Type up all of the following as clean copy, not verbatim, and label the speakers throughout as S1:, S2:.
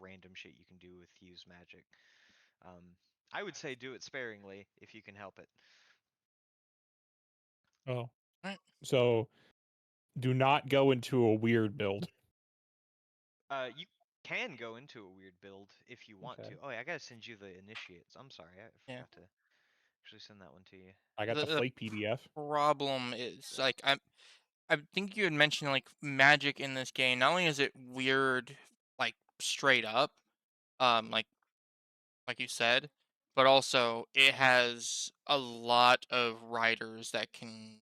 S1: random shit you can do with use magic. Um, I would say do it sparingly if you can help it.
S2: Oh,
S3: Right.
S2: so do not go into a weird build.
S1: You can go into a weird build if you want
S2: Okay.
S1: to. Oh, yeah, I gotta send you the initiates. I'm sorry, I
S3: Yeah.
S1: forgot to actually send that one to you.
S2: I got the
S3: The
S2: flake PDF.
S3: problem is like I think you had mentioned like magic in this game. Not only is it weird, like straight up, like you said, but also it has a lot of riders that can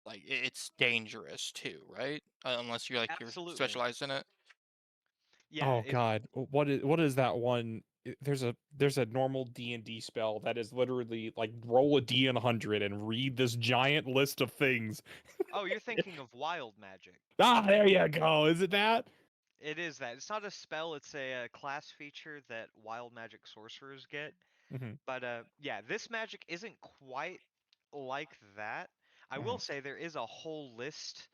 S3: like it's dangerous too, right? Unless you're
S1: Absolutely.
S3: specialized in it.
S1: Yeah,
S2: Oh
S1: if
S2: God, what is that one? There's a normal D&D spell that is literally like roll a D100 and read this giant list of things.
S1: oh, you're thinking of wild magic.
S2: Ah, there you go. Is it that?
S1: It is that. It's not a spell, it's a class feature that wild magic sorcerers get.
S2: Hmm.
S1: But yeah, this magic isn't quite like that. I will
S2: Hmm.
S1: say there is a whole list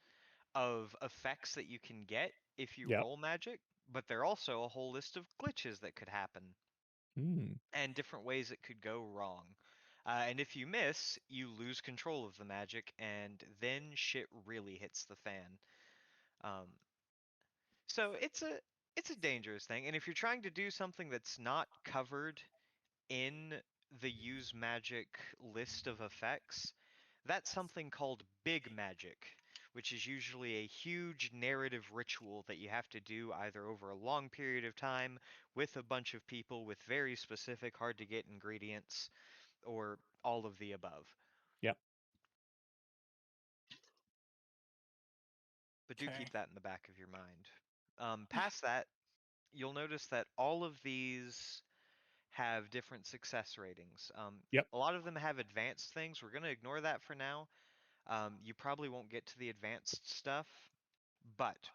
S1: of effects that you can get if you
S2: Yep.
S1: roll magic, but there are also a whole list of glitches that could happen
S2: Mm.
S1: and different ways it could go wrong. And if you miss, you lose control of the magic, and then shit really hits the fan. Um, so it's a dangerous thing, and if you're trying to do something that's not covered in the use magic list of effects, that's something called big magic, which is usually a huge narrative ritual that you have to do either over a long period of time with a bunch of people with very specific, hard to get ingredients, or all of the above.
S2: Yep.
S1: But do
S3: Okay.
S1: keep that in the back of your mind. Past that, you'll notice that all of these have different success ratings.
S2: Yep.
S1: A lot of them have advanced things. We're going to ignore that for now. You probably won't get to the advanced stuff, but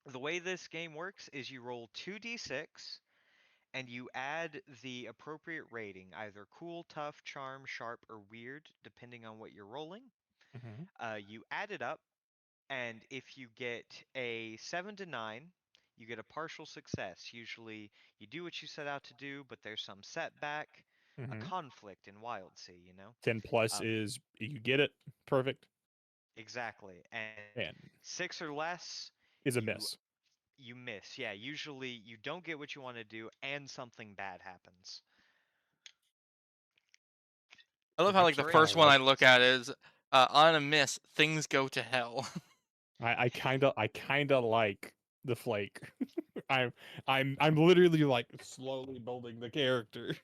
S1: the way this game works is you roll 2d6 and you add the appropriate rating, either cool, tough, charm, sharp, or weird, depending on what you're rolling.
S2: Hmm.
S1: You add it up, and if you get a 7 to 9, you get a partial success. Usually you do what you set out to do, but there's some setback, a
S2: Hmm.
S1: conflict in Wild Sea,
S2: 10 plus
S1: Um,
S2: is you get it. Perfect.
S1: exactly. And
S2: And
S1: 6 or less,
S2: is a
S1: you
S2: miss.
S1: you miss. Yeah, usually you don't get what you want to do and something bad happens.
S3: I love
S2: I
S3: how like the
S1: For
S2: actually kind of
S3: first one I
S2: like
S3: look
S2: this.
S3: at is on a miss, things go to hell.
S2: I kind of like the flake. I'm I'm literally like slowly building the character.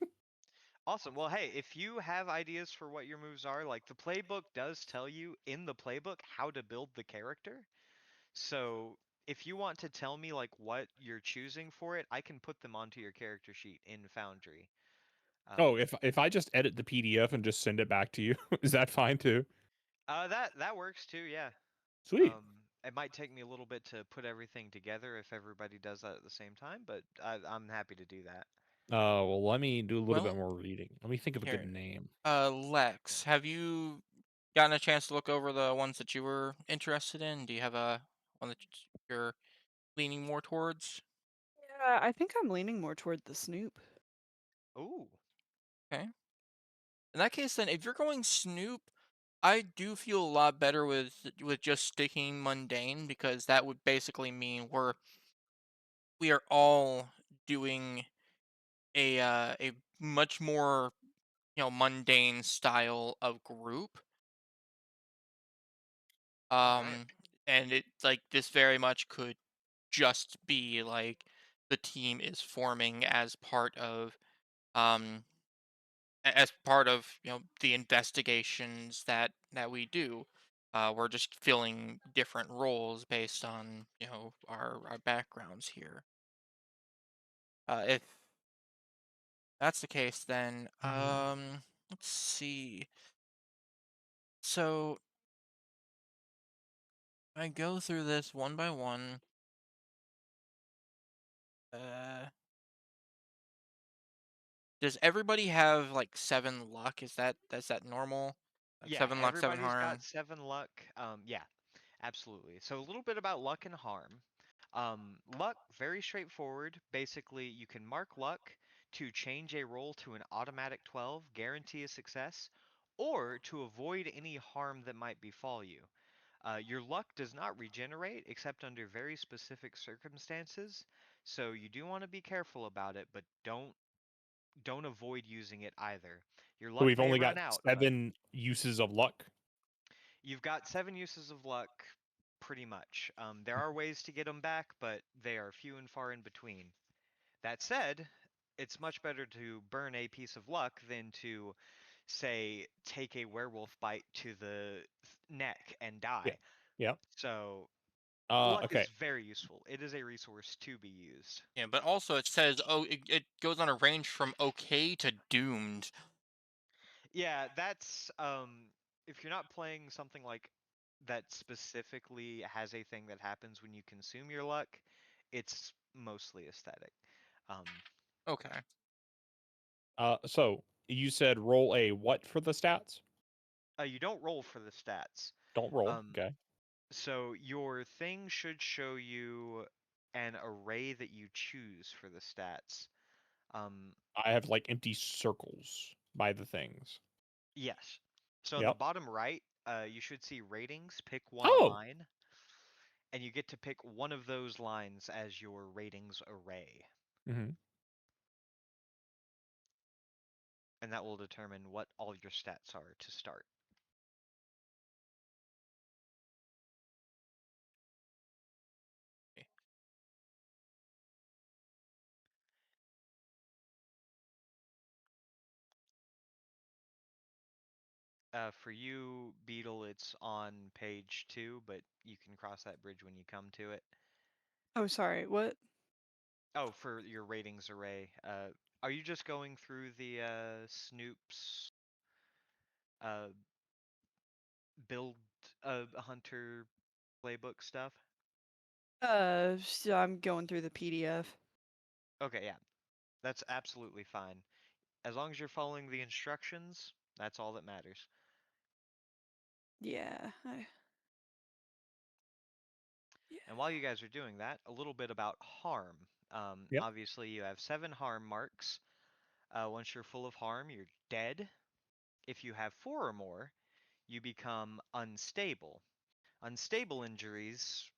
S1: awesome. Well, hey, if you have ideas for what your moves are, like the playbook does tell you in the playbook how to build the character. So if you want to tell me like what you're choosing for it, I can put them onto your character sheet in Foundry. Um,
S2: Oh, if I just edit the PDF and just send it back to you, is that fine too?
S1: that works too. Yeah.
S2: Sweet.
S1: It might take me a little bit to put everything together if everybody does that at the same time, but I'm happy to do that.
S2: Well, let me do a little bit
S3: Well,
S2: more reading. Let me think of a good
S3: here,
S2: name.
S1: Yeah.
S3: Lex, have you gotten a chance to look over the ones that you were interested in? Do you have a one that you're leaning more towards?
S4: Yeah, I think I'm leaning more toward the Snoop.
S1: Ooh.
S3: Okay. In that case, then, if you're going Snoop, I do feel a lot better with just sticking mundane because that would basically mean we are all doing a much more mundane style of group.
S1: All right.
S3: Um, and it like this very much could just be like the team is forming as part of um as part of the investigations that we do. We're just filling different roles based on our backgrounds here. If that's the case, then let's see. So I go through this one by one. Uh, does everybody have like 7 luck? Is that normal? Like
S1: Yeah,
S3: 7 luck, 7
S1: everybody's got
S3: harm.
S1: 7 luck. Yeah, absolutely. So a little bit about luck and harm. Luck, very straightforward. Basically, you can mark luck to change a roll to an automatic 12, guarantee a success, or to avoid any harm that might befall you. Your luck does not regenerate except under very specific circumstances, so you do want to be careful about it, but don't avoid using it either. Your
S2: So
S1: luck
S2: we've
S1: may
S2: only
S1: run
S2: got
S1: out, but
S2: 7 uses of luck.
S1: you've got 7 uses of luck pretty much. There are ways to get them back, but they are few and far in between. That said, it's much better to burn a piece of luck than to, say, take a werewolf bite to the neck and
S2: Yeah.
S1: die.
S2: Yeah.
S1: So, luck is
S2: Okay.
S1: very useful. It is a resource to be used.
S3: Yeah, but also it says, oh, it goes on a range from okay to doomed.
S1: Yeah, that's if you're not playing something like that specifically has a thing that happens when you consume your luck, it's mostly aesthetic. Um,
S3: Okay.
S2: So you said roll a what for the stats?
S1: you don't roll for the stats.
S2: Don't roll.
S1: Um,
S2: Okay.
S1: so your thing should show you an array that you choose for the stats. Um,
S2: I have like empty circles by the things.
S1: yes. So on the
S2: Yep.
S1: bottom right, you should see ratings. Pick one
S2: Oh.
S1: line, and you get to pick one of those lines as your ratings array.
S2: Hmm.
S1: And that will determine what all your stats are to start. For you, Beetle, it's on page 2, but you can cross that bridge when you come to it.
S4: Oh, sorry. What?
S1: Oh, for your ratings array, are you just going through the Snoop's uh, build a hunter playbook stuff?
S4: So I'm going through the PDF.
S1: Okay, yeah, that's absolutely fine. As long as you're following the instructions, that's all that matters.
S4: Yeah.
S1: And while you guys are doing that, a little bit about harm.
S2: Yep.
S1: Obviously, you have 7 harm marks. Once you're full of harm, you're dead. If you have 4 or more, you become unstable. Unstable injuries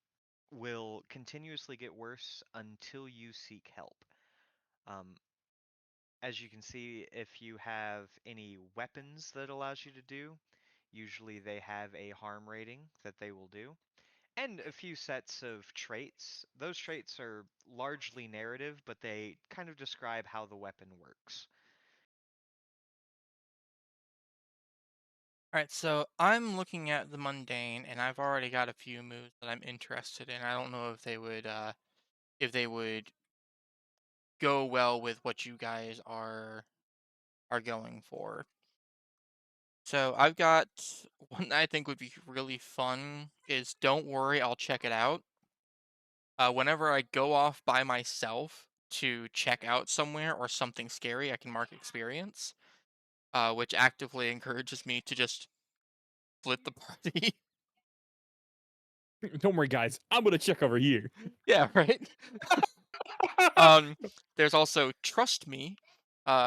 S1: will continuously get worse until you seek help. Um, as you can see, if you have any weapons that allows you to do, usually they have a harm rating that they will do. And a few sets of traits. Those traits are largely narrative, but they kind of describe how the weapon works.
S3: All right, so I'm looking at the mundane, and I've already got a few moves that I'm interested in. I don't know if they would go well with what you guys are going for. So I've got one that I think would be really fun is don't worry, I'll check it out. Whenever I go off by myself to check out somewhere or something scary, I can mark experience, which actively encourages me to just split the party.
S2: Don't worry, guys. I'm gonna check over here.
S3: Yeah, right. Um, there's also trust me,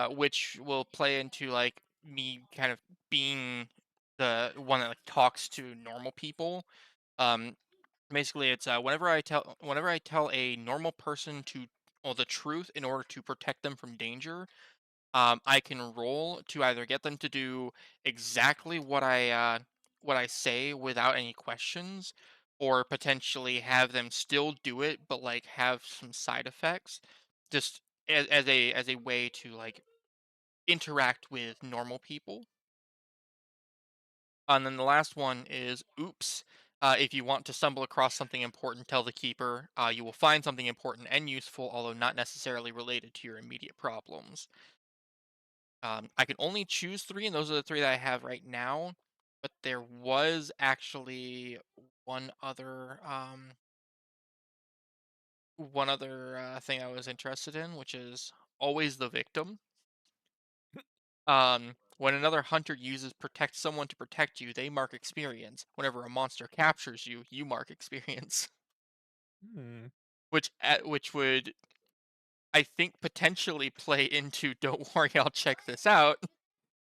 S3: which will play into like me kind of being the one that like talks to normal people. Um, basically, it's whenever I tell a normal person to well the truth in order to protect them from danger, I can roll to either get them to do exactly what I say without any questions, or potentially have them still do it, but like have some side effects, just as a way to like interact with normal people. And then the last one is oops. If you want to stumble across something important, tell the keeper. You will find something important and useful, although not necessarily related to your immediate problems. I can only choose 3, and those are the 3 that I have right now. But there was actually one other, thing I was interested in, which is always the victim. When another hunter uses protect someone to protect you, they mark experience. Whenever a monster captures you, you mark experience.
S2: Hmm.
S3: which would, I think, potentially play into "Don't worry, I'll check this out."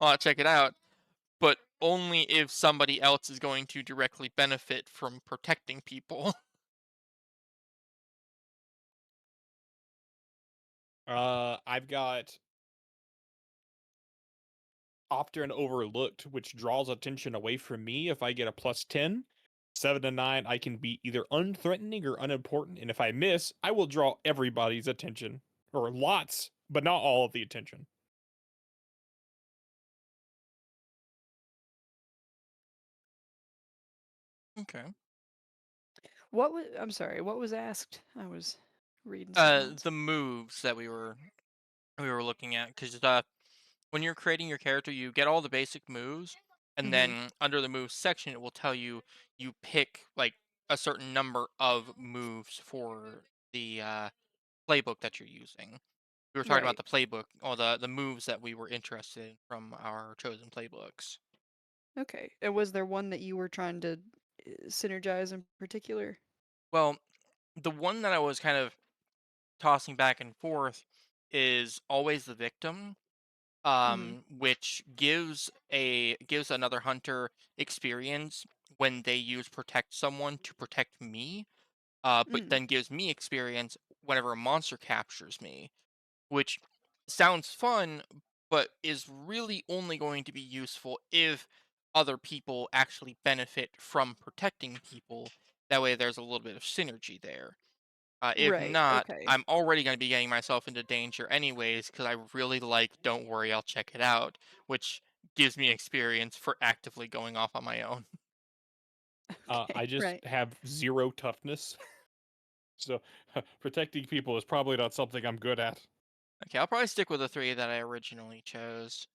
S3: I'll check it out, but only if somebody else is going to directly benefit from protecting people.
S2: I've got often overlooked, which draws attention away from me. If I get a +10, 7 to 9, I can be either unthreatening or unimportant, and if I miss, I will draw everybody's attention. Or lots, but not all of the attention.
S3: Okay.
S4: What was? I'm sorry. What was asked? I was reading something else.
S3: The moves that we were looking at, because when you're creating your character, you get all the basic moves, and
S4: Mm-hmm.
S3: then under the moves section, it will tell you you pick like a certain number of moves for the playbook that you're using. We were talking about
S4: Right.
S3: the playbook or the moves that we were interested in from our chosen playbooks.
S4: Okay. And was there one that you were trying to synergize in particular?
S3: Well, the one that I was kind of tossing back and forth is always the victim,
S4: Mm-hmm.
S3: which gives another hunter experience when they use protect someone to protect me, but
S4: Mm.
S3: then gives me experience whenever a monster captures me, which sounds fun, but is really only going to be useful if other people actually benefit from protecting people. That way, there's a little bit of synergy there. If
S4: Right.
S3: not,
S4: Okay.
S3: I'm already going to be getting myself into danger anyways because I really like "Don't worry, I'll check it out," which gives me experience for actively going off on my own.
S4: Okay.
S2: I just
S4: Right.
S2: have 0 toughness, so protecting people is probably not something I'm good at.
S3: Okay, I'll probably stick with the three that I originally chose.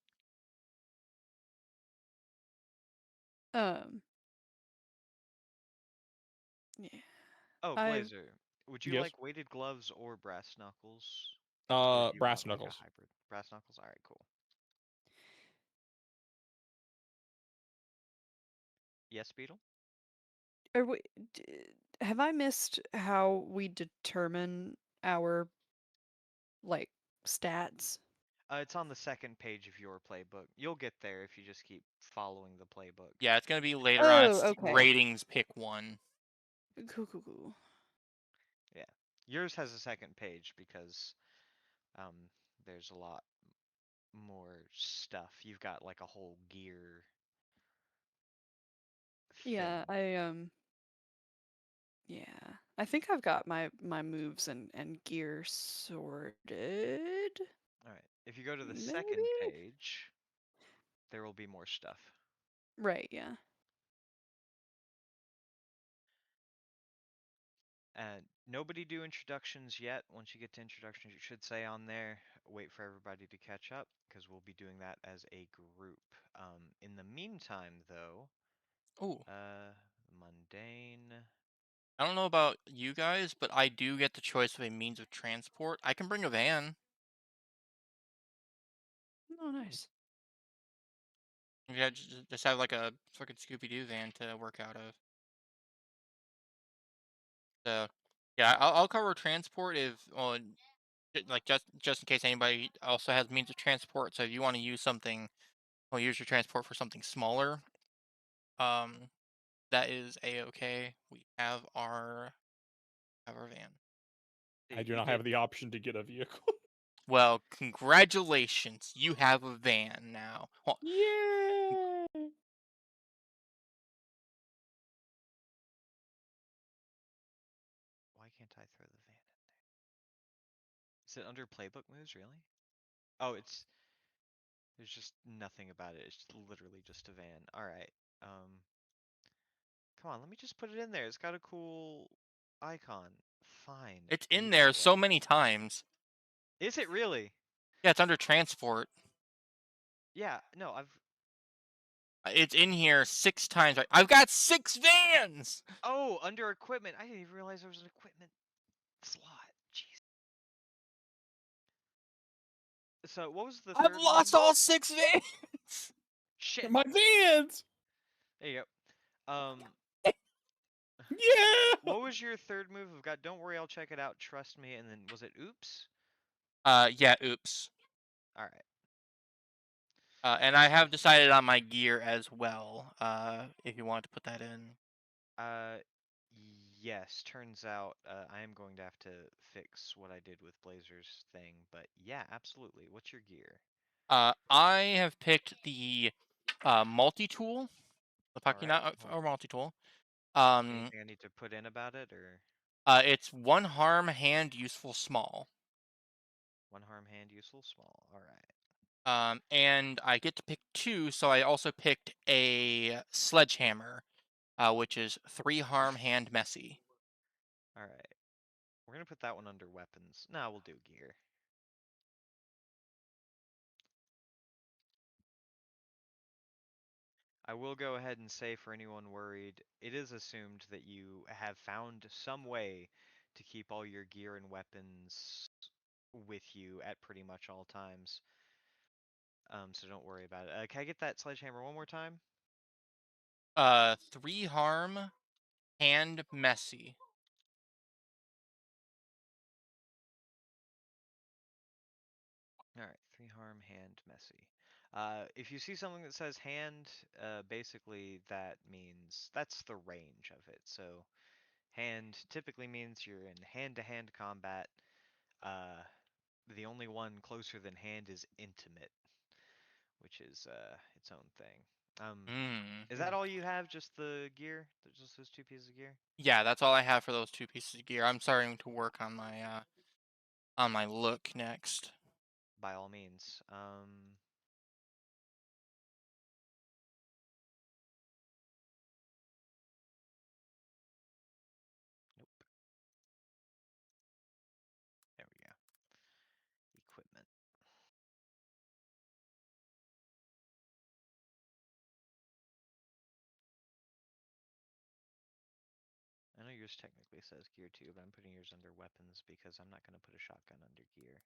S4: Um. Yeah.
S1: Oh,
S4: I.
S1: Blazer, would you
S2: Yes?
S1: like weighted gloves or brass knuckles? Or do you
S2: Brass
S1: want like a
S2: knuckles.
S1: hybrid? Brass knuckles? Alright, cool. Yes, Beetle?
S4: Are we, have I missed how we determine our like stats?
S1: It's on the second page of your playbook. You'll get there if you just keep following the playbook.
S3: Yeah, it's going to be later on.
S4: Oh,
S3: It's
S4: okay.
S3: ratings, pick one.
S4: Cool, cool, cool.
S1: Yeah. Yours has a second page because um there's a lot more stuff. You've got like a whole gear
S4: Yeah,
S1: thing.
S4: yeah. I think I've got my moves and gear sorted.
S1: Alright. If you go to the second
S4: Maybe?
S1: page, there will be more stuff.
S4: Right, yeah.
S1: And nobody do introductions yet. Once you get to introductions, you should say on there, wait for everybody to catch up, because we'll be doing that as a group. In the meantime, though,
S3: Oh,
S1: uh, mundane.
S3: I don't know about you guys, but I do get the choice of a means of transport. I can bring a van.
S4: Oh, nice.
S3: Yeah, just have like a fucking Scooby Doo van to work out of. So, yeah, I'll cover transport if, well, like just in case anybody also has means of transport. So if you want to use something, well, use your transport for something smaller. Um, that is a okay. We have our van.
S2: I do
S1: You
S2: not
S1: get.
S2: have the option to get a vehicle.
S3: Well, congratulations, you have a van now. Well,
S2: Yay!
S1: Why can't I throw the van in there? Is it under playbook moves, really? Oh, it's. There's just nothing about it. It's just literally just a van. Alright. Um, come on, let me just put it in there. It's got a cool icon. Fine.
S3: it's in
S1: You
S3: there
S1: have it.
S3: so many times.
S1: Is it really?
S3: Yeah, it's under transport.
S1: Yeah, no, I've.
S3: It's in here 6 times. I've got 6 vans.
S1: Oh, under equipment. I didn't even realize there was an equipment slot. Jeez. So, what was the
S3: I've
S1: third one?
S3: lost all 6 vans.
S1: Shit.
S2: My vans!
S1: There you go. Um,
S2: Yeah.
S1: What was your third move? I've got don't worry, I'll check it out, trust me, and then was it oops?
S3: Yeah, oops.
S1: Alright.
S3: And I have decided on my gear as well. If you want to put that in.
S1: Uh yes, turns out I am going to have to fix what I did with Blazer's thing, but yeah, absolutely. What's your gear?
S3: I have picked the multi-tool, the
S1: Alright.
S3: Pakina or multi-tool.
S1: Anything I need to put in about it or
S3: It's one harm, hand, useful, small.
S1: one harm hand useful small. Alright.
S3: And I get to pick two, so I also picked a sledgehammer, which is 3 harm, hand, messy.
S1: Alright. We're gonna put that one under weapons. No, we'll do gear. I will go ahead and say for anyone worried, it is assumed that you have found some way to keep all your gear and weapons with you at pretty much all times. So don't worry about it. Can I get that sledgehammer one more time?
S3: 3 harm, hand, messy.
S1: Alright, 3 harm, hand, messy. If you see something that says hand, basically that means that's the range of it. So hand typically means you're in hand-to-hand combat. Uh, the only one closer than hand is intimate, which is its own thing. Is that all you have? Just the gear? Just those two pieces of gear?
S3: Yeah, that's all I have for those 2 pieces of gear. I'm starting to work on my look next.
S1: By all means. Nope. There we go. Equipment. I know yours technically says gear too, but I'm putting yours under weapons because I'm not going to put a shotgun under gear.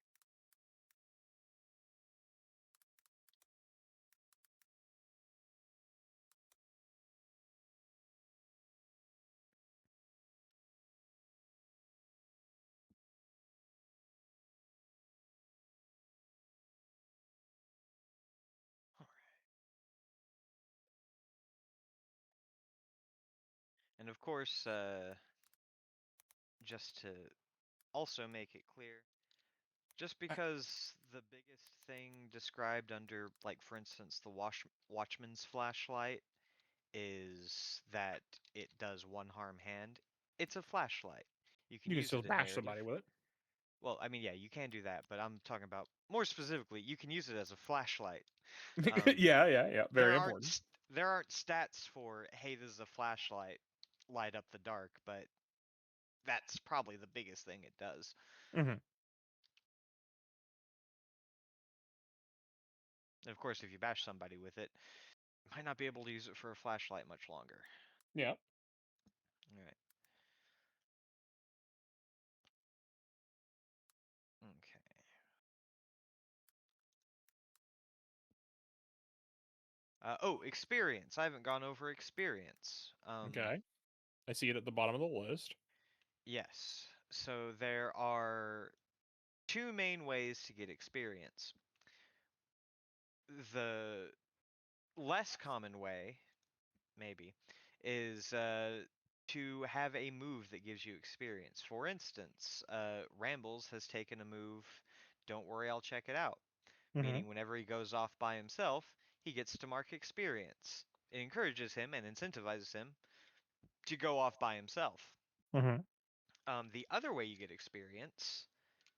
S1: And of course, just to also make it clear, just because the biggest thing described under, like, for instance, the Watchman's flashlight is that it does one harm hand, it's a flashlight. You can
S2: You can
S1: use
S2: still
S1: it in
S2: bash
S1: narrative.
S2: somebody with it.
S1: Well, I mean, yeah, you can do that, but I'm talking about more specifically, you can use it as a flashlight.
S2: Yeah.
S1: There
S2: Very
S1: aren't
S2: important.
S1: there aren't stats for hey, this is a flashlight, light up the dark, but that's probably the biggest thing it does.
S2: Hmm.
S1: And of course, if you bash somebody with it, you might not be able to use it for a flashlight much longer.
S2: Yeah.
S1: All right. Okay. Oh, experience. I haven't gone over experience.
S2: Okay. I see it at the bottom of the list.
S1: Yes. So there are two main ways to get experience. The less common way, maybe, is to have a move that gives you experience. For instance, Rambles has taken a move, don't worry, I'll check it out.
S2: Hmm.
S1: Meaning whenever he goes off by himself, he gets to mark experience. It encourages him and incentivizes him to go off by himself.
S2: Hmm.
S1: The other way you get experience,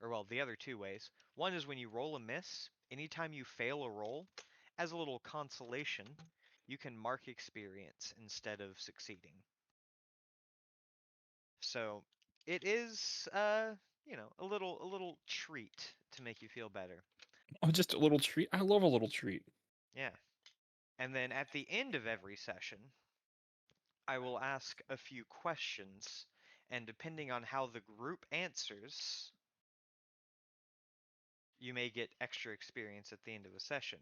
S1: or well, the other two ways. One is when you roll a miss. Anytime you fail a roll, as a little consolation, you can mark experience instead of succeeding. So it is, a little treat to make you feel better.
S2: Oh, just a little treat. I love a little treat.
S1: Yeah. And then at the end of every session, I will ask a few questions, and depending on how the group answers, you may get extra experience at the end of the session.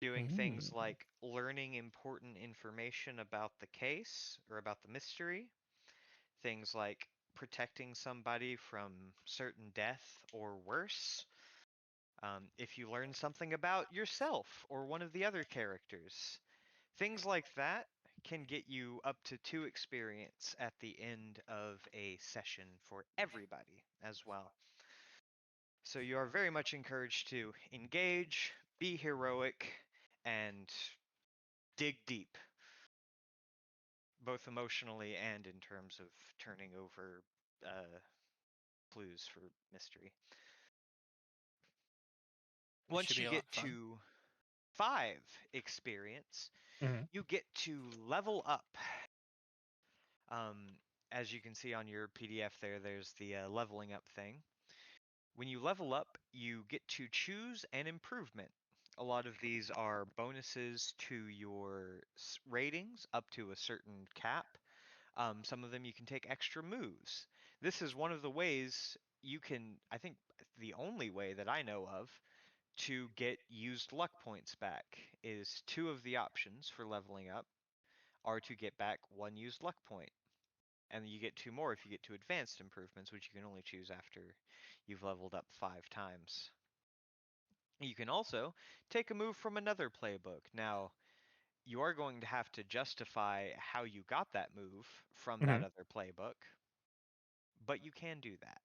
S1: Doing things
S2: Mm.
S1: like learning important information about the case or about the mystery, Things like protecting somebody from certain death or worse. If you learn something about yourself or one of the other characters, things like that can get you up to 2 experience at the end of a session for everybody as well. So you are very much encouraged to engage, be heroic, and dig deep, both emotionally and in terms of turning over clues for mystery.
S3: This should
S1: Once
S3: be
S1: you
S3: a lot
S1: get
S3: of fun.
S1: to 5 experience,
S2: Mhm.
S1: you get to level up. Um, as you can see on your PDF there, there's the leveling up thing. When you level up, you get to choose an improvement. A lot of these are bonuses to your ratings up to a certain cap. Some of them you can take extra moves. This is one of the ways you can, I think, the only way that I know of to get used luck points back is 2 of the options for leveling up are to get back 1 used luck point. And you get 2 more if you get to advanced improvements, which you can only choose after you've leveled up 5 times. You can also take a move from another playbook. Now, you are going to have to justify how you got that move from that
S2: Mhm.
S1: other playbook, but you can do that.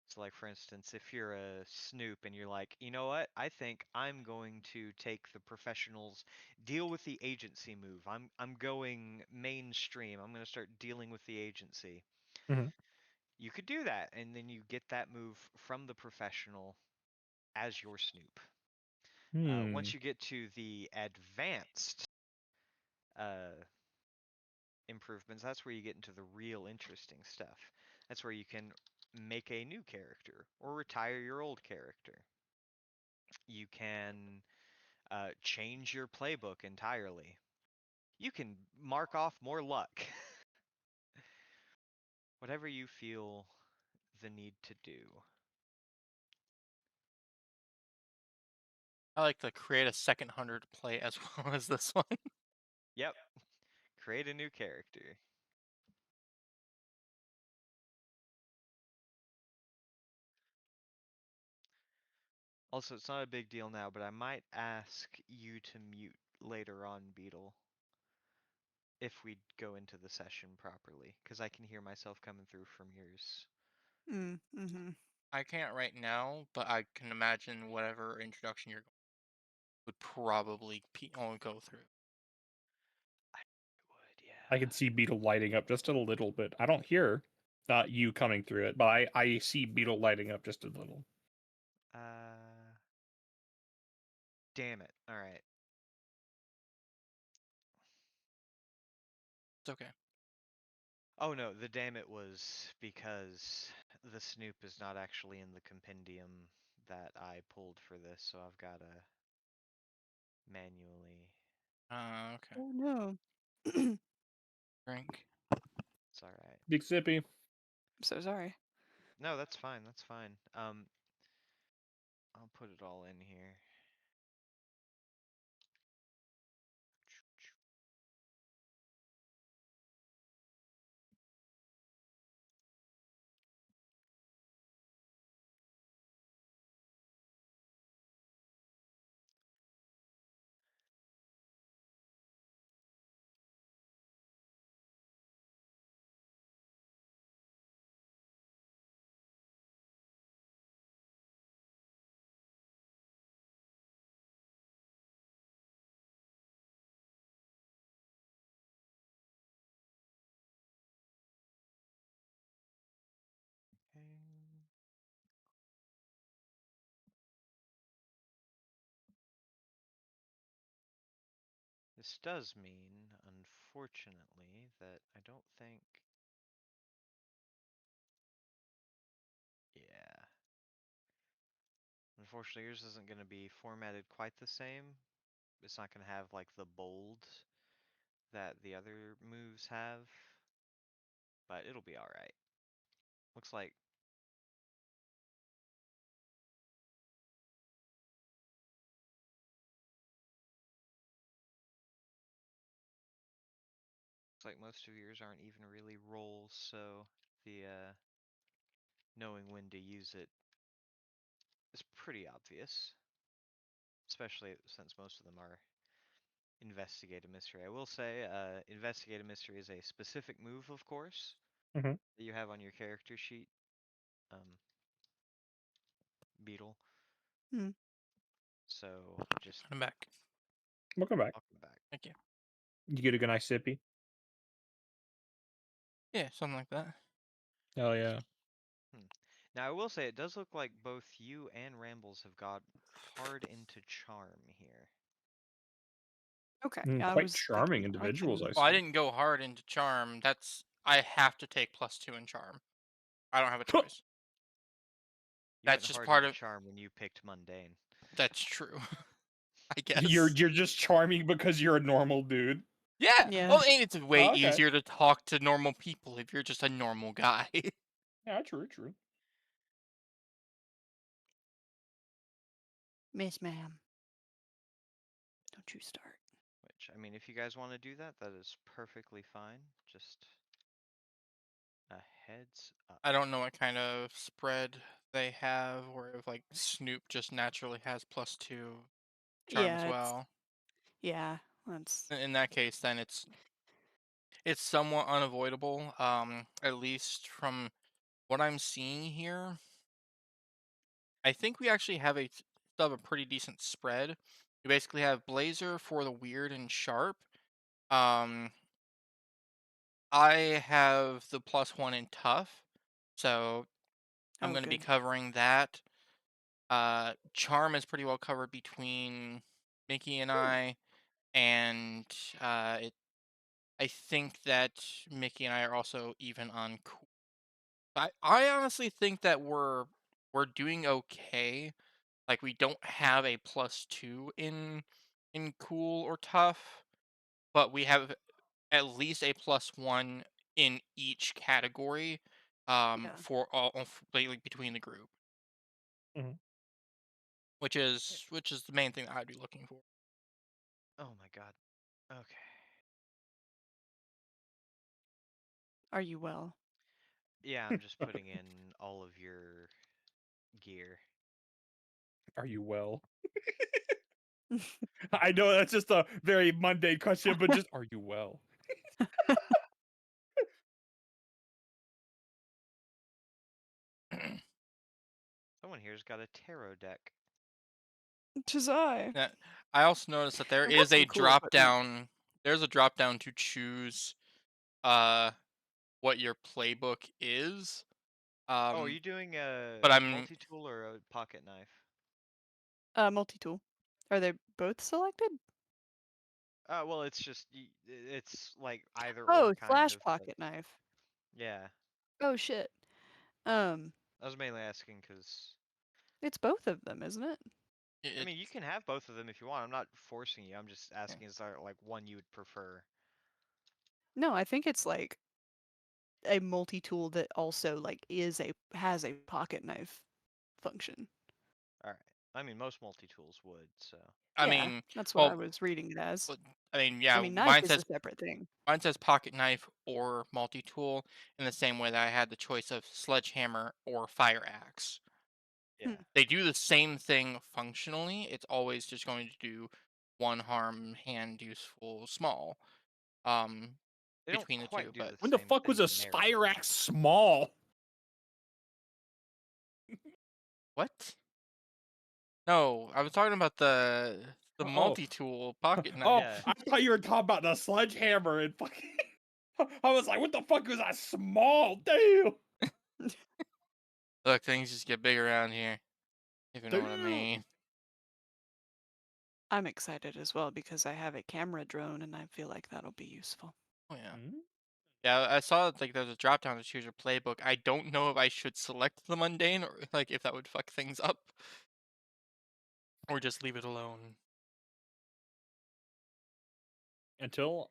S1: So, like for instance, if you're a snoop and you're like, you know what, I think I'm going to take the professionals deal with the agency move. I'm going mainstream. I'm going to start dealing with the agency.
S2: Mhm.
S1: You could do that, and then you get that move from the professional as your snoop.
S2: Hmm.
S1: Once you get to the advanced uh, improvements, that's where you get into the real interesting stuff. That's where you can make a new character or retire your old character. You can change your playbook entirely. You can mark off more luck. Whatever you feel the need to do.
S3: I like to create a second hunter to play as well as this one.
S1: Yep, create a new character. Also, it's not a big deal now, but I might ask you to mute later on, Beetle, if we go into the session properly, because I can hear myself coming through from yours.
S4: Mm-hmm.
S3: I can't right now, but I can imagine whatever introduction you're would probably only go through.
S1: I would,
S2: I can
S1: yeah.
S2: see Beetle lighting up just a little bit. I don't hear you coming through it, but I see Beetle lighting up just a little.
S1: Damn it. All right.
S3: It's okay.
S1: Oh no, the damn it was because the snoop is not actually in the compendium that I pulled for this, so I've got to manually.
S3: Okay.
S4: Oh no.
S3: Drink.
S1: It's all right.
S2: Big Sippy.
S4: I'm so sorry.
S1: No, that's fine. That's fine. I'll put it all in here. Okay. This does mean, unfortunately, that I don't think. Yeah. Unfortunately, yours isn't going to be formatted quite the same. It's not going to have like the bold that the other moves have, but it'll be alright. Looks like like most of yours aren't even really rolls, so the knowing when to use it is pretty obvious, especially since most of them are investigate a mystery. I will say, investigate a mystery is a specific move, of course,
S2: Mhm.
S1: that you have on your character sheet. Beetle.
S4: Hmm.
S1: So just
S3: I'm back.
S2: Welcome back.
S1: welcome back.
S3: Thank you.
S2: You get a good nice sippy.
S3: Yeah, something like that.
S2: Hell yeah.
S1: Now I will say it does look like both you and Rambles have got hard into charm here.
S4: Okay. I
S2: Quite
S4: was
S2: charming
S4: thinking I
S2: individuals,
S4: can.
S2: I
S3: Well, I
S2: see.
S3: didn't go hard into charm. I have to take +2 in charm. I don't have a choice.
S1: You
S3: That's
S1: went
S3: just
S1: hard
S3: part
S1: into
S3: of.
S1: charm when you picked mundane.
S3: That's true. I
S2: You're
S3: guess.
S2: just charming because you're a normal dude.
S3: Yeah.
S4: Yeah.
S3: Well, and it's way
S2: Oh, okay.
S3: easier to talk to normal people if you're just a normal guy.
S2: Yeah, true.
S4: Miss Ma'am, don't you start.
S1: Which, I mean, if you guys want to do that, that is perfectly fine. Just a heads up.
S3: I don't know what kind of spread they have, or if like Snoop just naturally has +2 charm as
S4: Yeah,
S3: well.
S4: yeah. That's
S3: In that case, then it's somewhat unavoidable. At least from what I'm seeing here, I think we actually still have a pretty decent spread. We basically have Blazer for the weird and sharp. Um, I have the +1 in tough, so I'm
S4: oh
S3: going to be
S4: good.
S3: covering that. Charm is pretty well covered between Mickey and
S4: Hmm.
S3: I, and I think that Mickey and I are also even on cool. I honestly think that we're doing okay. Like we don't have a +2 in cool or tough, but we have at least a +1 in each category
S4: Yeah.
S3: for like between the group,
S2: Mhm.
S3: which is the main thing that I'd be looking for.
S1: Oh my god. Okay.
S4: Are you well?
S1: Yeah, I'm just putting in all of your gear.
S2: Are you well? I know that's just a very mundane question, but just are you well?
S1: Someone here's got a tarot deck.
S4: Tis I.
S3: Yeah, I also noticed that there
S4: I've got
S3: is a
S4: some cool
S3: drop
S4: equipment.
S3: down. There's a drop down to choose uh what your playbook is.
S1: Oh, are
S3: Um,
S1: you doing a
S3: but I'm
S1: multi-tool or a pocket knife?
S4: Multi-tool. Are they both selected?
S1: Well, it's just it's like either or
S4: Oh,
S1: kind
S4: slash
S1: of, but
S4: pocket knife.
S1: yeah.
S4: Oh shit. Um,
S1: I was mainly asking because
S4: it's both of them, isn't it?
S1: I
S3: it,
S1: mean you can have both of them if you want. I'm not forcing you. I'm just
S3: yeah.
S1: asking is there like one you would prefer?
S4: No, I think it's like a multi-tool that also like has a pocket knife function.
S1: All right. I mean most multi-tools would, so.
S3: I
S4: Yeah,
S3: mean,
S4: that's what I
S3: well,
S4: was reading it as.
S3: but- I mean,
S4: I
S3: yeah,
S4: mean, knife is a separate thing.
S3: mine says pocket knife or multi tool in the same way that I had the choice of sledgehammer or fire axe.
S1: Yeah.
S3: They do the same thing functionally. It's always just going to do one harm, hand useful, small. Um,
S1: They don't
S3: between the
S1: quite
S3: two,
S1: do
S3: but
S1: the
S2: When the
S1: same
S2: fuck was a
S1: thing
S2: Spire
S1: numerically.
S2: Axe small?
S3: what? No, I was talking about the
S2: Oh,
S3: multi tool pocket knife.
S2: oh,
S1: Yeah.
S2: I thought you were talking about the sledgehammer and fucking. I was like, what the fuck was that small? Damn.
S3: Look, things just get big around here, if you know what I
S2: Damn.
S3: mean.
S4: I'm excited as well because I have a camera drone and I feel like that'll be useful.
S3: Oh yeah.
S2: Hmm?
S3: Yeah, I saw like there's a drop down to choose your playbook. I don't know if I should select the mundane or like if that would fuck things up or just leave it alone.
S2: Until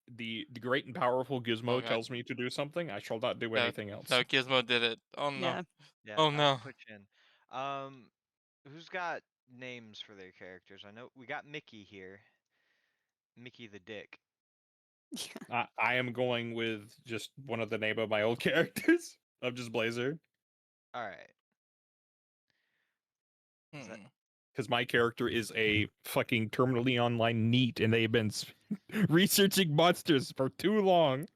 S2: the great and powerful
S3: Oh
S2: Gizmo
S3: god.
S2: tells me to do something, I shall not do
S3: No,
S2: anything else.
S3: no, Gizmo did it. Oh no.
S4: Yeah.
S1: Yeah,
S3: Oh
S1: time to
S3: no.
S1: put you in. Um, who's got names for their characters? I know we got Mickey here. Mickey the Dick.
S2: I am going with just one of the name of my old characters of just Blazer.
S1: All right. Is that
S3: Hmm.
S2: Because my character is a fucking terminally online neat, and they've been researching monsters for too long.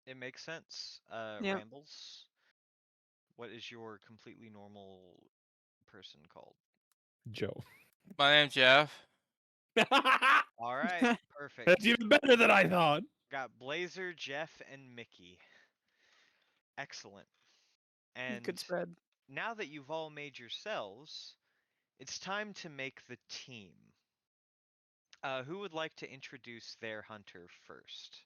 S1: it makes sense.
S4: Yep.
S1: Rambles. What is your completely normal person called?
S2: Joe.
S3: My name's Jeff.
S1: All right,
S2: That's
S1: perfect.
S2: even better than I thought.
S1: Got Blazer, Jeff, and Mickey. Excellent.
S4: Good
S1: And
S4: spread.
S1: now that you've all made yourselves, it's time to make the team. Who would like to introduce their hunter first?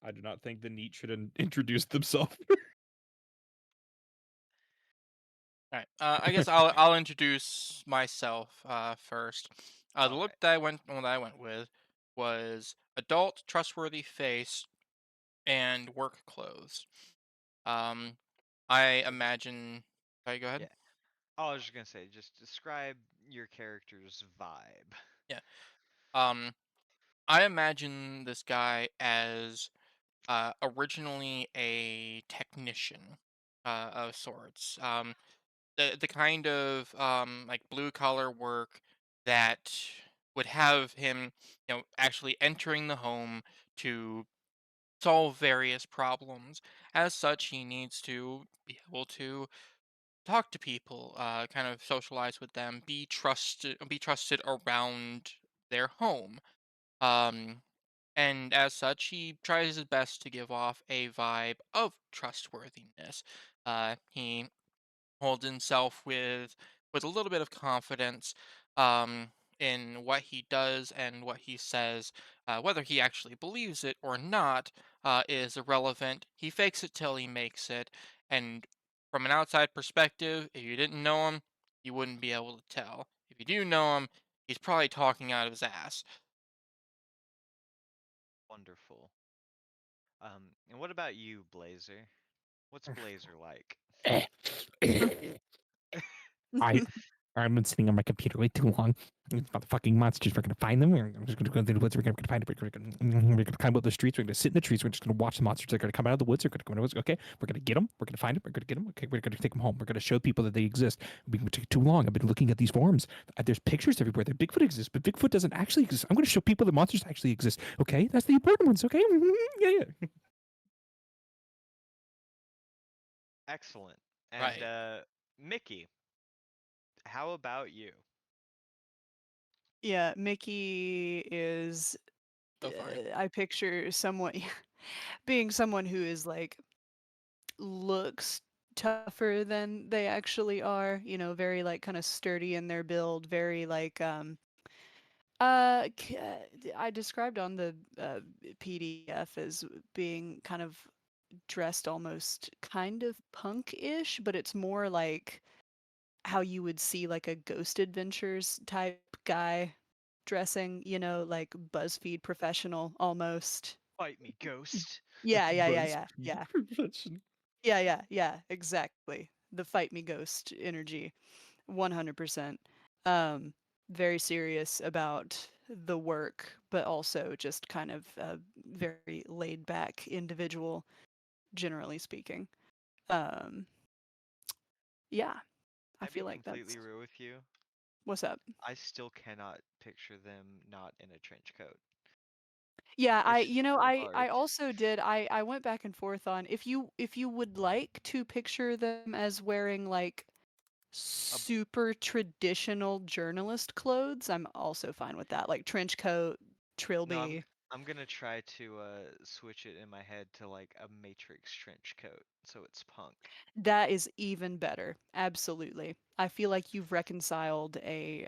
S2: I do not think the neat should introduce themselves.
S3: All right. I guess I'll introduce myself first. The
S1: All
S3: look
S1: right.
S3: that I went with was adult, trustworthy face, and work clothes. Um, I
S1: So just
S3: imagine. Sorry, go ahead.
S1: yeah. Oh, I was just gonna say, just describe your character's vibe.
S3: Yeah. Um, I imagine this guy as originally a technician of sorts. The kind of like blue collar work that would have him, actually entering the home to solve various problems. As such, he needs to be able to talk to people, kind of socialize with them, be trusted around their home. Um, and as such, he tries his best to give off a vibe of trustworthiness. He holds himself with a little bit of confidence um, in what he does and what he says. Whether he actually believes it or not is irrelevant. He fakes it till he makes it, and from an outside perspective, if you didn't know him, you wouldn't be able to tell. If you do know him, he's probably talking out of his ass.
S1: Wonderful. And what about you, Blazer? What's Blazer like?
S2: I I've been sitting on my computer way too long. It's about the fucking monsters. We're gonna find them. I'm just gonna go into the woods. We're gonna find them. We're gonna climb up the streets. We're gonna sit in the trees. We're just gonna watch the monsters. They're gonna come out of the woods. They're gonna come out of the woods. Okay, we're gonna get them. We're gonna find them. We're gonna get them. Okay, we're gonna take them home. We're gonna show people that they exist. We've been taking too long. I've been looking at these forums. There's pictures everywhere. That Bigfoot exists, but Bigfoot doesn't actually exist. I'm gonna show people that monsters actually exist. Okay, that's the important ones. Okay, yeah, yeah.
S1: Excellent. And
S3: Right.
S1: Mickey, how about you?
S4: Yeah, Mickey is.
S3: Go for it.
S4: I picture someone being someone who is like looks tougher than they actually are. You know, very like kind of sturdy in their build. Very like I described on the PDF as being kind of dressed almost kind of punk-ish, but it's more like how you would see like a Ghost Adventures type guy dressing, you know, like BuzzFeed professional almost.
S1: Fight me, ghost.
S4: Yeah, yeah, yeah, yeah,
S2: BuzzFeed
S4: yeah.
S2: profession.
S4: Yeah, yeah, yeah, exactly. The fight me ghost energy. 100%. Um, very serious about the work, but also just kind of a very laid back individual, generally speaking. Um, yeah, I
S1: I'd be
S4: feel like
S1: completely
S4: that's
S1: real with you.
S4: what's up.
S1: I still cannot picture them not in a trench coat.
S4: Yeah,
S1: It's just so
S4: I
S1: hard.
S4: also did. I went back and forth on if you would like to picture them as wearing like
S1: A,
S4: super traditional journalist clothes, I'm also fine with that. Like trench coat,
S1: no,
S4: trilby.
S1: I'm gonna try to switch it in my head to like a Matrix trench coat, so it's punk.
S4: That is even better. Absolutely. I feel like you've reconciled a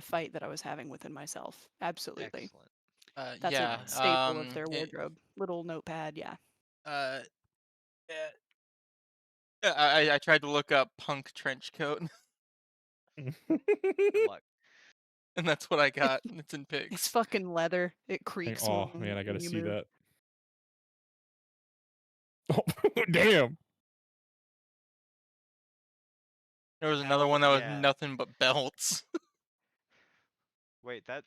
S4: fight that I was having within myself. Absolutely.
S1: Excellent.
S4: That's a
S3: Yeah.
S4: staple of their wardrobe. Little notepad, yeah.
S3: Uh, yeah, I tried to look up punk trench coat,
S1: Good luck.
S3: and that's what I got. It's in
S4: It's
S3: pics.
S4: fucking leather. It creaks
S2: Oh man, I gotta
S4: when you
S2: see
S4: move.
S2: that. Oh damn.
S3: There was another
S1: Hell
S3: one that was
S1: yeah.
S3: nothing but belts.
S1: Wait, that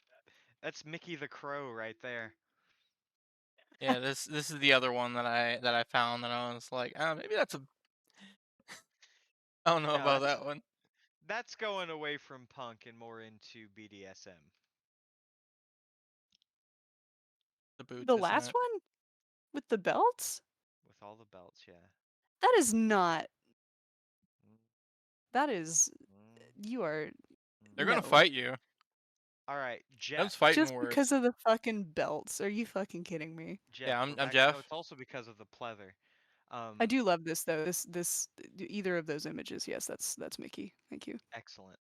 S1: That's Mickey the Crow right there.
S3: Yeah, this is the other one that I found that I was like, maybe that's a. I don't know
S1: No,
S3: about that one.
S1: that's going away from punk and more into BDSM.
S3: The boots,
S4: The
S3: isn't
S4: last
S3: it?
S4: one with the belts?
S1: With all the belts, yeah.
S4: That is not.
S1: Mm,
S4: That is.
S1: mm,
S4: You are.
S1: mm.
S3: They're gonna
S4: No.
S3: fight you.
S1: All right,
S3: Them's
S1: Jeff.
S3: fighting
S4: Just
S3: words.
S4: because of the fucking belts. Are you fucking kidding me?
S1: Jeff,
S3: Yeah,
S1: we're
S3: I'm
S1: back. No,
S3: Jeff.
S1: it's also because of the pleather.
S4: I
S1: Um,
S4: do love this though. This either of those images. Yes, that's Mickey. Thank you.
S1: excellent.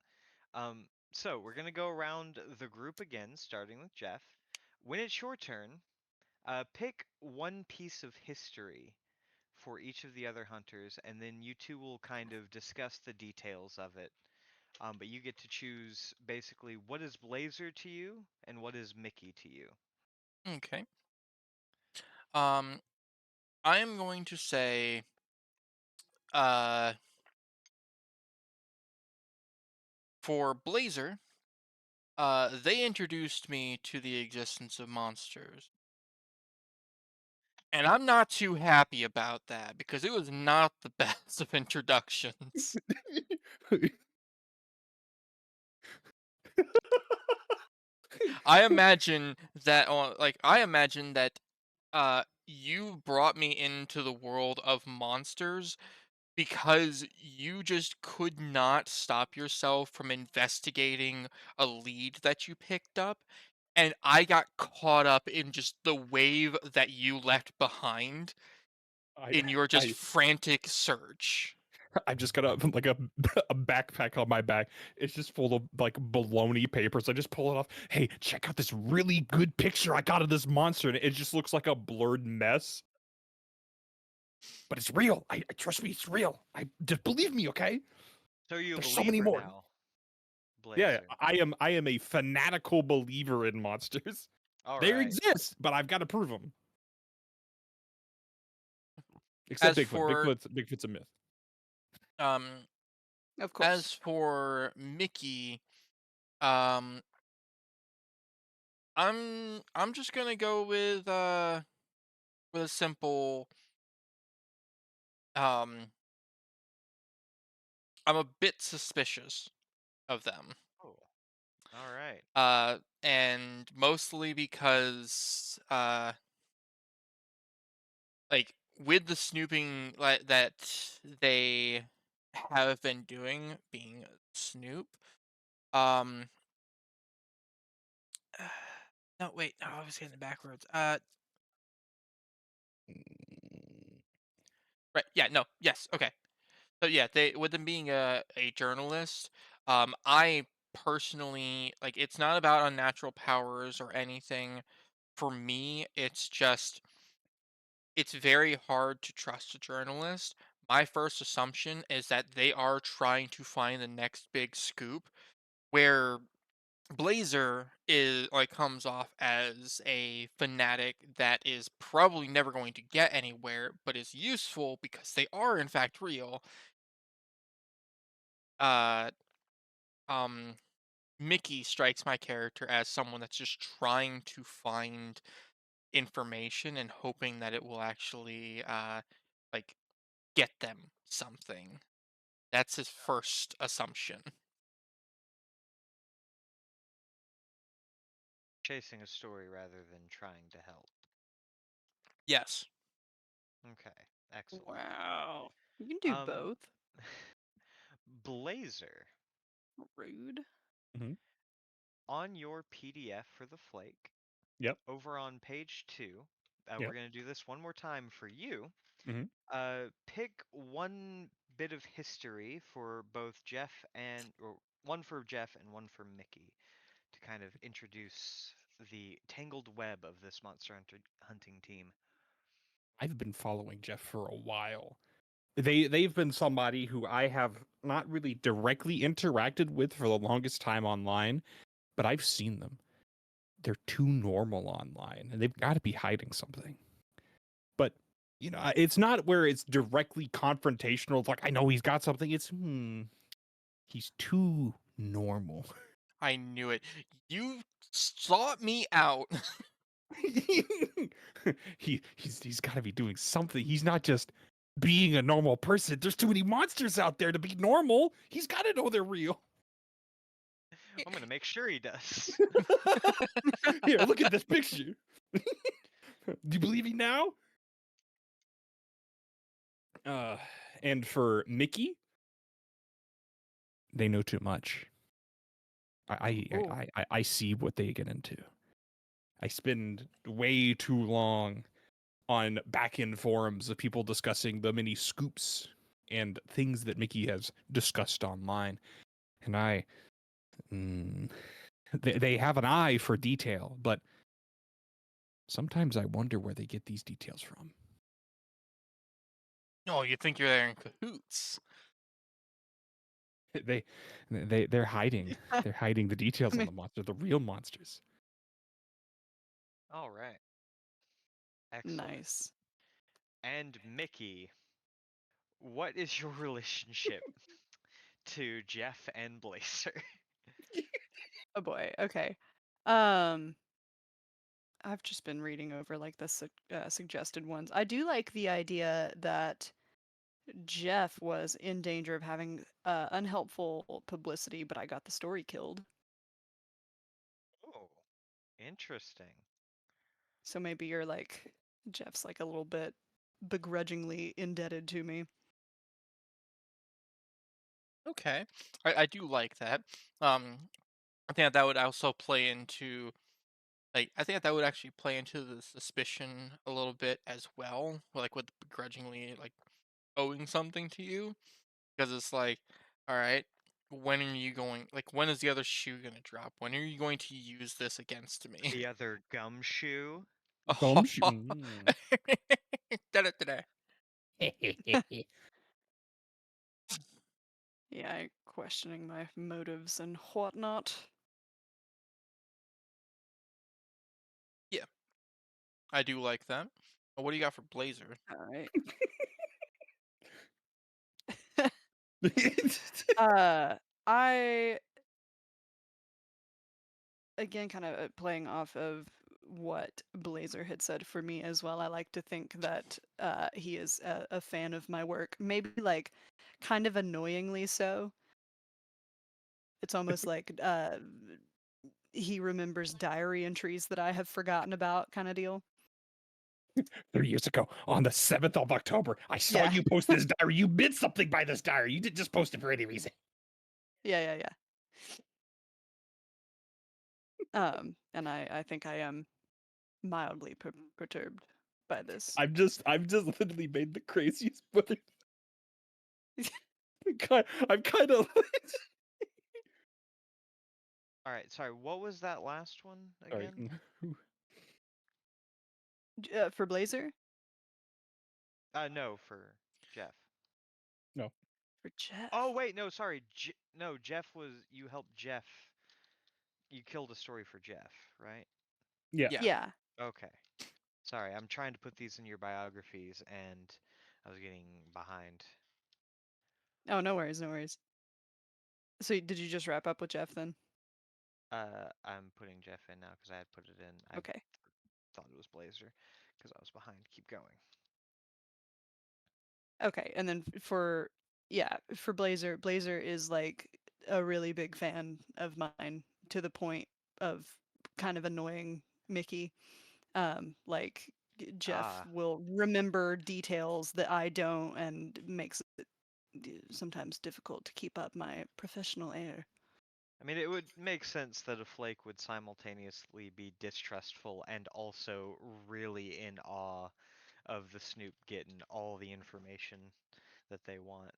S1: So we're gonna go around the group again, starting with Jeff. When it's your turn, pick one piece of history for each of the other hunters, and then you two will kind of discuss the details of it. But you get to choose basically what is Blazer to you and what is Mickey to you.
S3: Okay. Um, I am going to say, uh, for Blazer, they introduced me to the existence of monsters. And I'm not too happy about that because it was not the best of introductions. I imagine that you brought me into the world of monsters because you just could not stop yourself from investigating a lead that you picked up, and I got caught up in just the wave that you left behind
S2: I
S3: in your just
S2: I
S3: frantic search.
S2: I've just got like a a backpack on my back. It's just full of like baloney papers. I just pull it off. Hey, check out this really good picture I got of this monster, and it just looks like a blurred mess. But it's real. I trust me, it's real. I just believe me, okay?
S1: So you a
S2: There's so many
S1: believer
S2: more.
S1: now,
S2: Yeah,
S1: Blazer.
S2: I am a fanatical believer in monsters.
S1: All
S2: They
S1: right.
S2: exist, but I've got to prove them. Except
S3: As
S2: Bigfoot.
S3: for
S2: Bigfoot's a myth.
S3: um
S4: Of
S3: as
S4: course.
S3: for Mickey, um I'm just going to go with a simple um I'm a bit suspicious of them.
S1: Oh, all right.
S3: And mostly because like with the snooping that they have been doing, being Snoop. Um, no, wait, no, I was getting it backwards. Right, yeah, no, yes, okay. So yeah, they with them being a journalist, I personally like it's not about unnatural powers or anything. For me, it's just it's very hard to trust a journalist. My first assumption is that they are trying to find the next big scoop where Blazer is like comes off as a fanatic that is probably never going to get anywhere, but is useful because they are in fact real. Uh, um, Mickey strikes my character as someone that's just trying to find information and hoping that it will actually like get them something. That's his first assumption.
S1: Chasing a story rather than trying to help.
S3: Yes.
S1: Okay, excellent.
S4: Wow. You can do
S1: Um,
S4: both.
S1: Blazer,
S4: Rude.
S2: Hmm.
S1: on your PDF for the flake,
S2: Yep.
S1: over on page 2, we're
S2: Yep.
S1: gonna do this one more time for you.
S2: Hmm.
S1: Pick one bit of history for both Jeff and, or one for Jeff and one for Mickey, to kind of introduce the tangled web of this hunting team.
S2: I've been following Jeff for a while. They've been somebody who I have not really directly interacted with for the longest time online, but I've seen them. They're too normal online, and they've got to be hiding something. But it's not where it's directly confrontational. It's like I know he's got something. It's he's too normal.
S3: I knew it. You sought me out.
S2: He's got to be doing something. He's not just being a normal person. There's too many monsters out there to be normal. He's got to know they're real.
S1: I'm gonna make sure he does.
S2: Here, look at this picture. Do you believe me now? Uh, and for Mickey, they know too much.
S4: Ooh.
S2: I see what they get into. I spend way too long on back end forums of people discussing the many scoops and things that Mickey has discussed online. And they have an eye for detail, but sometimes I wonder where they get these details from.
S3: No, you think you're there in cahoots.
S2: They they're hiding. They're hiding the details
S4: I
S2: on
S4: mean,
S2: the monster, the real monsters.
S1: All right. Excellent.
S4: nice.
S1: And Mickey, what is your relationship to Jeff and Blazer?
S4: Oh boy. Okay. Um, I've just been reading over like the suggested ones. I do like the idea that Jeff was in danger of having unhelpful publicity, but I got the story killed.
S1: Oh, interesting.
S4: So maybe you're like Jeff's like a little bit begrudgingly indebted to me.
S3: Okay, I do like that. I think that would also play into like I think that would actually play into the suspicion a little bit as well, like with begrudgingly like owing something to you, because it's like, all right, when are you going? Like, when is the other shoe gonna drop? When are you going to use this against me?
S1: The other gumshoe?
S2: Gumshoe.
S3: Da-da-da-da.
S4: Yeah, questioning my motives and whatnot.
S3: Yeah, I do like that. What do you got for Blazer?
S4: All right. uh, I again kind of playing off of what Blazer had said for me as well. I like to think that he is a fan of my work. Maybe like kind of annoyingly so. It's almost like he remembers diary entries that I have forgotten about, kind of deal.
S2: 3 years ago, on the 7th of October, I saw
S4: Yeah,
S2: you post this diary. You meant something by this diary. You didn't just post it for any reason.
S4: yeah. And I think I am mildly perturbed by this.
S2: I've just literally made the craziest brother. I'm kind of.
S1: All right, sorry, what was that last one
S2: Sorry.
S1: again?
S4: For Blazer?
S1: No, for Jeff.
S2: No.
S4: For Jeff?
S1: Oh, wait, no, sorry. No, Jeff was. You helped Jeff. You killed a story for Jeff, right?
S2: Yeah.
S3: Yeah.
S4: Yeah.
S1: Okay. Sorry, I'm trying to put these in your biographies and I was getting behind.
S4: Oh, no worries, no worries. So did you just wrap up with Jeff then?
S1: I'm putting Jeff in now because I had put it in. I
S4: Okay.
S1: thought it was Blazer because I was behind. Keep going.
S4: Okay, and then for yeah, for Blazer, Blazer is like a really big fan of mine to the point of kind of annoying Mickey. Like Jeff
S1: Ah,
S4: will remember details that I don't and makes it sometimes difficult to keep up my professional air.
S1: I mean, it would make sense that a flake would simultaneously be distrustful and also really in awe of the Snoop getting all the information that they want.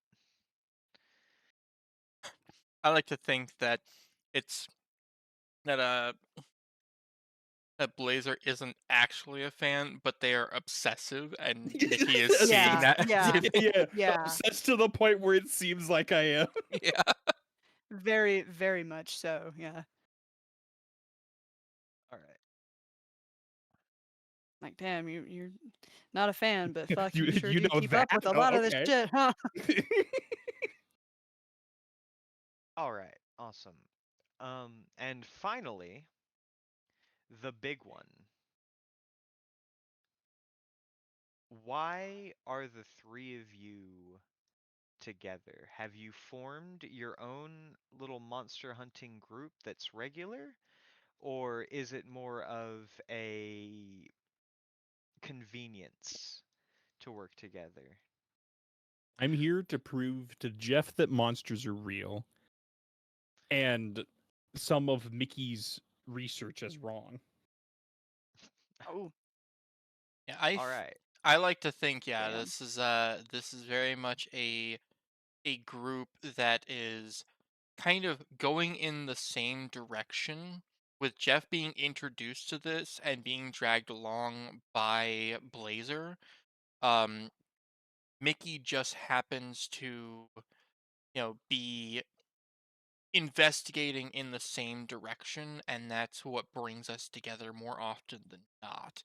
S3: I like to think that it's that that Blazer isn't actually a fan, but they are obsessive, and Mickey is seeing
S4: Yeah,
S3: that as
S4: yeah,
S3: if
S2: Yeah.
S4: yeah.
S2: Obsessed to the point where it seems like I am.
S3: yeah.
S4: Very, very much so, yeah.
S1: All right.
S4: Like, damn, you're not a fan, but fuck,
S2: You
S4: you sure
S2: you
S4: do
S2: know
S4: keep
S2: that?
S4: up with a lot
S2: Oh,
S4: of this
S2: okay.
S4: shit, huh?
S1: All right. Awesome. And finally, the big one. Why are the three of you together? Have you formed your own little monster hunting group that's regular? Or is it more of a convenience to work together?
S2: I'm here to prove to Jeff that monsters are real, and some of Mickey's research is wrong.
S4: Oh,
S3: Yeah,
S1: All right.
S3: I like to think, yeah,
S4: damn.
S3: this is very much a group that is kind of going in the same direction, with Jeff being introduced to this and being dragged along by Blazer. Um, Mickey just happens to, be investigating in the same direction, and that's what brings us together more often than not.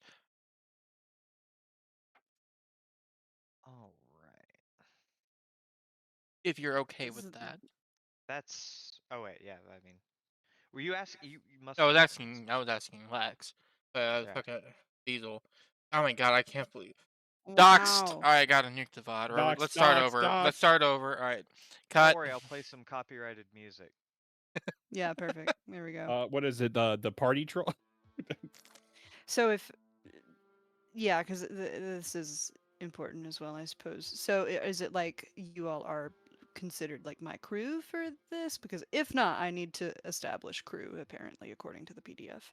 S1: All right.
S3: If you're okay
S4: This
S3: with
S4: is-
S3: that.
S1: That's. Oh wait, yeah. I mean, were you asking? You must
S3: I
S1: have
S3: was
S1: asked me
S3: asking I was
S1: something.
S3: asking Lex.
S1: Yeah.
S3: Fuck Diesel. Oh my god, I can't believe Doxed.
S4: Wow.
S3: Alright, gotta nuke the VOD.
S2: Docs,
S3: Let's start
S2: docs,
S3: over. Let's
S2: docs.
S3: start over. Alright.
S1: Don't
S3: Cut.
S1: worry, I'll play some copyrighted music.
S4: Yeah, perfect. There we go.
S2: What is it? The party troll?
S4: So if yeah, because this is important as well, I suppose. So is it like you all are considered like my crew for this? Because if not, I need to establish crew apparently according to the PDF.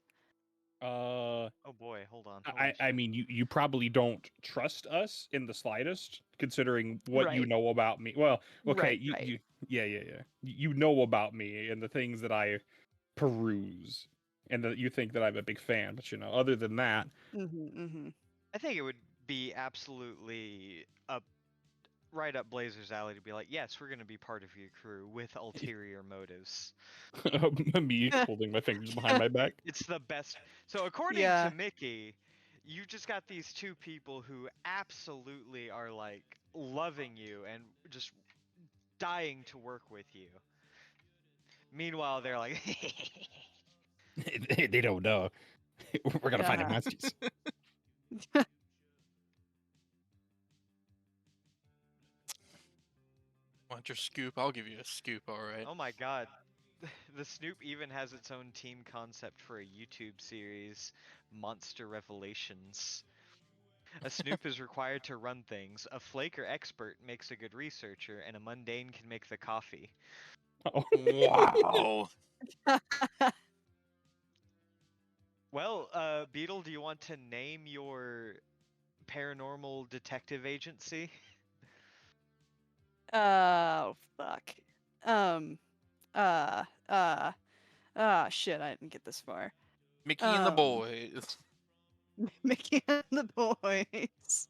S2: uh,
S1: Oh boy, hold on.
S2: I
S1: Holy
S2: I
S1: shit.
S2: mean, you probably don't trust us in the slightest, considering what you
S4: Right.
S2: know about me. Well, okay,
S4: Right. Right.
S2: yeah. You know about me and the things that I peruse, and that you think that I'm a big fan. But other than that,
S4: Mm-hmm.
S1: I think it would be absolutely up right up Blazer's alley to be like, yes, we're gonna be part of your crew with ulterior motives.
S2: me holding my fingers behind my back.
S1: It's the best. So according to
S4: Yeah.
S1: Mickey, you just got these two people who absolutely are like loving you and just dying to work with you. Meanwhile, they're like,
S2: They don't know. We're gonna find the
S4: Uh-huh.
S2: monsters.
S3: Want your scoop? I'll give you a scoop, alright.
S1: oh my god. The Snoop even has its own team concept for a YouTube series, Monster Revelations. A Snoop is required to run things, a flaker expert makes a good researcher, and a mundane can make the coffee.
S2: Oh.
S3: Wow.
S1: Well, Beetle, do you want to name your paranormal detective agency?
S4: Oh fuck. Um. Uh. Ah, shit. I didn't get this far.
S3: Mickey and the
S4: Um.
S3: boys.
S4: Mickey and the boys.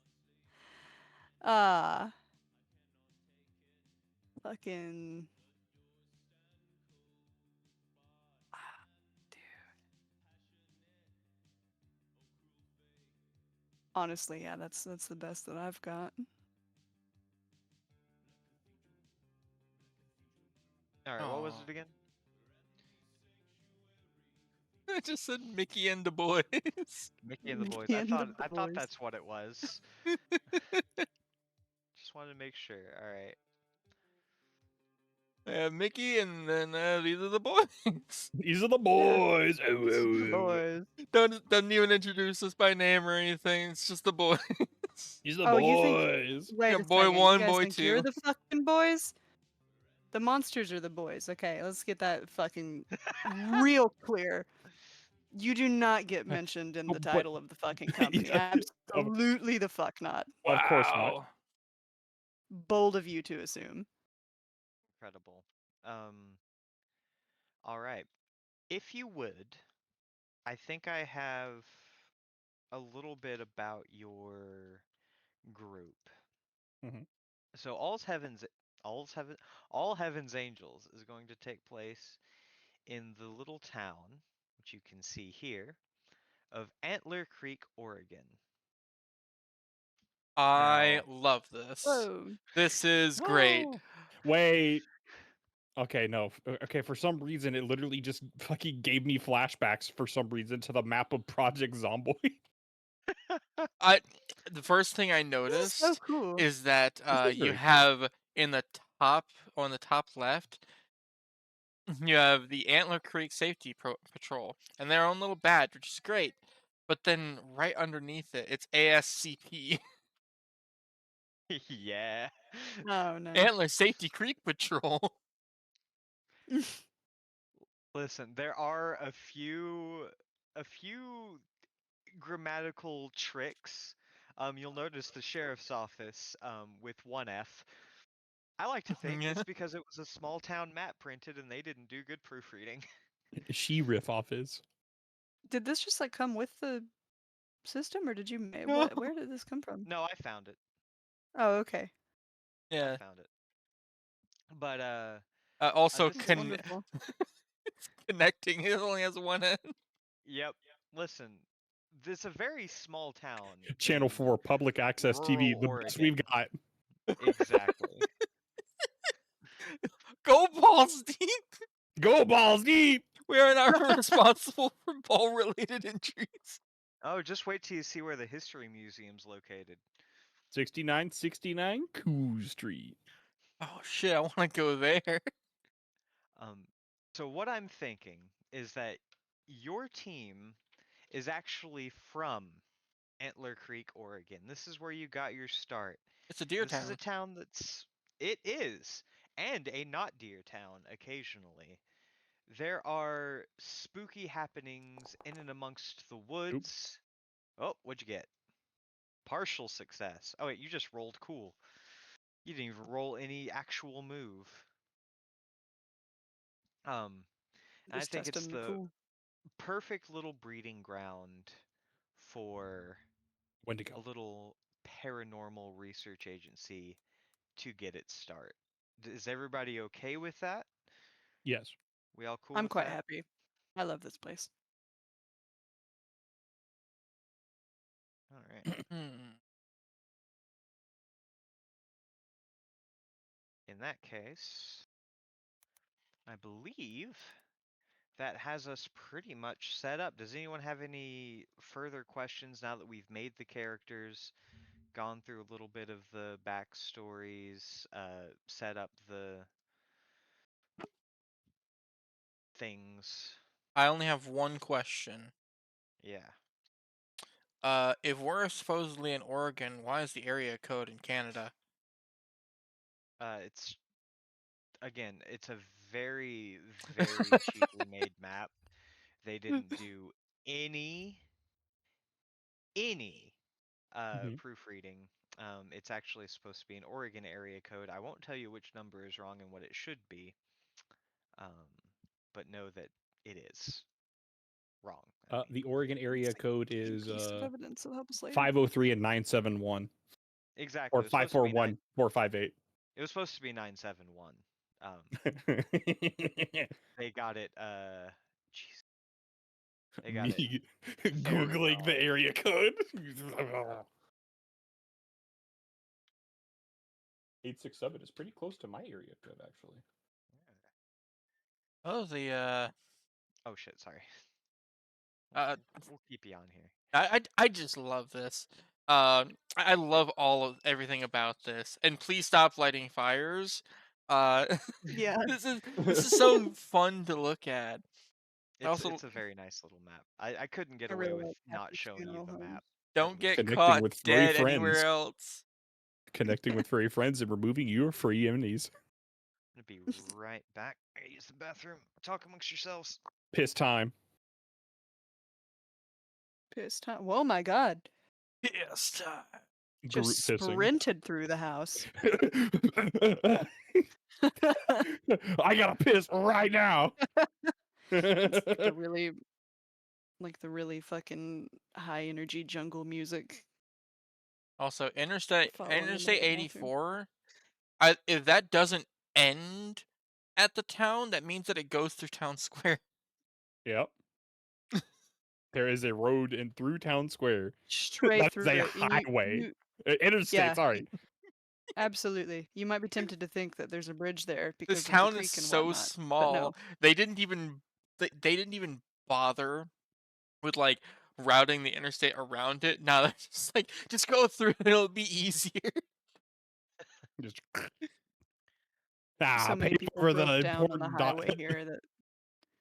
S4: Ah. Fucking. Ah, dude. Honestly, yeah, that's the best that I've got.
S1: All right, what was
S3: Oh.
S1: it again?
S3: I just said Mickey and the boys.
S1: Mickey and the Boys.
S4: Mickey and the
S1: I thought
S4: boys.
S1: that's what it was. Just wanted to make sure. All right.
S3: Mickey and then these are the boys.
S2: These are the
S4: Yeah,
S2: boys.
S4: this is the boys.
S3: Doesn't even introduce us by name or anything. It's just the boys.
S2: These are the
S4: Oh, you think?
S2: boys.
S3: Yeah,
S4: Wait a
S3: boy
S4: second. You
S3: one,
S4: guys
S3: boy
S4: think you're
S3: two.
S4: the fucking boys? The monsters are the boys. Okay, let's get that fucking real clear. You do not get mentioned in
S2: Oh,
S4: the
S2: but
S4: title of the fucking company.
S2: yeah, of,
S4: Absolutely the fuck not.
S2: of course not.
S3: Wow.
S4: Bold of you to assume.
S1: Incredible. All right. If you would, I think I have a little bit about your group.
S2: Mhm.
S1: So All's Heaven, All Heaven's Angels is going to take place in the little town, which you can see here, of Antler Creek, Oregon.
S3: I
S1: Now,
S3: love this.
S4: Whoa.
S3: This is great.
S2: Oh, wait. Okay, no. Okay, for some reason, it literally just fucking gave me flashbacks for some reason to the map of Project Zomboid.
S3: I the first thing I
S4: This is so
S3: noticed
S4: cool.
S3: is that
S2: This is
S3: you
S2: very cool.
S3: have in the top on the top left, you have the Antler Creek Safety Patrol and their own little badge, which is great. But then right underneath it, it's ASCP,
S1: Yeah.
S4: Oh no.
S3: Antler Safety Creek Patrol.
S1: Listen, there are a few grammatical tricks. You'll notice the sheriff's office with one F. I like to think
S3: Yeah.
S1: it's because it was a small town map printed and they didn't do good proofreading.
S2: She riff off is.
S4: Did this just like come with the system, or did you
S3: No.
S4: where did this come from?
S1: No, I found it.
S4: Oh, okay.
S1: I
S3: Yeah.
S1: found it. But
S3: Also,
S1: this
S4: That's wonderful.
S3: connecting. It only has one end.
S1: yep. Listen, this is a very small town
S2: Channel
S1: in
S2: 4, public access TV,
S1: rural
S2: the best we've
S1: Oregon.
S2: got.
S1: Exactly.
S3: Go balls deep.
S2: Go balls deep!
S3: We are not responsible for ball-related injuries.
S1: Oh, just wait till you see where the history museum's located.
S2: 6969 Cool Street.
S3: Oh shit! I want to go there.
S1: Um, so what I'm thinking is that your team is actually from Antler Creek, Oregon. This is where you got your start.
S3: It's a deer
S1: This is a
S3: town.
S1: town it is, and a not deer town occasionally. There are spooky happenings in and amongst the
S2: Oop.
S1: woods. Oh, what'd you get? Partial success. Oh wait, you just rolled cool. You didn't even roll any actual move. And I
S4: Just
S1: think it's
S4: testing the
S1: the
S4: cool.
S1: perfect little breeding ground for
S2: Wendigo.
S1: a little paranormal research agency to get its start. Is everybody okay with that?
S2: Yes.
S1: We all cool
S4: I'm
S1: with
S4: quite
S1: that?
S4: happy. I love this place.
S1: All right.
S3: Hmm.
S1: In that case, I believe that has us pretty much set up. Does anyone have any further questions now that we've made the characters, gone through a little bit of the backstories, set up the things?
S3: I only have one question.
S1: Yeah.
S3: If we're supposedly in Oregon, why is the area code in Canada?
S1: It's again, it's a very, very cheaply made map. They didn't do any
S2: Mhm.
S1: proofreading. It's actually supposed to be an Oregon area code. I won't tell you which number is wrong and what it should be, um, but know that it is wrong. I mean,
S2: The Oregon area
S4: It's like
S2: code
S4: a
S2: is
S4: piece of evidence that'll help us later.
S2: 503 and 971.
S1: exactly.
S2: Or 541, 458.
S1: It was supposed to be 971. They got it. Jeez, they got it
S2: Me
S1: very
S2: Googling the
S1: wrong.
S2: area code. 867 is pretty close to my area code, actually.
S3: Oh,
S1: Oh shit, sorry.
S3: uh,
S1: We'll keep you on here.
S3: I just love this. I love everything about this. And please stop lighting fires. Uh,
S4: Yeah.
S3: this is so fun to look at. I also
S1: It's a very nice little map. I couldn't get
S4: I
S1: away
S4: really
S1: with
S4: like
S1: not
S4: Catholic
S1: showing you
S4: funeral
S1: the
S4: homes.
S1: map. At
S3: don't get
S1: least.
S2: Connecting
S3: caught
S2: with furry
S3: dead anywhere
S2: friends.
S3: else.
S2: Connecting with furry friends and removing your free enemies.
S1: I'm gonna be right back. I gotta use the bathroom. Talk amongst yourselves.
S2: Piss time.
S4: Pissed, huh? Whoa, my God.
S3: Yes.
S4: Just
S2: Group pissing.
S4: sprinted through the house.
S2: I gotta piss right now.
S4: It's like the really fucking high energy jungle music
S3: Also, Interstate
S4: following them into
S3: Interstate
S4: the bathroom.
S3: 84. If that doesn't end at the town, that means that it goes through town square.
S2: Yep. There is a road in through town square.
S4: Straight
S2: That is
S4: through
S2: a
S4: it. And
S2: highway.
S4: you
S2: Interstate,
S4: yeah,
S2: sorry.
S4: Absolutely. You might be tempted to think that there's a bridge there
S3: This
S4: because of the
S3: town is
S4: creek and
S3: so
S4: whatnot, but no.
S3: small. They didn't even bother with like routing the interstate around it. Now they're just like just go through it, it'll be easier.
S2: Just
S4: So
S2: pay
S4: many people
S2: for the
S4: broke down on the
S2: important
S4: highway here that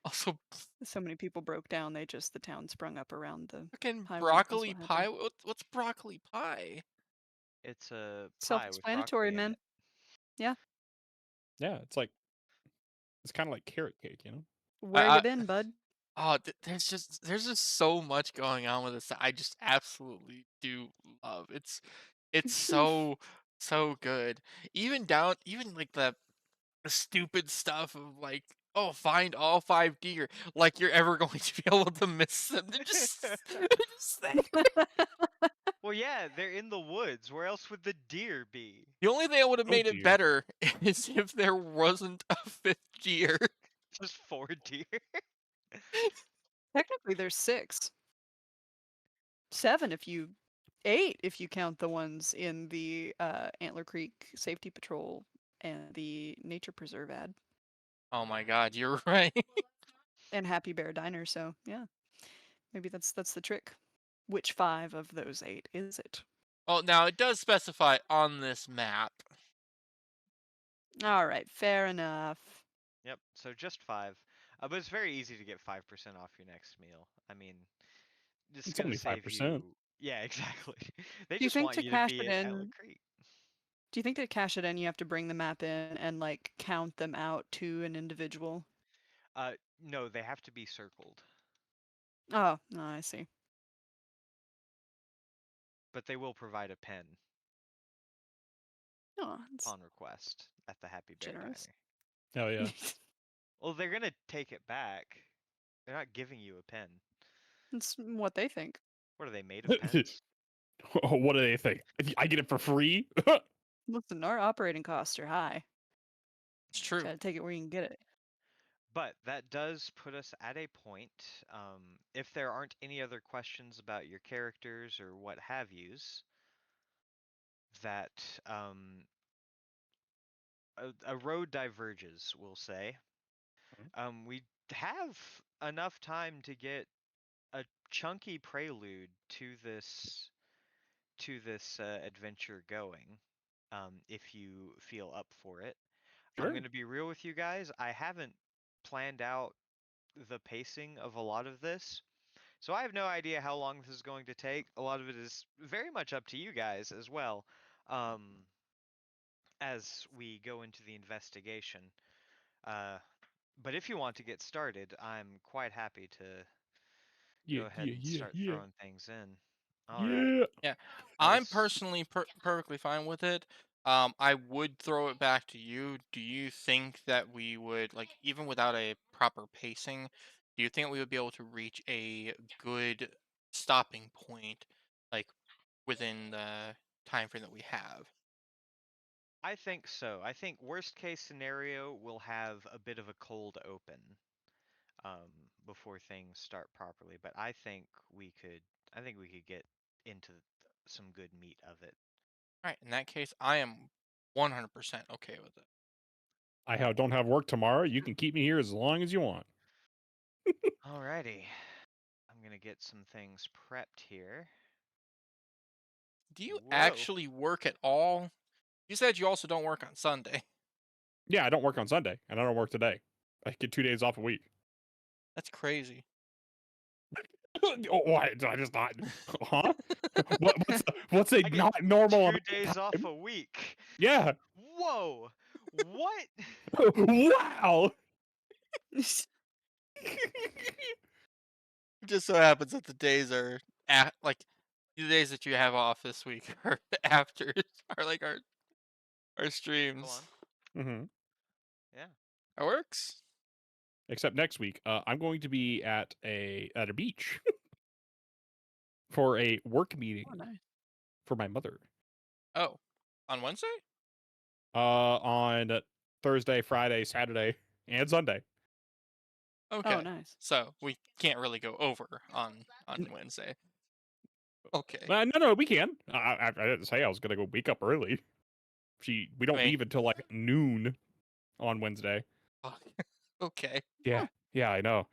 S3: Also,
S4: so many people broke down, the town sprung up around the
S3: fucking
S4: highway. That's
S3: broccoli
S4: what happened.
S3: pie. What's broccoli pie?
S1: It's a pie with
S4: Self-explanatory,
S1: broccoli in
S4: man.
S1: it.
S4: Yeah.
S2: Yeah, it's kind of like carrot cake, you know.
S4: Where
S3: I,
S4: you been, bud?
S3: Oh, there's just so much going on with this that I just absolutely do love. It's so good. Even like the stupid stuff of like, oh, find all five deer, like you're ever going to be able to miss them. They're just there.
S1: Well, yeah, they're in the woods. Where else would the deer be?
S3: The only thing that would have
S2: Oh
S3: made it
S2: dear.
S3: better is if there wasn't a fifth deer.
S1: Just 4 deer.
S4: Technically, there's 6. 7 if you 8 if you count the ones in the Antler Creek Safety Patrol and the Nature Preserve ad
S3: Oh my God, you're right.
S4: and Happy Bear Diner. So yeah, maybe that's the trick. Which 5 of those 8 is it?
S3: Well, now it does specify on this map.
S4: All right, fair enough.
S1: Yep, so just 5. But it's very easy to get 5% off your next meal. I mean, it's
S2: It's
S1: gonna
S2: only
S1: save
S2: 5%.
S1: you. Yeah, exactly. They
S4: Do you
S1: just
S4: think
S1: want
S4: to
S1: you to
S4: cash
S1: be
S4: it
S1: at Antler
S4: in?
S1: Creek.
S4: Do you think to cash it in, you have to bring the map in and like count them out to an individual?
S1: No, they have to be circled,
S4: Oh, no, I see.
S1: but they will provide a pen
S4: Oh, it's
S1: upon request at the Happy Bear
S4: generous.
S1: Diner.
S2: Hell yeah.
S1: Well, they're gonna take it back. They're not giving you a pen.
S4: That's what they think.
S1: What are they made of pens?
S2: What do they think? I get it for free?
S4: Listen, our operating costs are high.
S3: It's true.
S4: Gotta take it where you can get it.
S1: But that does put us at a point. If there aren't any other questions about your characters or what have yous, that a road diverges, we'll say. We have enough time to get a chunky prelude to this adventure going, if you feel up for it. I'm
S2: Sure.
S1: gonna be real with you guys. I haven't planned out the pacing of a lot of this, so I have no idea how long this is going to take. A lot of it is very much up to you guys as well, as we go into the investigation. Uh, but if you want to get started, I'm quite happy to
S2: Yeah,
S1: go ahead
S2: yeah,
S1: and
S2: yeah,
S1: start
S2: yeah.
S1: throwing things in. All right.
S2: Yeah.
S3: Yeah,
S1: Now
S3: I'm
S1: this
S3: personally perfectly fine with it. I would throw it back to you. Do you think that we would like even without a proper pacing? Do you think we would be able to reach a good stopping point, like within the time frame that we have?
S1: I think so. I think worst case scenario, we'll have a bit of a cold open, um, before things start properly. But I think we could get into some good meat of it.
S3: All right, in that case, I am 100% okay with it.
S2: Don't have work tomorrow. You can keep me here as long as you want.
S1: Alrighty. I'm gonna get some things prepped here.
S3: Do you
S1: Whoa.
S3: actually work at all? You said you also don't work on Sunday.
S2: Yeah, I don't work on Sunday, and I don't work today. I get 2 days off a week.
S3: That's crazy.
S2: Oh, why? Did I just not? Huh? What's a
S1: I get
S2: not normal amount
S1: 2 days
S2: of
S1: off
S2: time?
S1: a week.
S2: Yeah.
S1: Whoa. What?
S2: Wow.
S3: It just so happens that the days are like the days that you have off this week are after are like our
S1: Go
S3: streams.
S1: on.
S2: hmm
S1: Yeah.
S3: That works.
S2: Except next week, I'm going to be at a beach for a work meeting
S4: Oh, nice.
S2: for my mother.
S3: Oh, on Wednesday?
S2: On Thursday, Friday, Saturday, and Sunday.
S3: Okay.
S4: Oh, nice.
S3: So we can't really go over on Wednesday. Okay.
S2: No, we can. I didn't say I was gonna go wake up early. We don't
S3: I mean-
S2: leave until like noon on Wednesday.
S3: Okay.
S2: Yeah, yeah, I know.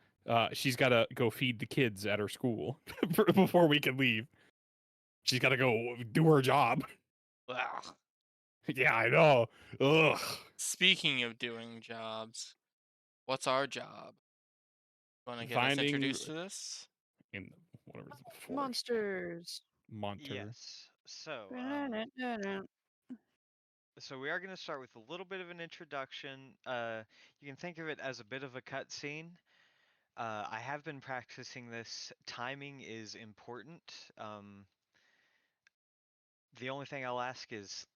S2: She's got to go feed the kids at her school before we can leave. She's got to go do her job.
S3: Ugh.
S2: Yeah, I know. Ugh.
S3: Speaking of doing jobs, what's our job? Want to get us
S2: Finding
S3: introduced to this?
S2: in whatever the forest.
S4: Monsters.
S2: Monter.
S1: Yes. So we are going to start with a little bit of an introduction. You can think of it as a bit of a cutscene. I have been practicing this. Timing is important. The only thing I'll ask is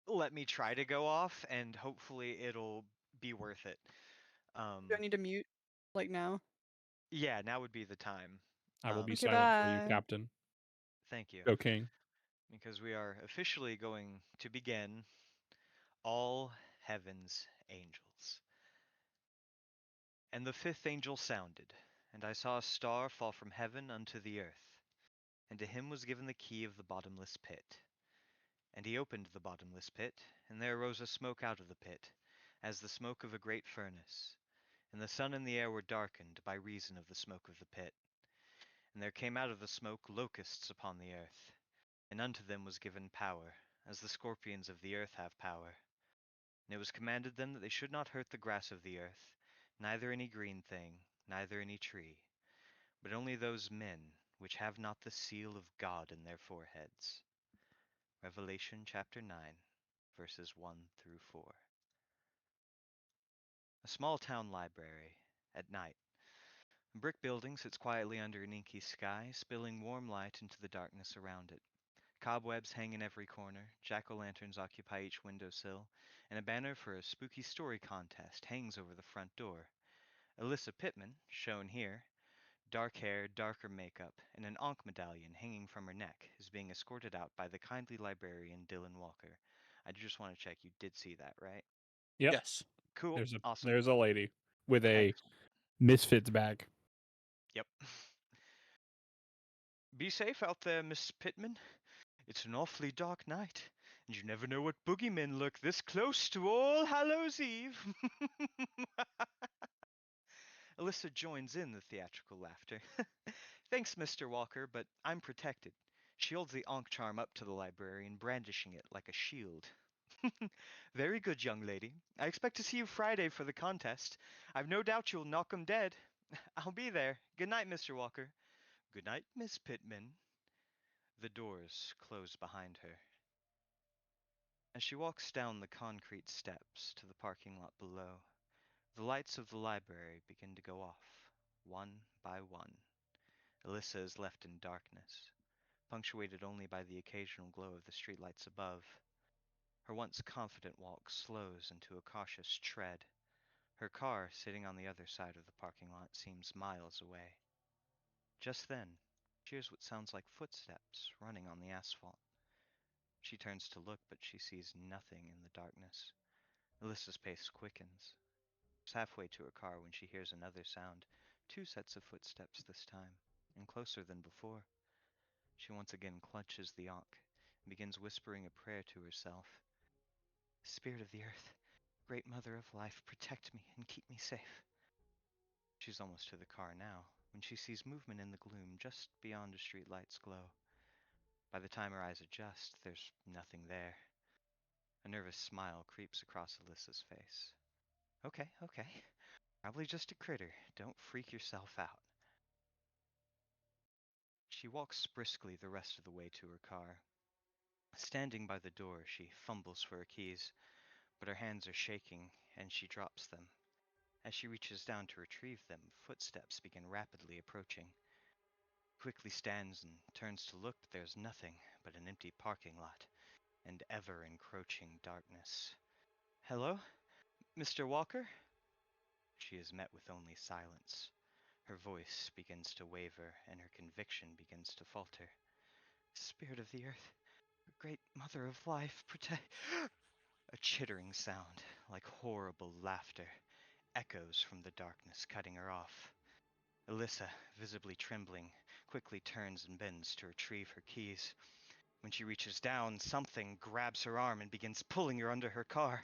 S1: let me try to go off, and hopefully it'll be worth it.
S4: Do I need to mute like now?
S1: Yeah, now would be the time.
S2: I will be
S4: Okay,
S2: silent for you,
S4: bye.
S2: Captain.
S1: Thank you.
S2: Go King.
S1: Because we are officially going to begin All Heaven's Angels. And the fifth angel sounded, and I saw a star fall from heaven unto the earth, and to him was given the key of the bottomless pit. And he opened the bottomless pit, and there arose a smoke out of the pit, as the smoke of a great furnace. And the sun and the air were darkened by reason of the smoke of the pit. And there came out of the smoke locusts upon the earth, and unto them was given power, as the scorpions of the earth have power. And it was commanded them that they should not hurt the grass of the earth, neither any green thing, neither any tree, but only those men which have not the seal of God in their foreheads. Revelation chapter 9, verses 1 through 4. A small town library, at night. A brick building sits quietly under an inky sky, spilling warm light into the darkness around it. Cobwebs hang in every corner, jack-o'-lanterns occupy each windowsill, and a banner for a spooky story contest hangs over the front door. Alyssa Pittman, shown here, dark hair, darker makeup, and an Ankh medallion hanging from her neck, is being escorted out by the kindly librarian Dylan Walker. I just want to check you did see that, right?
S2: Yep.
S3: Yes.
S1: Cool. Awesome.
S2: There's a lady with a
S1: Excellent.
S2: Misfits bag.
S1: Yep. Be safe out there, Miss Pittman. It's an awfully dark night, and you never know what boogeymen lurk this close to All Hallows Eve. Alyssa joins in the theatrical laughter. Thanks, Mr. Walker, but I'm protected. She holds the Ankh charm up to the librarian, brandishing it like a shield. Very good, young lady. I expect to see you Friday for the contest. I've no doubt you'll knock 'em dead. I'll be there. Good night, Mr. Walker. Good night, Miss Pittman. The doors close behind her. As she walks down the concrete steps to the parking lot below, the lights of the library begin to go off, one by one. Alyssa is left in darkness, punctuated only by the occasional glow of the streetlights above. Her once confident walk slows into a cautious tread. Her car, sitting on the other side of the parking lot, seems miles away. Just then, she hears what sounds like footsteps running on the asphalt. She turns to look, but she sees nothing in the darkness. Alyssa's pace quickens. She's halfway to her car when she hears another sound, two sets of footsteps this time, and closer than before. She once again clutches the Ankh and begins whispering a prayer to herself. Spirit of the earth, great mother of life, protect me and keep me safe. She's almost to the car now, when she sees movement in the gloom just beyond a streetlight's glow. By the time her eyes adjust, there's nothing there. A nervous smile creeps across Alyssa's face. Okay, okay. Probably just a critter. Don't freak yourself out. She walks briskly the rest of the way to her car. Standing by the door, she fumbles for her keys, but her hands are shaking and she drops them. As she reaches down to retrieve them, footsteps begin rapidly approaching. Quickly stands and turns to look, but there's nothing but an empty parking lot and ever encroaching darkness. Hello? Mr. Walker? She is met with only silence. Her voice begins to waver, and her conviction begins to falter. Spirit of the earth, great mother of life, protect... A chittering sound, like horrible laughter, echoes from the darkness, cutting her off. Alyssa, visibly trembling, quickly turns and bends to retrieve her keys. When she reaches down, something grabs her arm and begins pulling her under her car.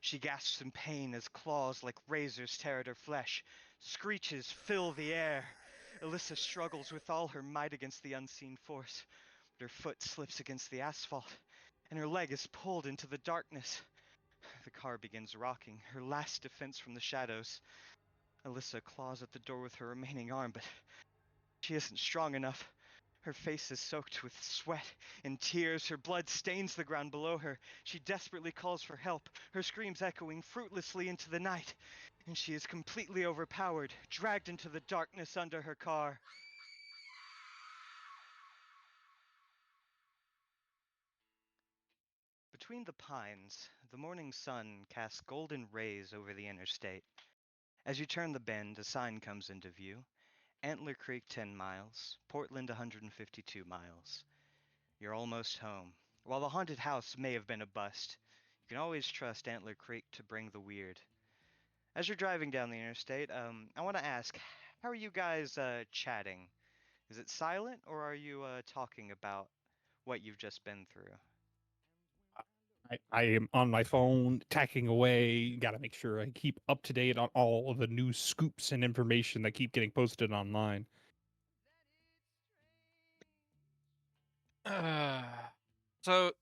S1: She gasps in pain as claws like razors tear at her flesh. Screeches fill the air. Alyssa struggles with all her might against the unseen force, but her foot slips against the asphalt, and her leg is pulled into the darkness. The car begins rocking, her last defense from the shadows. Alyssa claws at the door with her remaining arm, but she isn't strong enough. Her face is soaked with sweat and tears. Her blood stains the ground below her. She desperately calls for help, her screams echoing fruitlessly into the night. And she is completely overpowered, dragged into the darkness under her car. Between the pines, the morning sun casts golden rays over the interstate. As you turn the bend, a sign comes into view. Antler Creek 10 miles, Portland 152 miles. You're almost home. While the haunted house may have been a bust, you can always trust Antler Creek to bring the weird. As you're driving down the interstate, I want to ask, how are you guys chatting? Is it silent, or are you talking about what you've just been through?
S2: I am on my phone, tacking away. Got to make sure I keep up to date on all of the new scoops and information that keep getting posted online.
S3: So,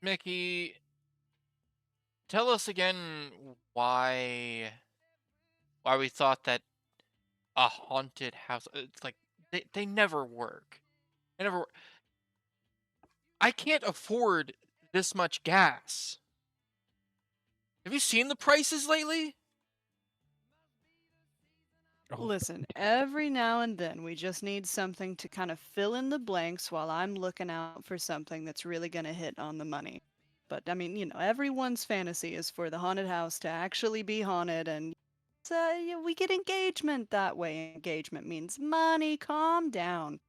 S3: Mickey, tell us again why we thought that a haunted house. It's like they never work. They never. I can't afford this much gas. Have you seen the prices lately?
S2: Oh,
S4: Listen, every now and then we just need something to kind of fill in the blanks while I'm looking out for something that's really going to hit on the money. But I mean, everyone's fantasy is for the haunted house to actually be haunted, and yeah, we get engagement that way. Engagement means money. Calm down.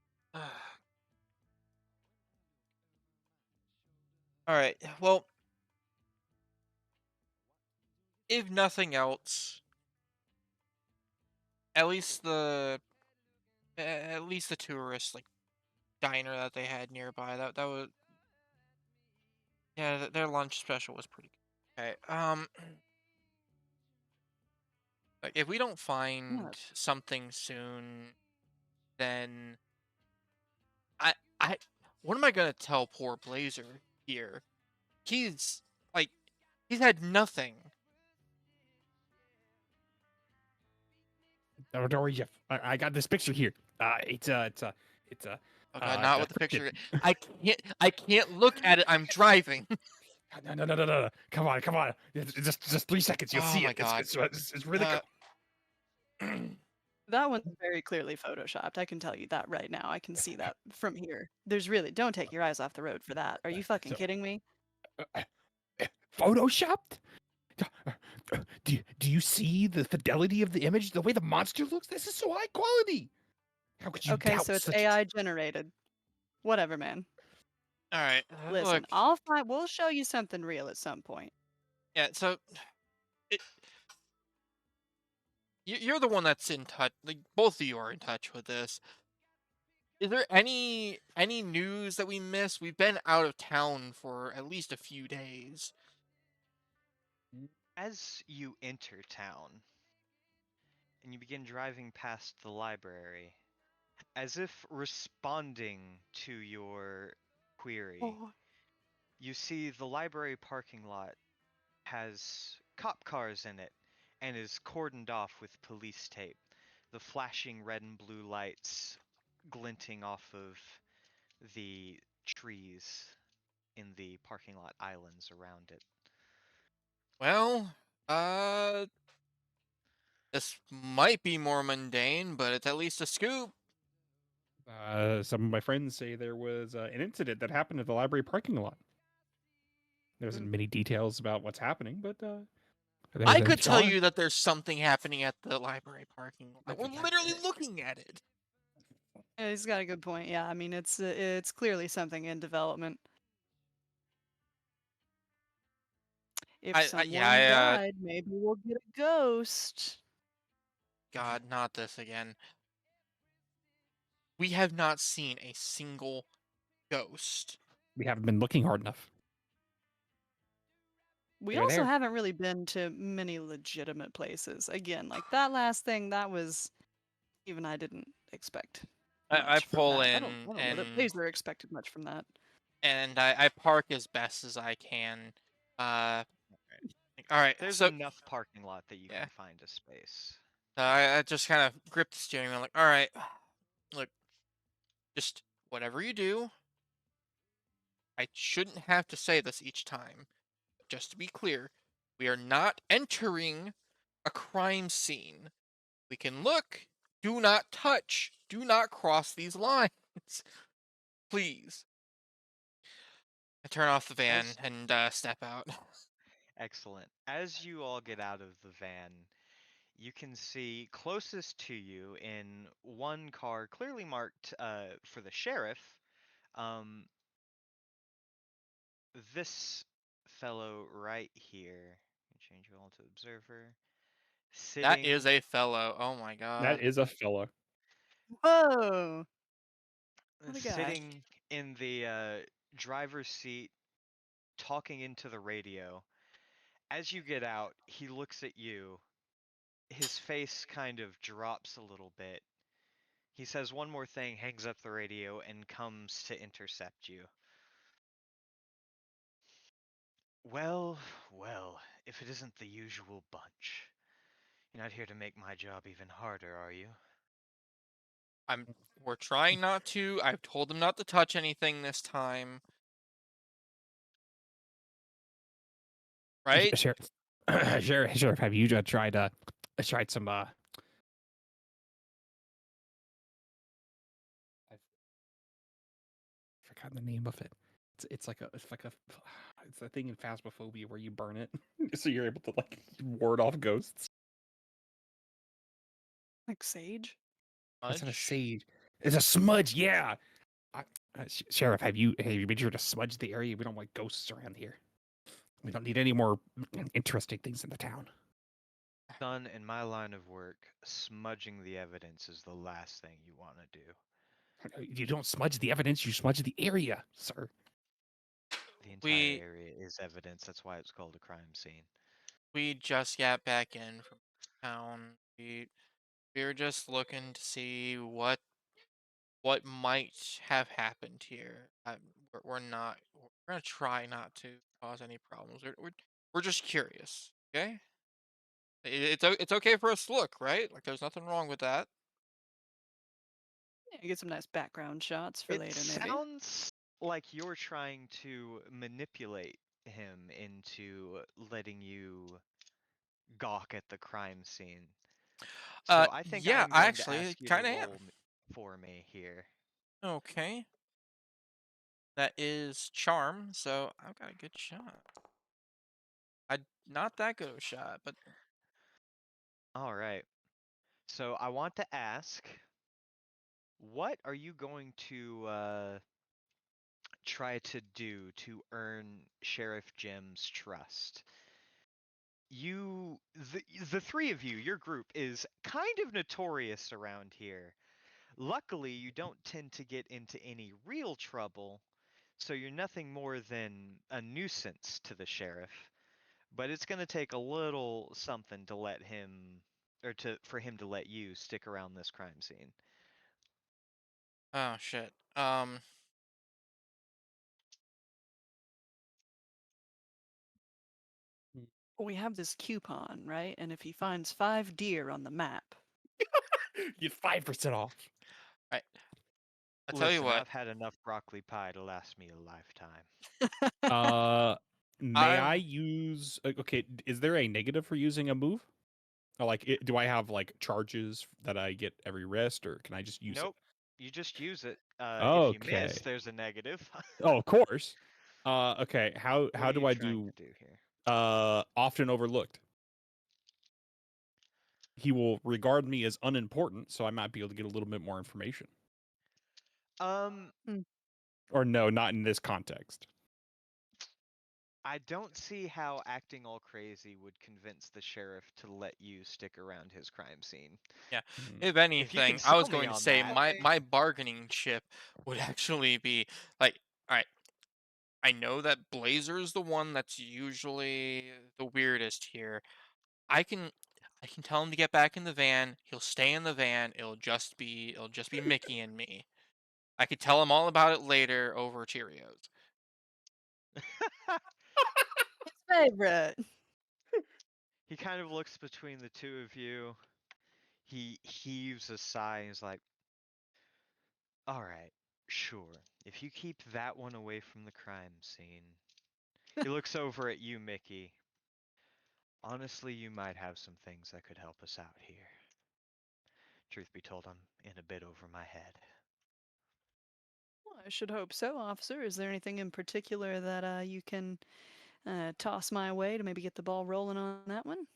S3: All right. Well, if nothing else, at least the tourist like diner that they had nearby that was yeah their lunch special was pretty good. Okay. Like, if we don't
S4: Yeah.
S3: find something soon, then I I what am I gonna tell poor Blazer here? He's like he's had nothing.
S2: don't worry, Jeff. I got this picture here. It's
S3: Oh god, not with the
S2: printed.
S3: picture. I can't look at it. I'm driving.
S2: No. Come on. It's just 3 seconds. You'll
S3: Oh
S2: see
S3: my
S2: it.
S3: god.
S2: It's really
S3: Uh,
S4: That one's very clearly photoshopped. I can tell you that right now. I can see that from here. There's really, don't take your eyes off the road for that. Are you fucking
S2: so
S4: kidding me?
S2: uh, photoshopped. Do you see the fidelity of the image? The way the monster looks. This is so high quality. How could you
S4: Okay,
S2: doubt
S4: so it's
S2: such?
S4: AI generated. Whatever, man.
S3: all right.
S4: Listen,
S3: Look.
S4: we'll show you something real at some point.
S3: Yeah. So it, you're the one that's in touch. Like both of you are in touch with this. Is there any news that we missed? We've been out of town for at least a few days.
S1: As you enter town and you begin driving past the library, as if responding to your query,
S3: Oh.
S1: you see the library parking lot has cop cars in it and is cordoned off with police tape. The flashing red and blue lights glinting off of the trees in the parking lot islands around it.
S3: Well, uh, this might be more mundane, but it's at least a scoop.
S2: Some of my friends say there was an incident that happened at the library parking lot. There
S4: Mm.
S2: isn't many details about what's happening, but
S3: I
S2: there
S3: could tell
S2: are.
S3: you that there's something happening at the library parking lot. We're literally looking at it.
S4: Yeah, he's got a good point. Yeah, I mean it's clearly something in development. If
S3: Yeah,
S4: someone died, maybe we'll get a ghost.
S3: God, not this again. We have not seen a single ghost.
S2: We haven't been looking hard enough.
S4: We
S2: They're
S4: also
S2: there.
S4: haven't really been to many legitimate places. Again, like that last thing, that was even I didn't expect
S3: I
S4: much from
S3: pull
S4: that.
S3: in
S4: I don't know that Blazer expected much from that.
S3: and I park as best as I can. All right,
S1: There's
S3: so
S1: enough parking lot that you
S3: yeah,
S1: can find a space.
S3: I just kind of grip the steering wheel, like, all right, look, just whatever you do. I shouldn't have to say this each time. But just to be clear, we are not entering a crime scene. We can look, do not touch, do not cross these lines. Please. I turn off the van
S1: As
S3: and step out.
S1: Excellent. As you all get out of the van, you can see closest to you in one car, clearly marked for the sheriff, um, this fellow right here. Change you all to observer.
S3: That is
S1: Sitting,
S3: a fellow. Oh my
S2: That
S3: god.
S2: is a fella.
S4: Whoa! What a guy.
S1: sitting in the driver's seat, talking into the radio. As you get out, he looks at you. His face kind of drops a little bit. He says one more thing, hangs up the radio, and comes to intercept you. Well, well, if it isn't the usual bunch. You're not here to make my job even harder, are you?
S3: We're trying not to. I've told them not to touch anything this time. Right?
S2: Sheriff, Sheriff, have you tried some I've forgotten the name of it. It's like a it's a thing in Phasmophobia where you burn it, so you're able to like ward off ghosts.
S4: Like Sage?
S2: That's not a
S3: Smudge?
S2: sage. It's a smudge. Yeah. Sheriff, have you made sure to smudge the area? We don't want ghosts around here. We don't need any more interesting things in the town.
S1: Son, in my line of work, smudging the evidence is the last thing you want to do.
S2: You don't smudge the evidence. You smudge the area, sir.
S1: The entire
S3: We
S1: area is evidence. That's why it's called a crime scene.
S3: we just got back in from town. We were just looking to see what might have happened here. We're not. We're gonna try not to cause any problems. We're just curious. Okay. It's okay for us to look, right? Like there's nothing wrong with that.
S4: Yeah, get some nice background shots for
S1: It
S4: later, maybe.
S1: sounds like you're trying to manipulate him into letting you gawk at the crime scene. So I think
S3: Yeah,
S1: I'm
S3: I
S1: going to
S3: actually
S1: ask you to
S3: kind of am.
S1: roll for me here.
S3: Okay. That is charm, so I've got a good shot. I not that good of a shot, but
S1: All right. So I want to ask, what are you going to try to do to earn Sheriff Jim's trust? The three of you, your group is kind of notorious around here. Luckily, you don't tend to get into any real trouble, so you're nothing more than a nuisance to the sheriff. But it's going to take a little something to let him, or to for him to let you stick around this crime scene.
S3: oh shit.
S4: We have this coupon, right? And if he finds 5 deer on the map,
S2: You get 5% off.
S3: Right. I tell you
S1: Listen,
S3: what.
S1: I've had enough broccoli pie to last me a lifetime.
S2: Uh, may I
S3: I've
S2: use? Okay, is there a negative for using a move? Or like, do I have like charges that I get every rest, or can I just use it?
S1: Nope, you just use it. If you miss,
S2: Okay.
S1: there's a negative.
S2: Oh, of course. Okay.
S1: What
S2: How
S1: are
S2: do
S1: you
S2: I
S1: trying
S2: do?
S1: to do here?
S2: Often overlooked. He will regard me as unimportant, so I might be able to get a little bit more information.
S1: Um,
S2: Or no, not in this context.
S1: I don't see how acting all crazy would convince the sheriff to let you stick around his crime scene.
S3: Yeah.
S2: Mm.
S3: If
S1: If you can
S3: anything, I
S1: sell
S3: was
S1: me
S3: going to
S1: on
S3: say
S1: that,
S3: my bargaining chip would actually be like, all right, I know that Blazer's the one that's usually the weirdest here. I can I can tell him to get back in the van. He'll stay in the van. It'll just be Mickey and me. I could tell him all about it later over Cheerios.
S4: His favorite.
S1: he kind of looks between the two of you. He heaves a sigh and is like, all right, sure. If you keep that one away from the crime scene. He looks over at you, Mickey. Honestly, you might have some things that could help us out here. Truth be told, I'm in a bit over my head.
S4: Well, I should hope so, officer. Is there anything in particular that you can toss my way to maybe get the ball rolling on that one?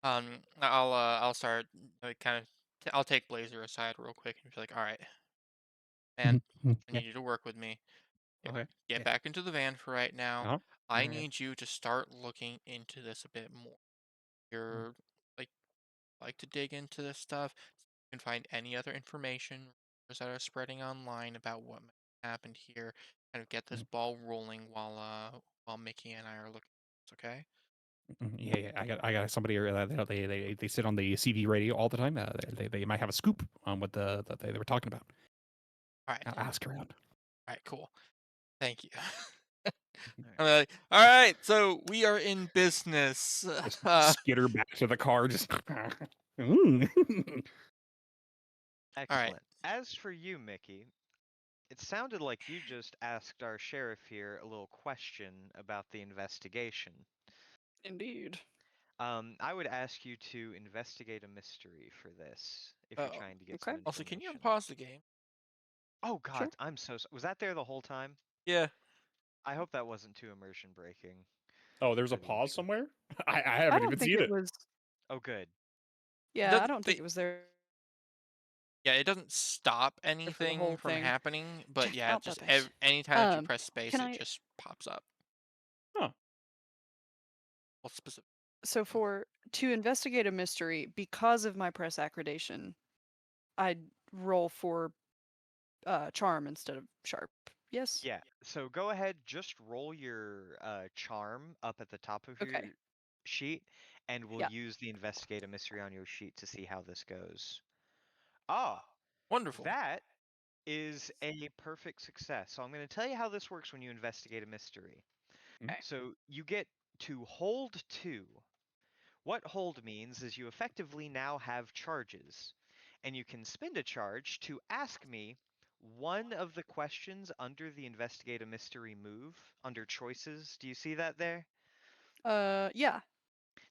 S3: I'll start like kind of I'll take Blazer aside real quick and be like, all right, man,
S2: Mhm, mhm,
S3: I
S2: yeah.
S3: need you to work with me. Get
S2: Okay.
S3: get
S2: Yeah.
S3: back into the van for right now.
S2: Uh-huh.
S3: I
S2: Okay.
S3: need you to start looking into this a bit more.
S2: Mm,
S3: You're like to dig into this stuff. You can find any other information rumors that are spreading online about what might have happened here. Kind of get this
S2: mm,
S3: ball rolling while Mickey and I are looking. Okay.
S2: yeah, yeah. I got somebody here that they sit on the CV radio all the time. They might have a scoop on what that they were talking about.
S3: All right.
S2: I'll ask around.
S3: All right. Cool. Thank you.
S1: All
S3: I'm
S1: right.
S3: like, all right. So we are in business.
S2: Just skitter back to the car. Just. Mm.
S3: All right.
S1: Excellent. As for you, Mickey, it sounded like you just asked our sheriff here a little question about the investigation.
S4: Indeed.
S1: I would ask you to investigate a mystery for this, if you're
S3: Oh.
S1: trying to get some
S4: Okay.
S3: Also, can you
S1: information.
S3: unpause the game?
S1: Oh
S4: Sure.
S1: God, was that there the whole time?
S3: Yeah.
S1: I hope that wasn't too immersion breaking
S2: Oh, there's a
S1: for the
S2: pause
S1: intro.
S2: somewhere. I
S4: I
S2: haven't
S4: don't
S2: even
S4: think
S2: seen
S4: it
S2: it.
S4: was.
S1: Oh, good.
S3: It
S4: Yeah, I
S3: doesn't.
S4: don't think it was there
S3: Yeah, it doesn't stop
S4: for the
S3: anything
S4: whole
S3: from
S4: thing.
S3: happening, but
S4: Check
S3: yeah,
S4: out
S3: just
S4: puppet.
S3: anytime that you
S4: Um,
S3: press space,
S4: can
S3: it
S4: I?
S3: just pops up.
S2: Huh.
S3: Well, specific.
S4: So for to investigate a mystery, because of my press accreditation, I'd roll for charm instead of sharp. Yes.
S1: Yeah, so go ahead, just roll your charm up at the top of
S4: Okay.
S1: your sheet, and we'll
S4: Yeah.
S1: use the investigate a mystery on your sheet to see how this goes. Ah,
S3: Wonderful.
S1: that is a perfect success. So I'm going to tell you how this works when you investigate a mystery.
S2: Mm,
S4: Okay.
S1: So you get to hold two. What hold means is you effectively now have charges, and you can spend a charge to ask me one of the questions under the investigate a mystery move under choices. Do you see that there?
S4: Yeah.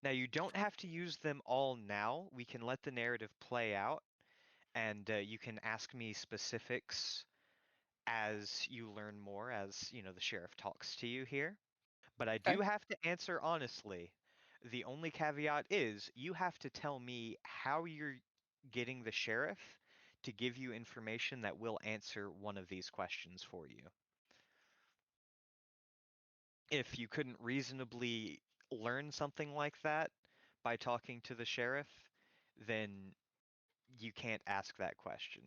S1: Now you don't have to use them all now. We can let the narrative play out, and you can ask me specifics as you learn more, as you know the sheriff talks to you here. But I do
S4: Okay.
S1: have to answer honestly. The only caveat is you have to tell me how you're getting the sheriff to give you information that will answer one of these questions for you. If you couldn't reasonably learn something like that by talking to the sheriff, then you can't ask that question.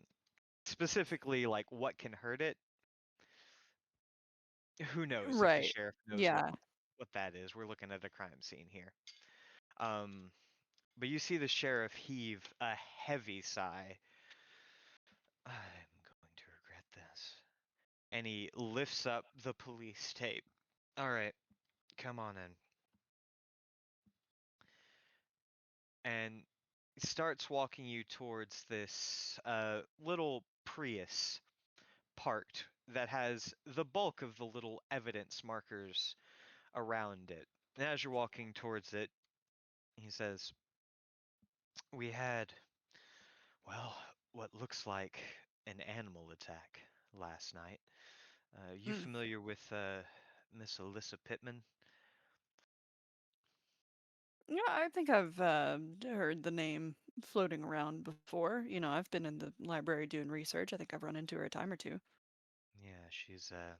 S1: Specifically, like what can hurt it? Who knows if the
S4: Right.
S1: sheriff knows
S4: Yeah.
S1: what that is. We're looking at a crime scene here. Um, But you see the sheriff heave a heavy sigh. I'm going to regret this. And he lifts up the police tape. All right, come on in. And he starts walking you towards this little Prius parked that has the bulk of the little evidence markers around it. And as you're walking towards it, he says, we had, well, what looks like an animal attack last night. You
S4: Mm.
S1: familiar with Miss Alyssa Pittman?
S4: Yeah, I think I've heard the name floating around before. I've been in the library doing research. I think I've run into her a time or two.
S1: Yeah, she's her.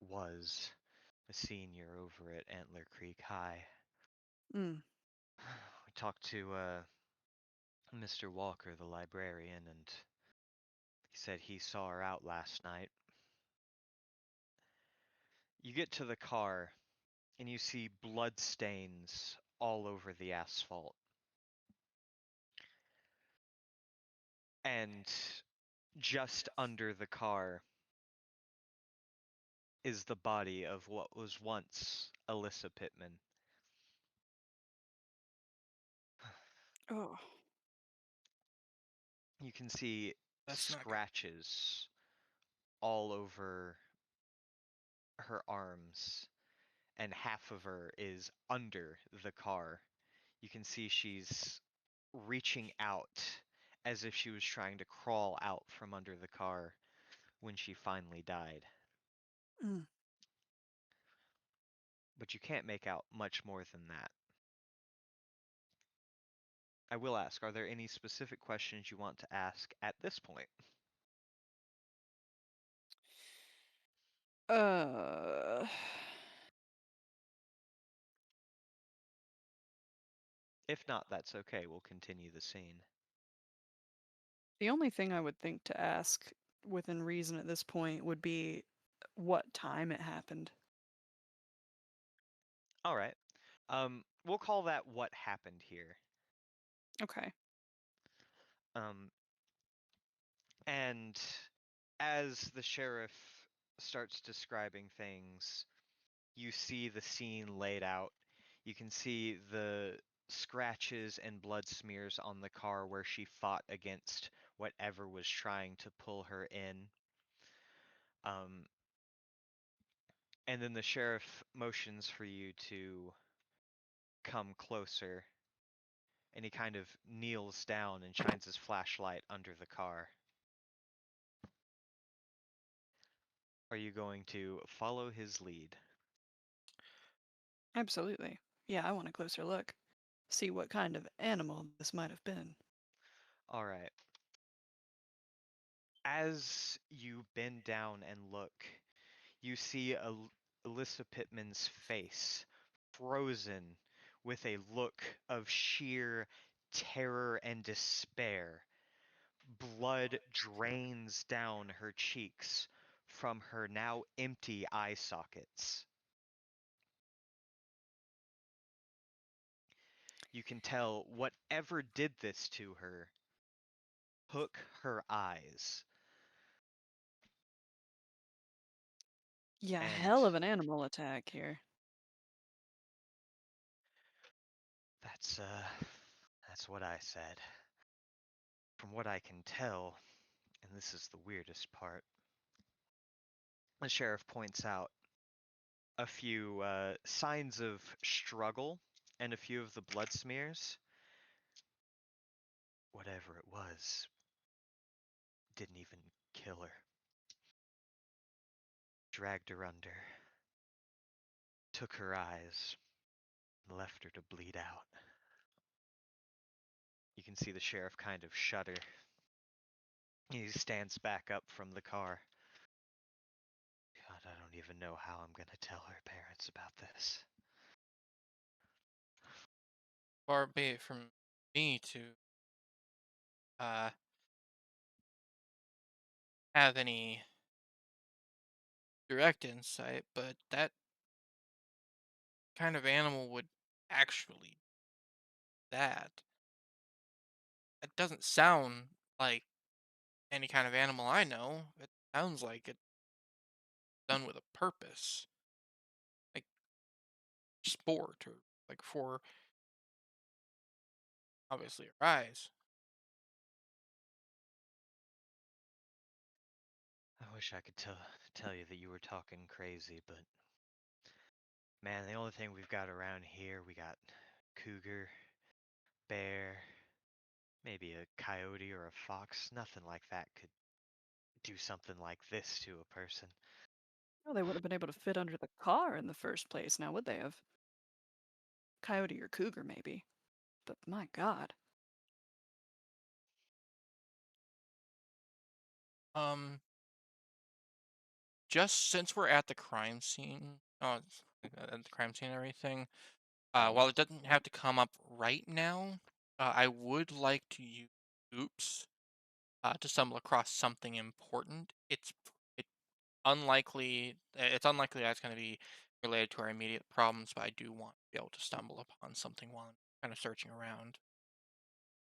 S1: was a senior over at Antler Creek High.
S4: Mm.
S1: We talked to Mr. Walker, the librarian, and he said he saw her out last night. You get to the car, and you see blood stains all over the asphalt. And just under the car is the body of what was once Alyssa Pittman.
S4: Oh.
S1: You can see
S3: That's not good.
S1: scratches all over her arms, and half of her is under the car. You can see she's reaching out as if she was trying to crawl out from under the car when she finally died.
S4: Mm.
S1: But you can't make out much more than that. I will ask, are there any specific questions you want to ask at this point?
S4: Uh.
S1: If not, that's okay. We'll continue the scene.
S4: The only thing I would think to ask within reason at this point would be what time it happened.
S1: All right. We'll call that what happened here.
S4: Okay.
S1: Um, and as the sheriff starts describing things, you see the scene laid out. You can see the scratches and blood smears on the car where she fought against whatever was trying to pull her in. And then the sheriff motions for you to come closer, and he kind of kneels down and shines his flashlight under the car. Are you going to follow his lead?
S4: Absolutely. Yeah, I want a closer look. See what kind of animal this might have been.
S1: All right. As you bend down and look, you see Alyssa Pittman's face frozen with a look of sheer terror and despair. Blood drains down her cheeks from her now empty eye sockets. You can tell whatever did this to her took her eyes.
S4: Yeah,
S1: And
S4: hell of an animal attack here.
S1: that's what I said. From what I can tell, and this is the weirdest part, the sheriff points out a few signs of struggle and a few of the blood smears. Whatever it was, didn't even kill her. Dragged her under, took her eyes, and left her to bleed out. You can see the sheriff kind of shudder. He stands back up from the car. God, I don't even know how I'm gonna tell her parents about this.
S3: Far be it from me to uh have any direct insight, but that kind of animal would actually that. It doesn't sound like any kind of animal I know. It sounds like it's done with a purpose, like sport or like for obviously her eyes.
S1: I wish I could tell you that you were talking crazy, but man, the only thing we've got around here, we got cougar, bear, maybe a coyote or a fox. Nothing like that could do something like this to a person.
S4: Well, they would have been able to fit under the car in the first place, now would they have? Coyote or cougar, maybe. But my god.
S3: Um, just since we're at the crime scene, at the crime scene and everything,
S1: Right.
S3: while it doesn't have to come up right now, I would like to use oops to stumble across something important. It's unlikely that's going to be related to our immediate problems, but I do want to be able to stumble upon something while I'm kind of searching around.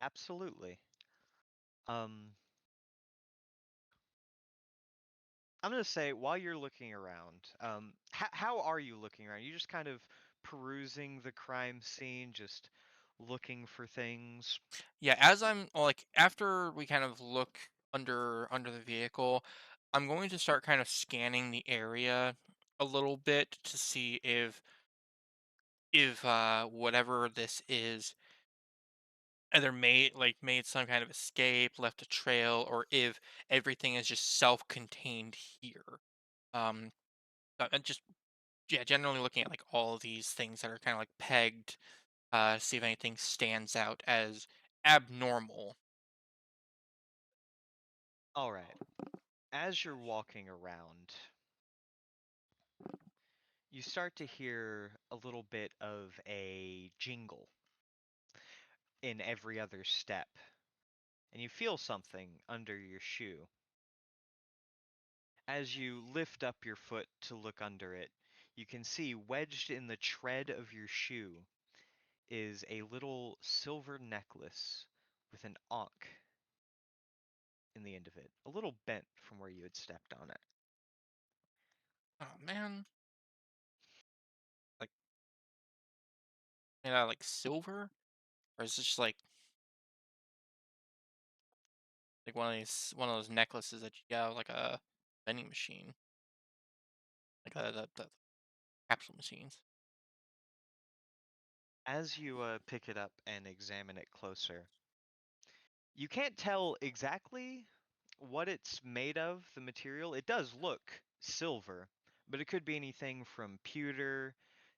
S1: Absolutely. Um, I'm gonna say while you're looking around, how are you looking around? You just kind of perusing the crime scene, just looking for things.
S3: Yeah, as I'm well, like after we kind of look under the vehicle, I'm going to start kind of scanning the area a little bit to see if whatever this is either made some kind of escape, left a trail, or if everything is just self-contained here. Um, and just yeah, generally looking at like all of these things that are kind of like pegged, see if anything stands out as abnormal.
S1: All right. As you're walking around, you start to hear a little bit of a jingle in every other step, and you feel something under your shoe. As you lift up your foot to look under it, you can see wedged in the tread of your shoe is a little silver necklace with an ankh in the end of it, a little bent from where you had stepped on it.
S3: Oh man, like made out of like silver, or is it just like one of those necklaces that you get out of like a vending machine, like the capsule machines?
S1: As you pick it up and examine it closer, you can't tell exactly what it's made of, the material. It does look silver, but it could be anything from pewter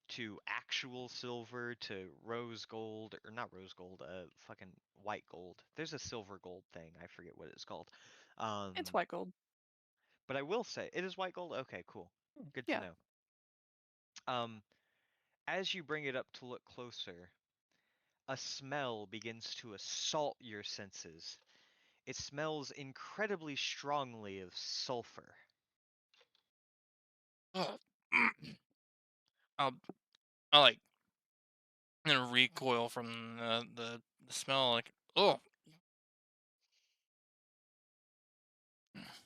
S1: to actual silver to rose gold, or not rose gold, fucking white gold. There's a silver gold thing. I forget what it's called.
S4: It's
S1: Um,
S4: white gold.
S1: but I will say it is white gold. Okay, cool. Good to
S4: Yeah.
S1: know. Um, as you bring it up to look closer, a smell begins to assault your senses. It smells incredibly strongly of sulfur.
S3: Ugh. I'll I'll like recoil from the smell, like oh,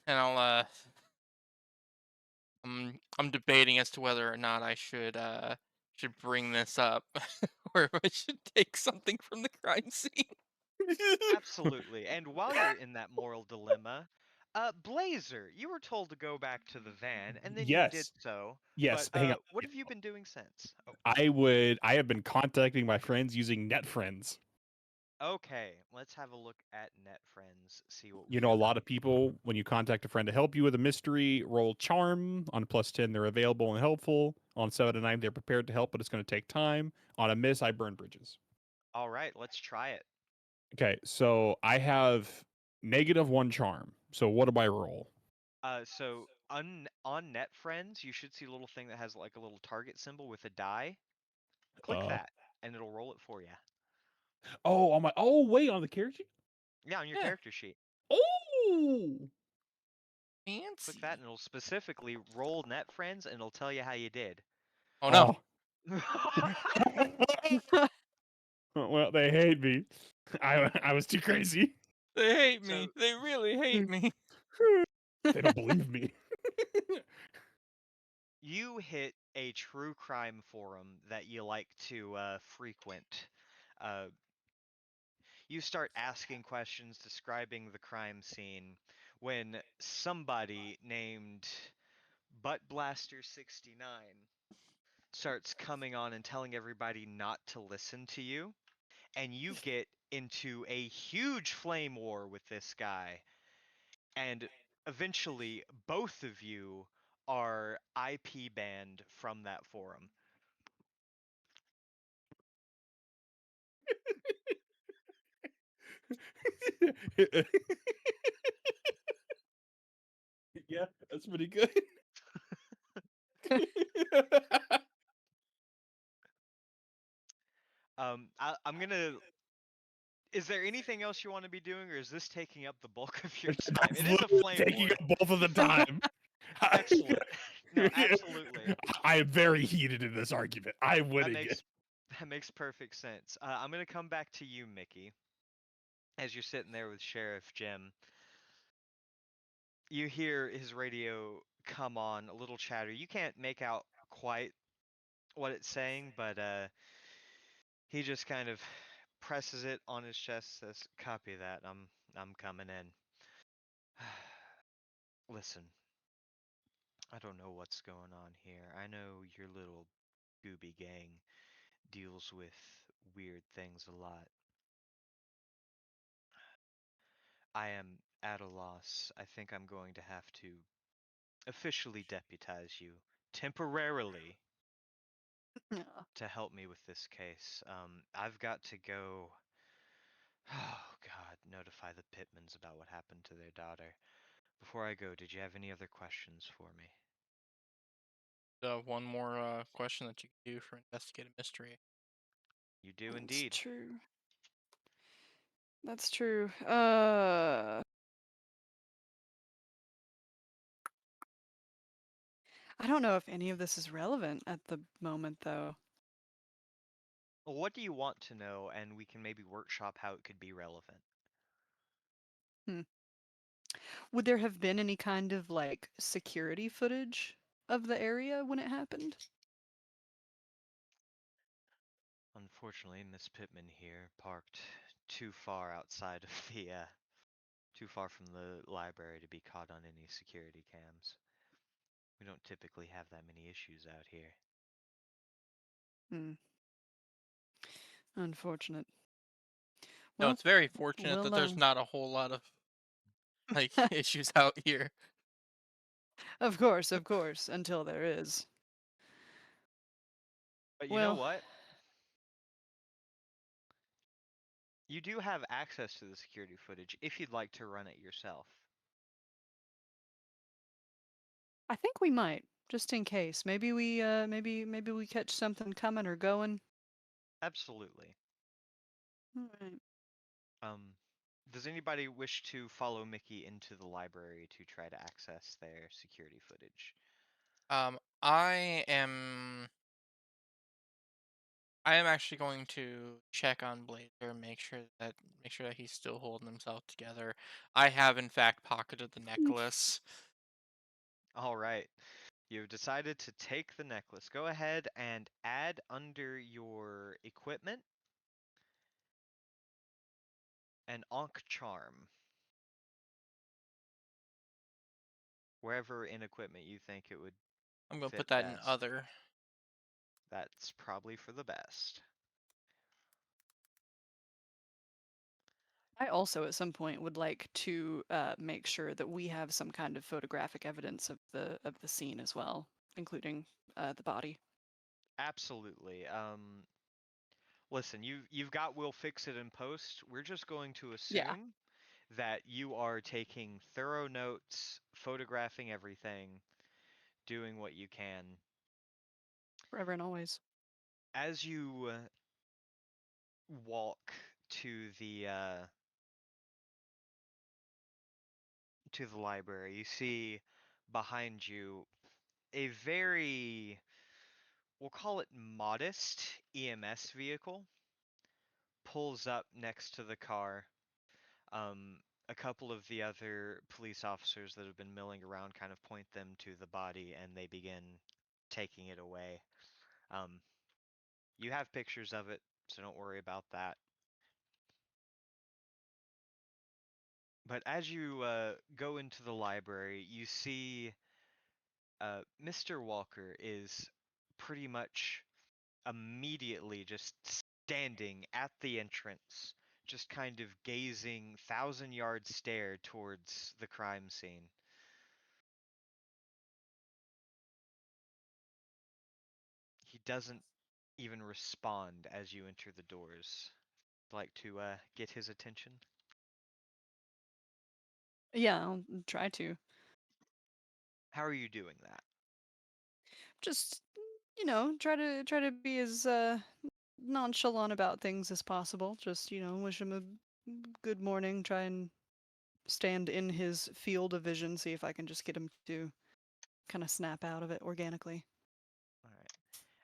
S3: and I'm debating as to whether or not I should bring this up or if I should take something from the crime scene.
S1: Absolutely. And while you're in that moral dilemma, Blazer, you were told to go back to the van, and then you did
S2: Yes.
S1: so.
S2: Yes.
S1: But
S2: Hang on.
S1: what have you been doing since? Oh,
S2: I have been contacting my friends using net friends.
S1: okay. Let's have a look at Net Friends, see what
S2: You
S1: we've
S2: know, a
S1: got.
S2: lot of people, when you contact a friend to help you with a mystery, roll charm. On a +10, they're available and helpful. On 7 to 9, they're prepared to help, but it's going to take time. On a miss, I burn bridges.
S1: All right, let's try it.
S2: Okay, so I have -1 charm. So what do I roll?
S1: On Net Friends, you should see a little thing that has like a little target symbol with a die. Click
S2: Uh
S1: that, and it'll roll it for you.
S2: oh, on my wait, on the character sheet?
S1: Yeah, on your
S3: Yeah,
S1: character sheet.
S2: Oh.
S1: Click that,
S3: fancy.
S1: and it'll specifically roll Net Friends, and it'll tell you how you did.
S3: Oh no,
S2: Oh. Well, they hate me. I was too crazy.
S3: they hate
S1: So
S3: me. They really hate me.
S2: They don't believe me.
S1: you hit a true crime forum that you like to frequent. Uh, you start asking questions describing the crime scene when somebody named Butt Blaster 69 starts coming on and telling everybody not to listen to you, and you get into a huge flame war with this guy, and eventually both of you are IP banned from that forum.
S2: Yeah, that's pretty good.
S1: I'm gonna. Is there anything else you want to be doing, or is this taking up the bulk of your time?
S2: That's
S1: It is a
S2: literally
S1: flame
S2: taking
S1: war.
S2: up both of the time.
S1: Excellent. No, absolutely.
S2: I am very heated in this argument. I'm
S1: That
S2: winning it.
S1: makes that makes perfect sense. I'm gonna come back to you, Mickey, as you're sitting there with Sheriff Jim. You hear his radio come on, a little chatter. You can't make out quite what it's saying, but he just kind of presses it on his chest, says, "Copy that. I'm coming in." Listen, I don't know what's going on here. I know your little Gooby gang deals with weird things a lot. I am at a loss. I think I'm going to have to officially deputize you temporarily
S4: Yeah.
S1: to help me with this case. I've got to go. Oh, God, notify the Pittmans about what happened to their daughter. Before I go, did you have any other questions for me?
S3: One more question that you can do for investigate a mystery.
S1: You do
S4: That's
S1: indeed.
S4: true. That's true. I don't know if any of this is relevant at the moment, though.
S1: Well, what do you want to know, and we can maybe workshop how it could be relevant.
S4: Would there have been any kind of like security footage of the area when it happened?
S1: Unfortunately, Miss Pittman here parked too far outside of too far from the library to be caught on any security cams. We don't typically have that many issues out here.
S4: Hmm. Unfortunate.
S3: No,
S4: Well,
S3: it's very fortunate
S4: we'll
S3: that there's not a whole lot of like issues out here.
S4: of course, until there is.
S1: But you know
S4: Well,
S1: what? You do have access to the security footage if you'd like to run it yourself.
S4: I think we might, just in case. Maybe maybe we catch something coming or going.
S1: Absolutely.
S4: All right.
S1: Um, does anybody wish to follow Mickey into the library to try to access their security footage?
S3: I am actually going to check on Blazer, make sure that he's still holding himself together. I have in fact pocketed the necklace.
S1: All right. You've decided to take the necklace. Go ahead and add under your equipment an Ankh charm. Wherever in equipment you think it would
S3: I'm gonna put
S1: fit
S3: that in
S1: best.
S3: other.
S1: That's probably for the best.
S4: I also, at some point, would like to make sure that we have some kind of photographic evidence of the scene as well, including the body.
S1: Absolutely. Listen, you've got we'll fix it in post. We're just going to
S4: Yeah,
S1: assume that you are taking thorough notes, photographing everything, doing what you can.
S4: forever and always.
S1: As you walk to the library, you see behind you a very, we'll call it modest EMS vehicle pulls up next to the car. Um, a couple of the other police officers that have been milling around kind of point them to the body and they begin taking it away. Um, you have pictures of it, so don't worry about that. But as you go into the library, you see Mr. Walker is pretty much immediately just standing at the entrance, just kind of gazing thousand-yard stare towards the crime scene. He doesn't even respond as you enter the doors. Like to get his attention?
S4: Yeah, I'll try to.
S1: How are you doing that?
S4: just try to be as nonchalant about things as possible. Just wish him a good morning. Try and stand in his field of vision. See if I can just get him to kind of snap out of it organically.
S1: All right.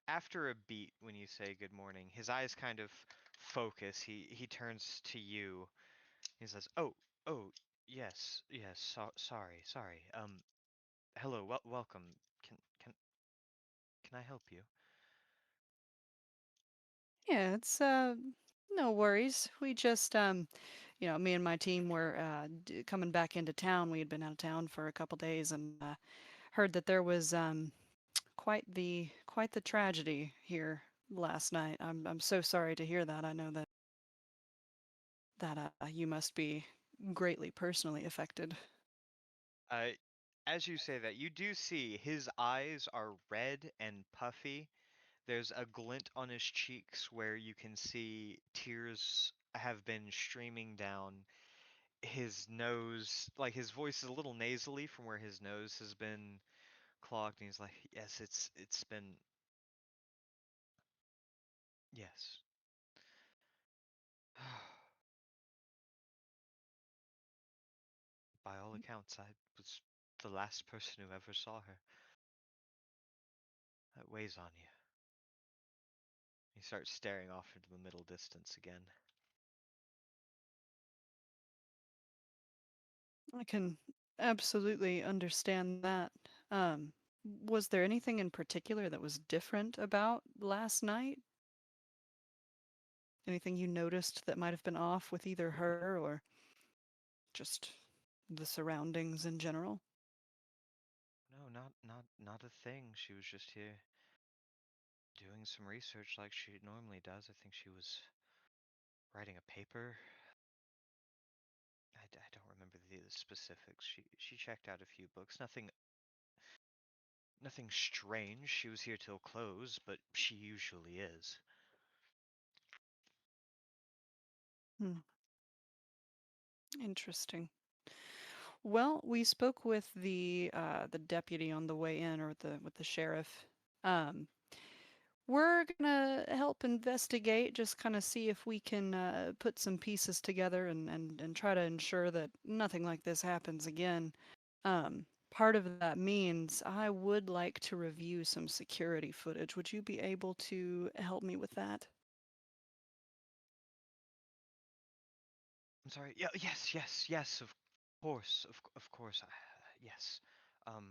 S1: After a beat, when you say good morning, his eyes kind of focus. He turns to you. He says, "Oh, oh, yes, yes. Sorry, sorry. Hello, welcome. Can I help you?"
S4: Yeah, it's no worries. We just me and my team were coming back into town. We had been out of town for a couple days and heard that there was quite the tragedy here last night. I'm so sorry to hear that. I know that you must be greatly personally affected.
S1: Uh, as you say that, you do see his eyes are red and puffy. There's a glint on his cheeks where you can see tears have been streaming down his nose. Like his voice is a little nasally from where his nose has been clogged, and he's like, "Yes, it's been yes." By all accounts, I was the last person who ever saw her. That weighs on you. He starts staring off into the middle distance again.
S4: I can absolutely understand that. Was there anything in particular that was different about last night? Anything you noticed that might have been off with either her or just the surroundings in general?
S1: No, not a thing. She was just here doing some research like she normally does. I think she was writing a paper. I don't remember the specifics. She checked out a few books. Nothing strange. She was here till close, but she usually is.
S4: Hmm, interesting. Well, we spoke with the deputy on the way in, or with the sheriff. Um, we're gonna help investigate, just kind of see if we can put some pieces together and try to ensure that nothing like this happens again. Part of that means I would like to review some security footage. Would you be able to help me with that?
S1: I'm sorry. Yeah, yes, of course, of course. Yes. Um,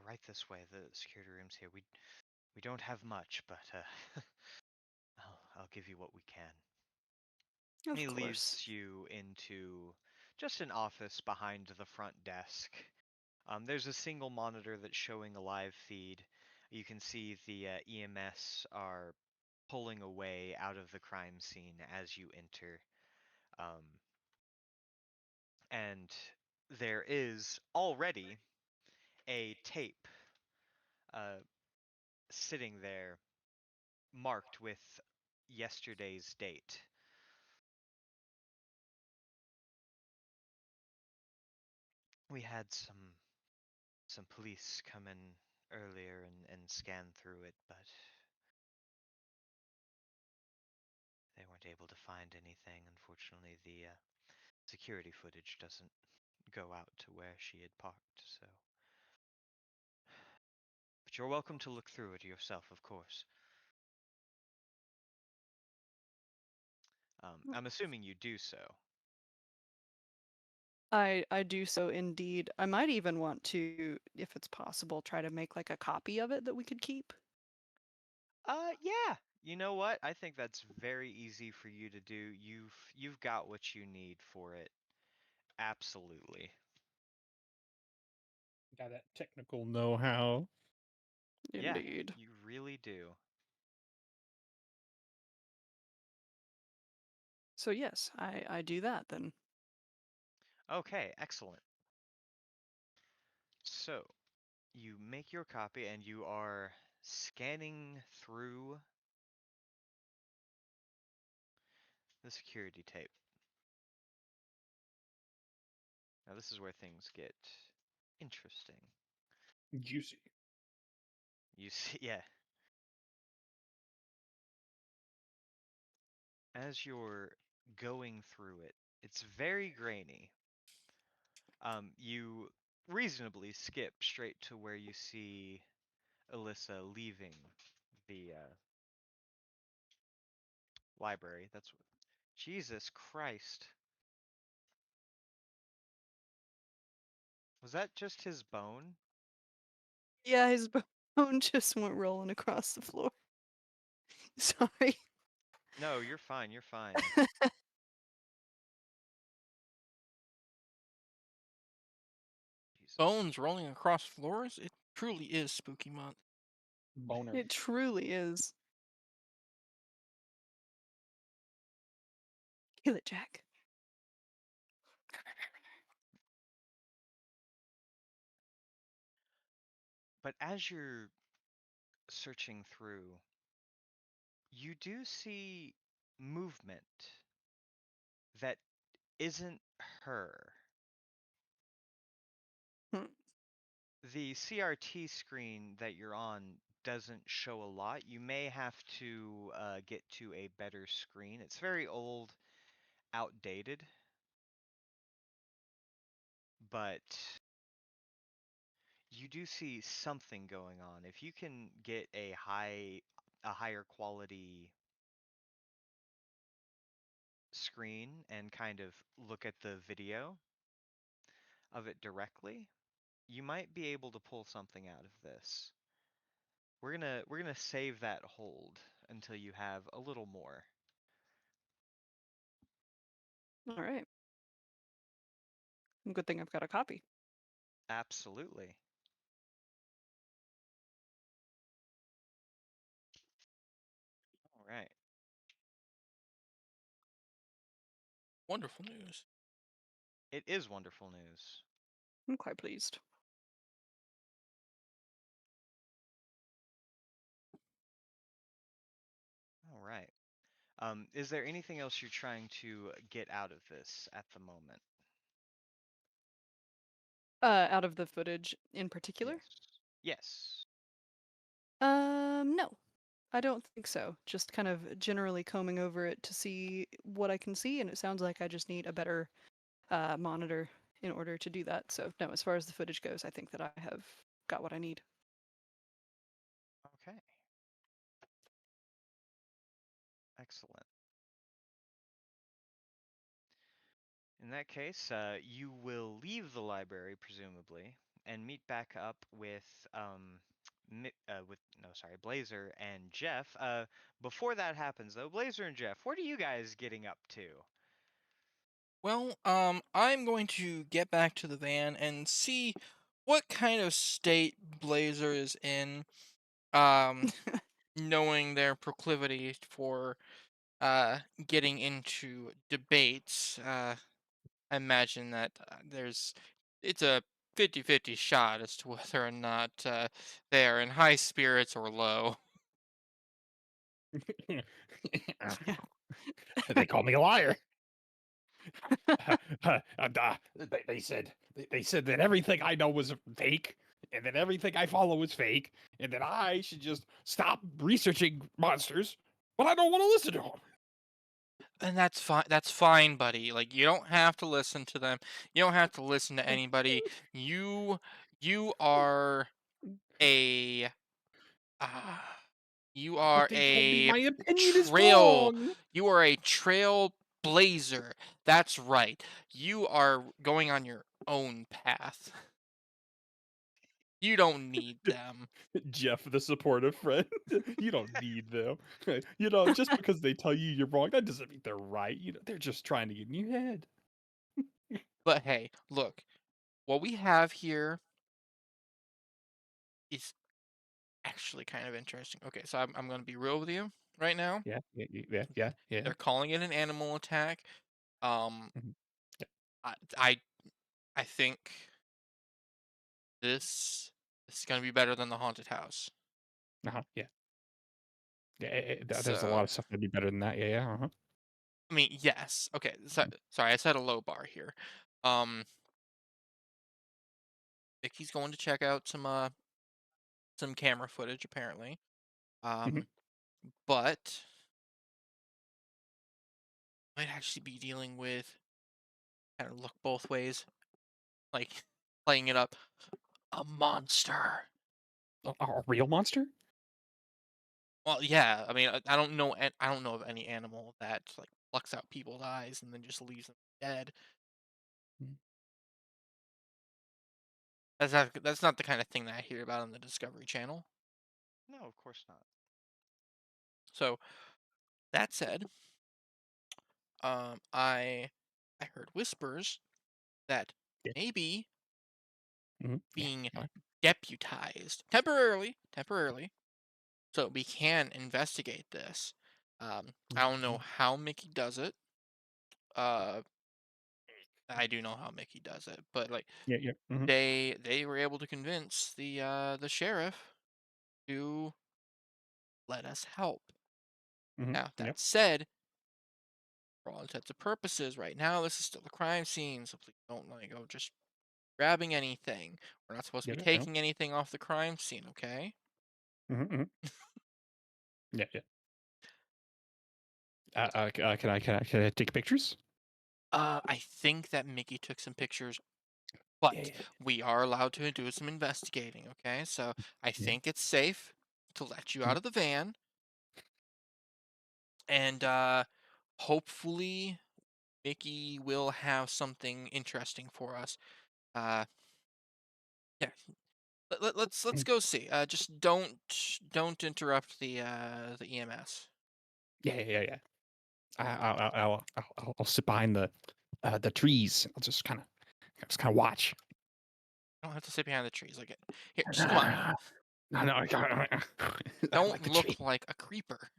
S1: right this way. The security room's here. We don't have much, but I'll give you what we can.
S4: Of
S1: He
S4: course.
S1: leads you into just an office behind the front desk. There's a single monitor that's showing a live feed. You can see the EMS are pulling away out of the crime scene as you enter. Um, and there is already a tape uh, sitting there marked with yesterday's date. We had some police come in earlier and scan through it, but they weren't able to find anything. Unfortunately, the security footage doesn't go out to where she had parked, so. But you're welcome to look through it yourself, of course. I'm assuming you do so.
S4: I do so indeed. I might even want to, if it's possible, try to make like a copy of it that we could keep.
S1: Yeah. You know what? I think that's very easy for you to do. You've got what you need for it. Absolutely.
S2: Got that technical know-how.
S1: Yeah,
S4: Indeed.
S1: you really do.
S4: So yes, I do that then.
S1: Okay, excellent. So, you make your copy and you are scanning through the security tape. Now, this is where things get interesting.
S2: Juicy.
S1: You see, yeah. As you're going through it, it's very grainy. You reasonably skip straight to where you see Alyssa leaving the library. That's what. Jesus Christ. Was that just his bone?
S4: Yeah, his bone just went rolling across the floor. Sorry.
S1: No, you're fine. You're fine. Jesus.
S3: Bones rolling across floors? It truly is spooky month.
S2: Boner.
S4: It truly is. Kill it, Jack.
S1: But as you're searching through, you do see movement that isn't her.
S4: Hmm.
S1: The CRT screen that you're on doesn't show a lot. You may have to get to a better screen. It's very old, outdated, but you do see something going on. If you can get a higher quality screen and kind of look at the video of it directly, you might be able to pull something out of this. We're gonna save that hold until you have a little more.
S4: All right. Good thing I've got a copy.
S1: Absolutely. All right.
S3: Wonderful news.
S1: It is wonderful news.
S4: I'm quite pleased.
S1: All right. Is there anything else you're trying to get out of this at the moment?
S4: Out of the footage in particular?
S1: Yes. Yes.
S4: No. I don't think so. Just kind of generally combing over it to see what I can see, and it sounds like I just need a better monitor in order to do that. So, no, as far as the footage goes, I think that I have got what I need.
S1: Okay. Excellent. In that case, you will leave the library presumably and meet back up with Blazer and Jeff. Before that happens though, Blazer and Jeff, what are you guys getting up to?
S3: Well, I'm going to get back to the van and see what kind of state Blazer is in. Um, knowing their proclivity for getting into debates, I imagine that it's a 50-50 shot as to whether or not they are in high spirits or low.
S4: Yeah.
S2: They call me a liar. They said that everything I know was fake, and that everything I follow is fake, and that I should just stop researching monsters. But I don't want to listen to them.
S3: And that's fine. That's fine, buddy. Like you don't have to listen to them. You don't have to listen to anybody. You you are a uh, you
S2: But
S3: are
S2: they told me
S3: a
S2: my opinion is
S3: trail
S2: wrong.
S3: you are a trail blazer. That's right. You are going on your own path. You don't need them.
S2: Jeff, the supportive friend. You don't need them. Just because they tell you you're wrong, that doesn't mean they're right. They're just trying to get in your head.
S3: But hey, look, what we have here is actually kind of interesting. Okay, so I'm going to be real with you right now.
S2: Yeah, yeah, yeah, yeah, yeah.
S3: They're calling it an animal attack. Um,
S2: Mhm.
S3: I I, I think this is going to be better than the haunted house.
S2: Uh-huh, yeah. Yeah, there's a
S3: So
S2: lot of stuff that'd be better than that. Yeah, yeah. Uh-huh.
S3: I mean, yes. Okay, so, sorry, I set a low bar here. Um, Vicky's going to check out some camera footage apparently.
S2: Mhm.
S3: But might actually be dealing with kind of look both ways, like playing it up. A monster.
S2: A real monster?
S3: Well, yeah. I mean, I don't know. I don't know of any animal that like plucks out people's eyes and then just leaves them dead.
S2: Mm.
S3: That's not the kind of thing that I hear about on the Discovery Channel.
S1: No, of course not.
S3: So that said, I heard whispers that
S2: Yeah.
S3: maybe
S2: Yeah.
S3: being
S2: Alright.
S3: deputized temporarily, so we can investigate this. I don't know
S2: Mhm.
S3: how Mickey does it. Uh, I do know how Mickey does it, but like
S2: Yeah, yeah. Mhm.
S3: they were able to convince the sheriff to let us help.
S2: Mhm.
S3: Now
S2: Yep.
S3: that said, for all intents and purposes, right now this is still a crime scene, so please don't like go just grabbing anything. We're not supposed to be
S2: Get it? Yeah.
S3: taking anything off the crime scene, okay?
S2: Mhm, mhm. Yeah, yeah. Can I take pictures?
S3: I think that Mickey took some pictures,
S2: Yeah,
S3: but
S2: yeah,
S3: we are allowed to do some investigating, okay? So I
S2: yeah.
S3: think it's safe to let you
S2: Mhm.
S3: out of the van, and hopefully Mickey will have something interesting for us. Uh, yeah, let's
S2: Mhm.
S3: go see. Just don't interrupt the EMS.
S2: Yeah, yeah, yeah, yeah. I'll sit behind the trees. I'll just kind of watch.
S3: I don't have to sit behind the trees. Like, here, just come on.
S2: No, no, I like
S3: Don't
S2: the tree.
S3: look like a creeper.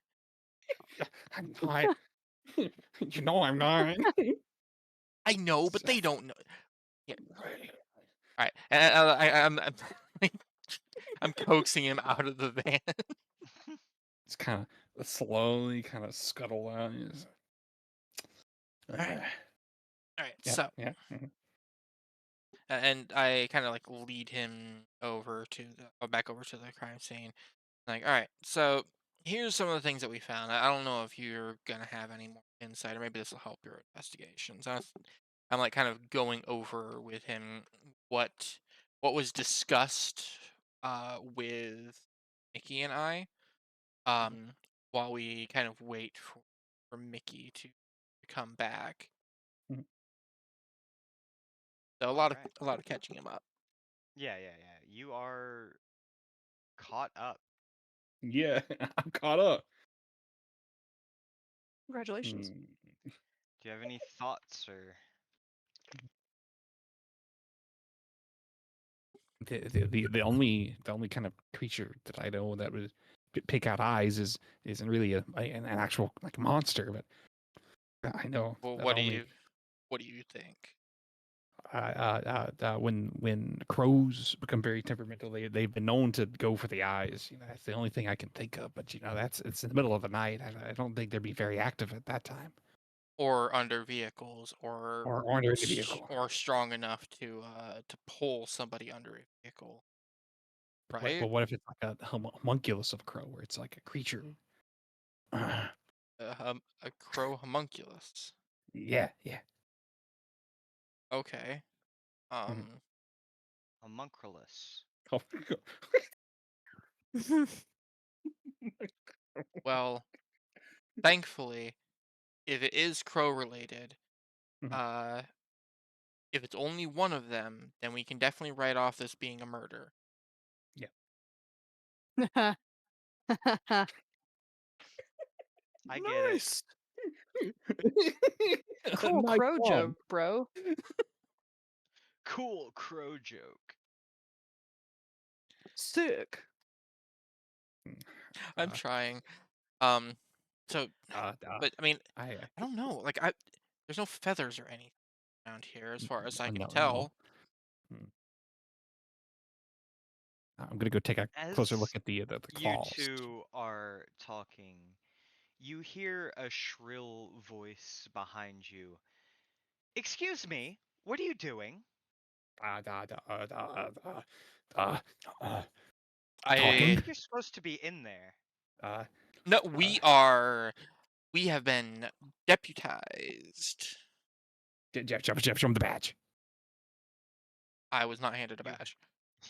S2: I'm not. You know I'm not.
S3: I know, but they don't know. Yeah.
S2: Right.
S3: All right. I'm I'm coaxing him out of the van.
S2: It's kind of slowly kind of scuttle out.
S3: All right. All right.
S2: Yeah,
S3: So,
S2: yeah. Mhm.
S3: and I kind of like lead him over to back over to the crime scene. Like, all right. So here's some of the things that we found. I don't know if you're gonna have any more insight, or maybe this will help your investigations. I'm like kind of going over with him what what was discussed with Mickey and I um while we kind of wait for Mickey to come back.
S2: Mhm.
S3: So
S1: All right.
S3: a lot of catching him up.
S1: Yeah, yeah, yeah. You are caught up.
S2: Yeah, I'm caught up.
S4: Congratulations.
S2: Hmm.
S1: Do you have any thoughts or?
S2: The only kind of creature that I know that would pick out eyes isn't really an actual like monster, but I know
S3: Well,
S2: that only
S3: what do you think?
S2: when crows become very temperamental, they've been known to go for the eyes. You know, that's the only thing I can think of. But you know, that's it's in the middle of the night. I don't think they'd be very active at that time,
S3: Or under vehicles,
S2: or under any vehicle.
S3: or strong enough to pull somebody under a vehicle, right?
S2: What if it's like a homunculus of a crow, where it's like a creature?
S3: A crow homunculus.
S2: Yeah, yeah.
S3: Okay.
S2: Mhm.
S1: Homunculus.
S2: Oh,
S3: Well, thankfully, if it is crow related,
S2: mhm.
S3: uh, if it's only one of them, then we can definitely write off this being a murder.
S2: Yeah.
S1: I get it.
S2: Nice.
S4: Cool
S2: Nice
S4: crow
S2: one.
S4: joke, bro.
S1: Cool crow joke.
S4: Sick.
S3: I'm
S2: Uh,
S3: trying. Um, so,
S2: uh, uh,
S3: but I mean,
S2: I
S3: I don't know. Like, there's no feathers or anything around here, as far as I can
S2: no, no.
S3: tell.
S2: Mm. I'm gonna go take a closer look
S1: As
S2: at the
S1: you
S2: claws.
S1: two are talking, you hear a shrill voice behind you. Excuse me, what are you doing?
S2: Da, da, da, da, da, da.
S1: I
S2: Talking?
S1: think you're supposed to be in there.
S2: Uh,
S3: No, we have been deputized.
S2: Jeff, show him the badge.
S3: I was not handed a
S1: You-
S3: badge.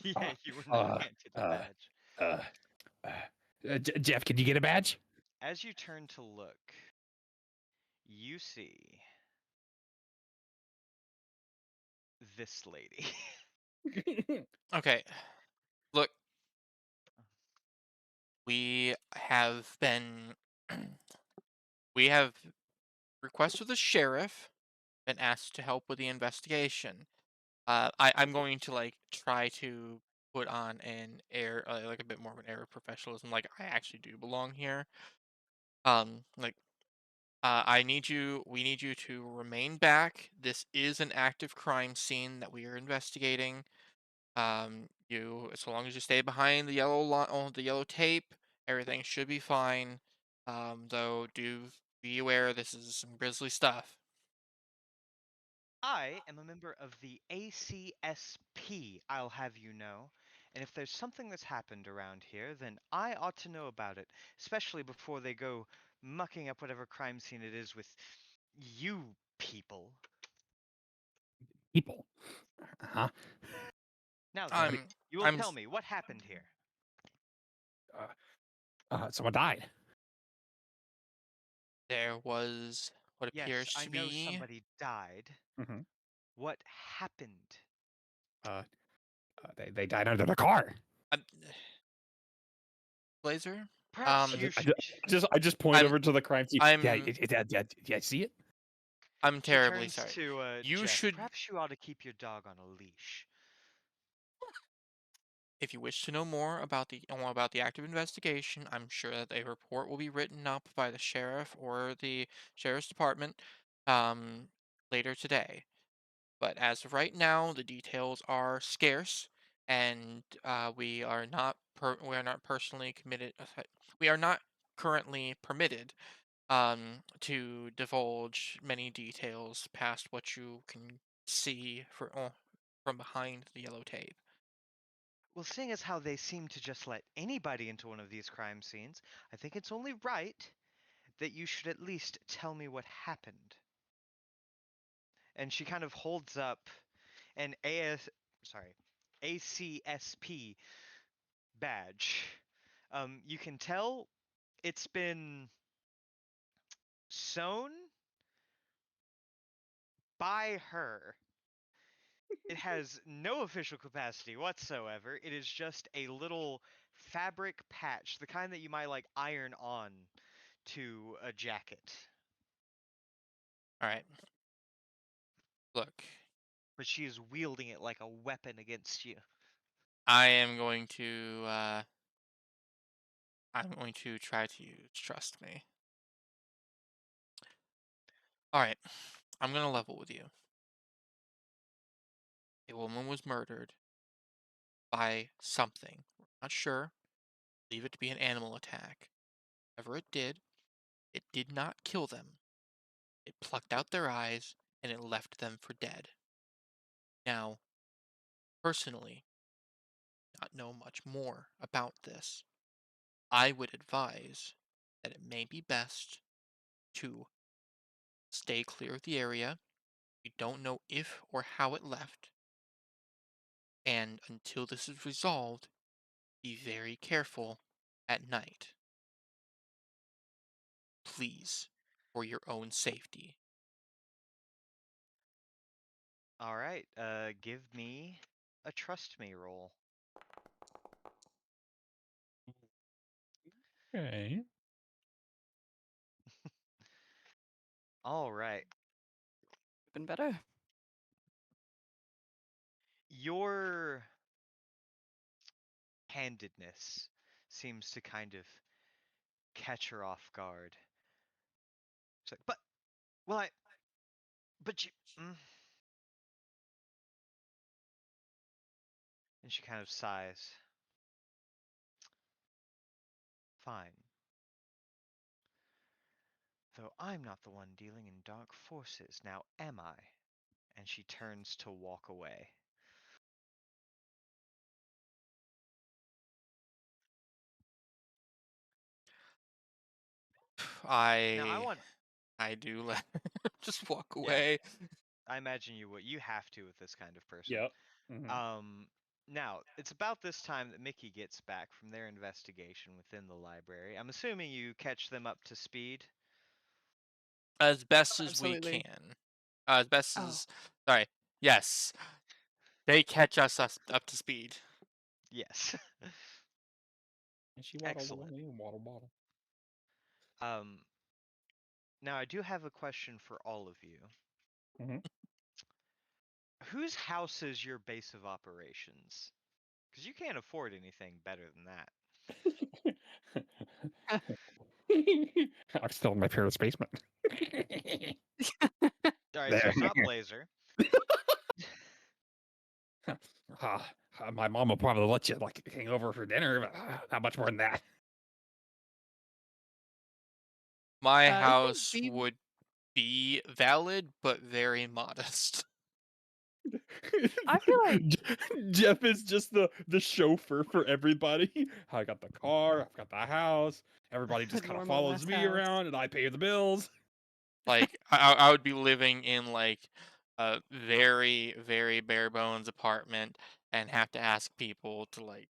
S1: Yeah, you were not handed a badge.
S2: Uh, Jeff, can you get a badge?
S1: As you turn to look, you see this lady.
S3: Okay, look, we have been we have requested the sheriff and asked to help with the investigation. I'm going to like try to put on an air, like a bit more of an air of professionalism, like I actually do belong here. Like we need you to remain back. This is an active crime scene that we are investigating. So long as you stay behind the yellow the yellow tape, everything should be fine. Though do be aware this is some grisly stuff.
S1: I am a member of the ACSP, I'll have you know. And if there's something that's happened around here, then I ought to know about it, especially before they go mucking up whatever crime scene it is with you people.
S2: People. Uh-huh.
S1: Now then,
S3: I'm
S1: you will
S3: I'm
S1: tell
S3: s-
S1: me what happened here.
S2: Someone died.
S3: there was what
S1: Yes,
S3: appears
S1: I
S3: to
S1: know
S3: be
S1: somebody died.
S2: Mm-hmm.
S1: What happened?
S2: Uh, they died under the car.
S3: um, Blazer.
S1: Perhaps
S3: Um,
S1: you should.
S2: I just point
S3: I'm
S2: over to the crime scene. Yeah,
S3: I'm
S2: yeah, see it?
S3: I'm
S1: She
S3: terribly
S1: turns
S3: sorry.
S1: to
S3: You
S1: Jeff.
S3: should,
S1: Perhaps you ought to keep your dog on a leash.
S3: if you wish to know more about the active investigation, I'm sure that a report will be written up by the sheriff or the sheriff's department um, later today. But as of right now, the details are scarce, and we are not personally committed. We are not currently permitted to divulge many details past what you can see from behind the yellow tape.
S1: Well, seeing as how they seem to just let anybody into one of these crime scenes, I think it's only right that you should at least tell me what happened. And she kind of holds up an ACSP badge. You can tell it's been sewn by her. It has no official capacity whatsoever. It is just a little fabric patch, the kind that you might like iron on to a jacket.
S3: All right. Look,
S1: But she is wielding it like a weapon against you.
S3: I am going to try to trust me. All right. I'm going to level with you. A woman was murdered by something. We're not sure. Leave it to be an animal attack. Whatever it did not kill them. It plucked out their eyes and it left them for dead. Now, personally, not know much more about this. I would advise that it may be best to stay clear of the area. You don't know if or how it left, and until this is resolved, be very careful at night. Please, for your own safety.
S1: All right, give me a trust me roll.
S2: Okay.
S1: All right.
S4: Been better.
S1: Your handedness seems to kind of catch her off guard. She's like, well, but you, mm. And she kind of sighs. Fine. Though I'm not the one dealing in dark forces, now am I? And she turns to walk away. Now I want.
S3: I do let her just walk
S1: Yeah,
S3: away.
S1: I imagine you would. You have to with this kind of person.
S2: Yep. Mhm.
S1: Now it's about this time that Mickey gets back from their investigation within the library. I'm assuming you catch them up to speed.
S3: As best
S4: Oh,
S3: as we
S4: absolutely.
S3: can. As best
S4: Oh,
S3: as sorry. Yes. They catch us up to speed.
S1: Yes.
S2: And she waddled
S1: Excellent.
S2: away, waddle, waddle.
S1: Um, Now I do have a question for all of you.
S2: Mm-hmm.
S1: Whose house is your base of operations? Because you can't afford anything better than that.
S2: I'm still in my parents' basement.
S1: All right, so
S2: There.
S1: it's not Blazer.
S2: My mom will probably let you like hang over for dinner, but not much more than that.
S3: My
S4: it would
S3: house
S4: be
S3: would be valid, but very modest.
S4: I feel like
S2: Jeff is just the chauffeur for everybody. I got the car, I've got the house. Everybody
S4: a
S2: just kind of
S4: normal
S2: follows
S4: ass
S2: me
S4: house.
S2: around, and I pay the bills.
S3: Like I would be living in like a very very bare bones apartment and have to ask people to like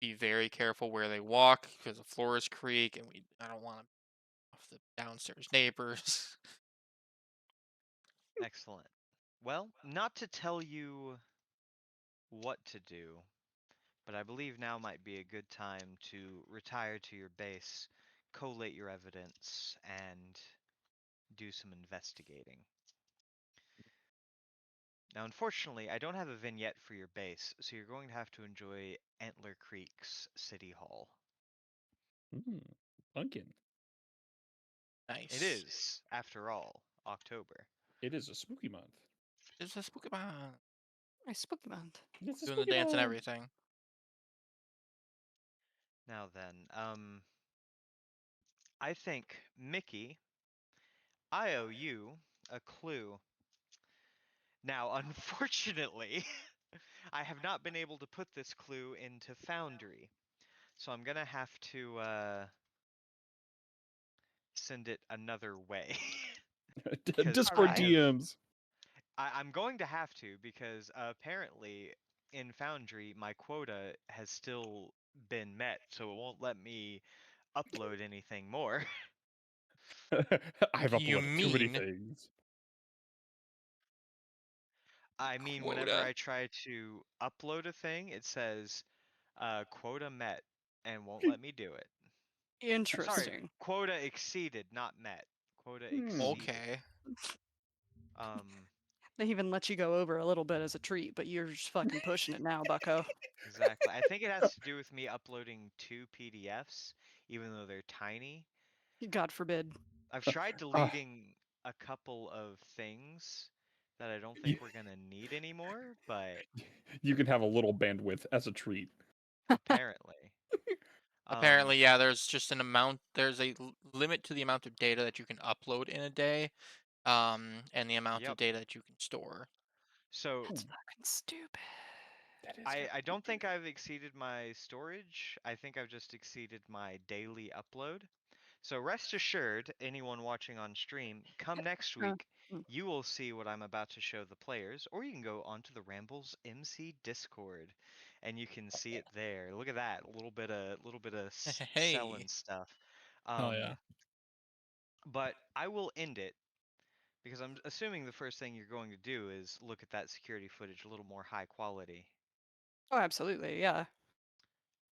S3: be very careful where they walk because the floors creak and I don't want to off the downstairs neighbors.
S1: Excellent. Well, not to tell you what to do, but I believe now might be a good time to retire to your base, collate your evidence, and do some investigating. Now, unfortunately, I don't have a vignette for your base, so you're going to have to enjoy Antler Creek's City Hall.
S2: Pumpkin.
S1: It
S3: Nice.
S1: is, after all, October.
S2: It is a spooky month.
S3: It's a spooky man.
S4: My spooky month.
S2: It's a
S3: Doing the
S2: spooky
S3: dance and
S2: month.
S3: everything.
S1: Now then, I think, Mickey, I owe you a clue. Now, unfortunately, I have not been able to put this clue into Foundry, so I'm gonna have to send it another way. Because
S2: Discord
S1: I have,
S4: Alright.
S2: DMs.
S1: I'm going to have to, because apparently in Foundry my quota has still been met, so it won't let me upload anything more.
S2: I've
S3: You
S2: uploaded too many
S3: mean
S2: things.
S1: I mean, whenever
S3: quota?
S1: I try to upload a thing, it says quota met and won't let me do it. Sorry,
S4: Interesting.
S1: quota exceeded, not met. Quota
S2: Hmm.
S1: exceeded.
S3: Okay.
S1: Um,
S4: They even let you go over a little bit as a treat, but you're just fucking pushing it now, bucko.
S1: exactly. I think it has to do with me uploading 2 PDFs, even though they're tiny.
S4: God forbid.
S1: I've tried
S2: Uh,
S1: deleting a couple of things that I don't
S2: you,
S1: think we're gonna need anymore, but
S2: you can have a little bandwidth as a treat.
S1: apparently. Um,
S3: Apparently, yeah, there's just an amount, there's a limit to the amount of data that you can upload in a day, and the amount of
S1: yep.
S3: data that you can store.
S1: So
S4: That's fucking stupid.
S2: That is
S1: I
S2: kind
S1: don't think I've exceeded my storage. I think I've just exceeded my daily upload. So rest assured, anyone watching on stream, come next
S4: Huh.
S1: week, you will see what I'm about to show the players, or you can go onto the Rambles MC Discord, and you can see it there. Look at that, a little bit of
S3: Hey,
S1: selling stuff.
S2: Oh yeah.
S1: But I will end it because I'm assuming the first thing you're going to do is look at that security footage a little more high quality.
S4: Oh, absolutely. Yeah.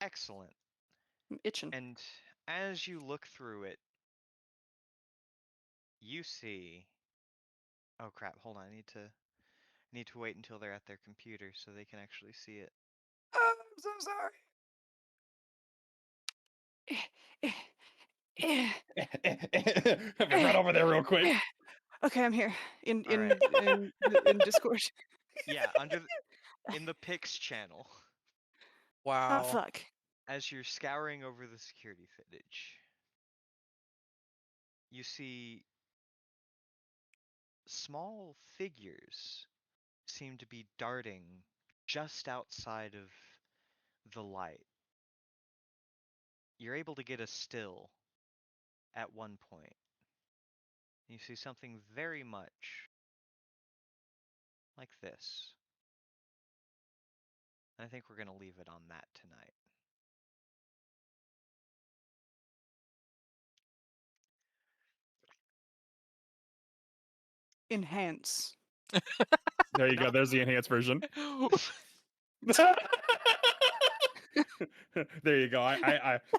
S1: Excellent.
S4: I'm itching.
S1: And as you look through it, you see. Oh crap! Hold on. I need to wait until they're at their computer so they can actually see it.
S4: Oh, I'm so sorry. Eh, eh,
S2: Run
S4: eh,
S2: over there real quick.
S4: eh. Okay, I'm here in
S1: All right.
S4: in in Discord.
S1: Yeah, in the Pix channel,
S4: Oh
S3: wow.
S4: fuck.
S1: as you're scouring over the security footage, you see small figures seem to be darting just outside of the light. You're able to get a still at one point. You see something very much like this. I think we're going to leave it on that tonight.
S4: Enhance.
S2: There you
S1: No.
S2: go. There's the enhanced version. There you go. One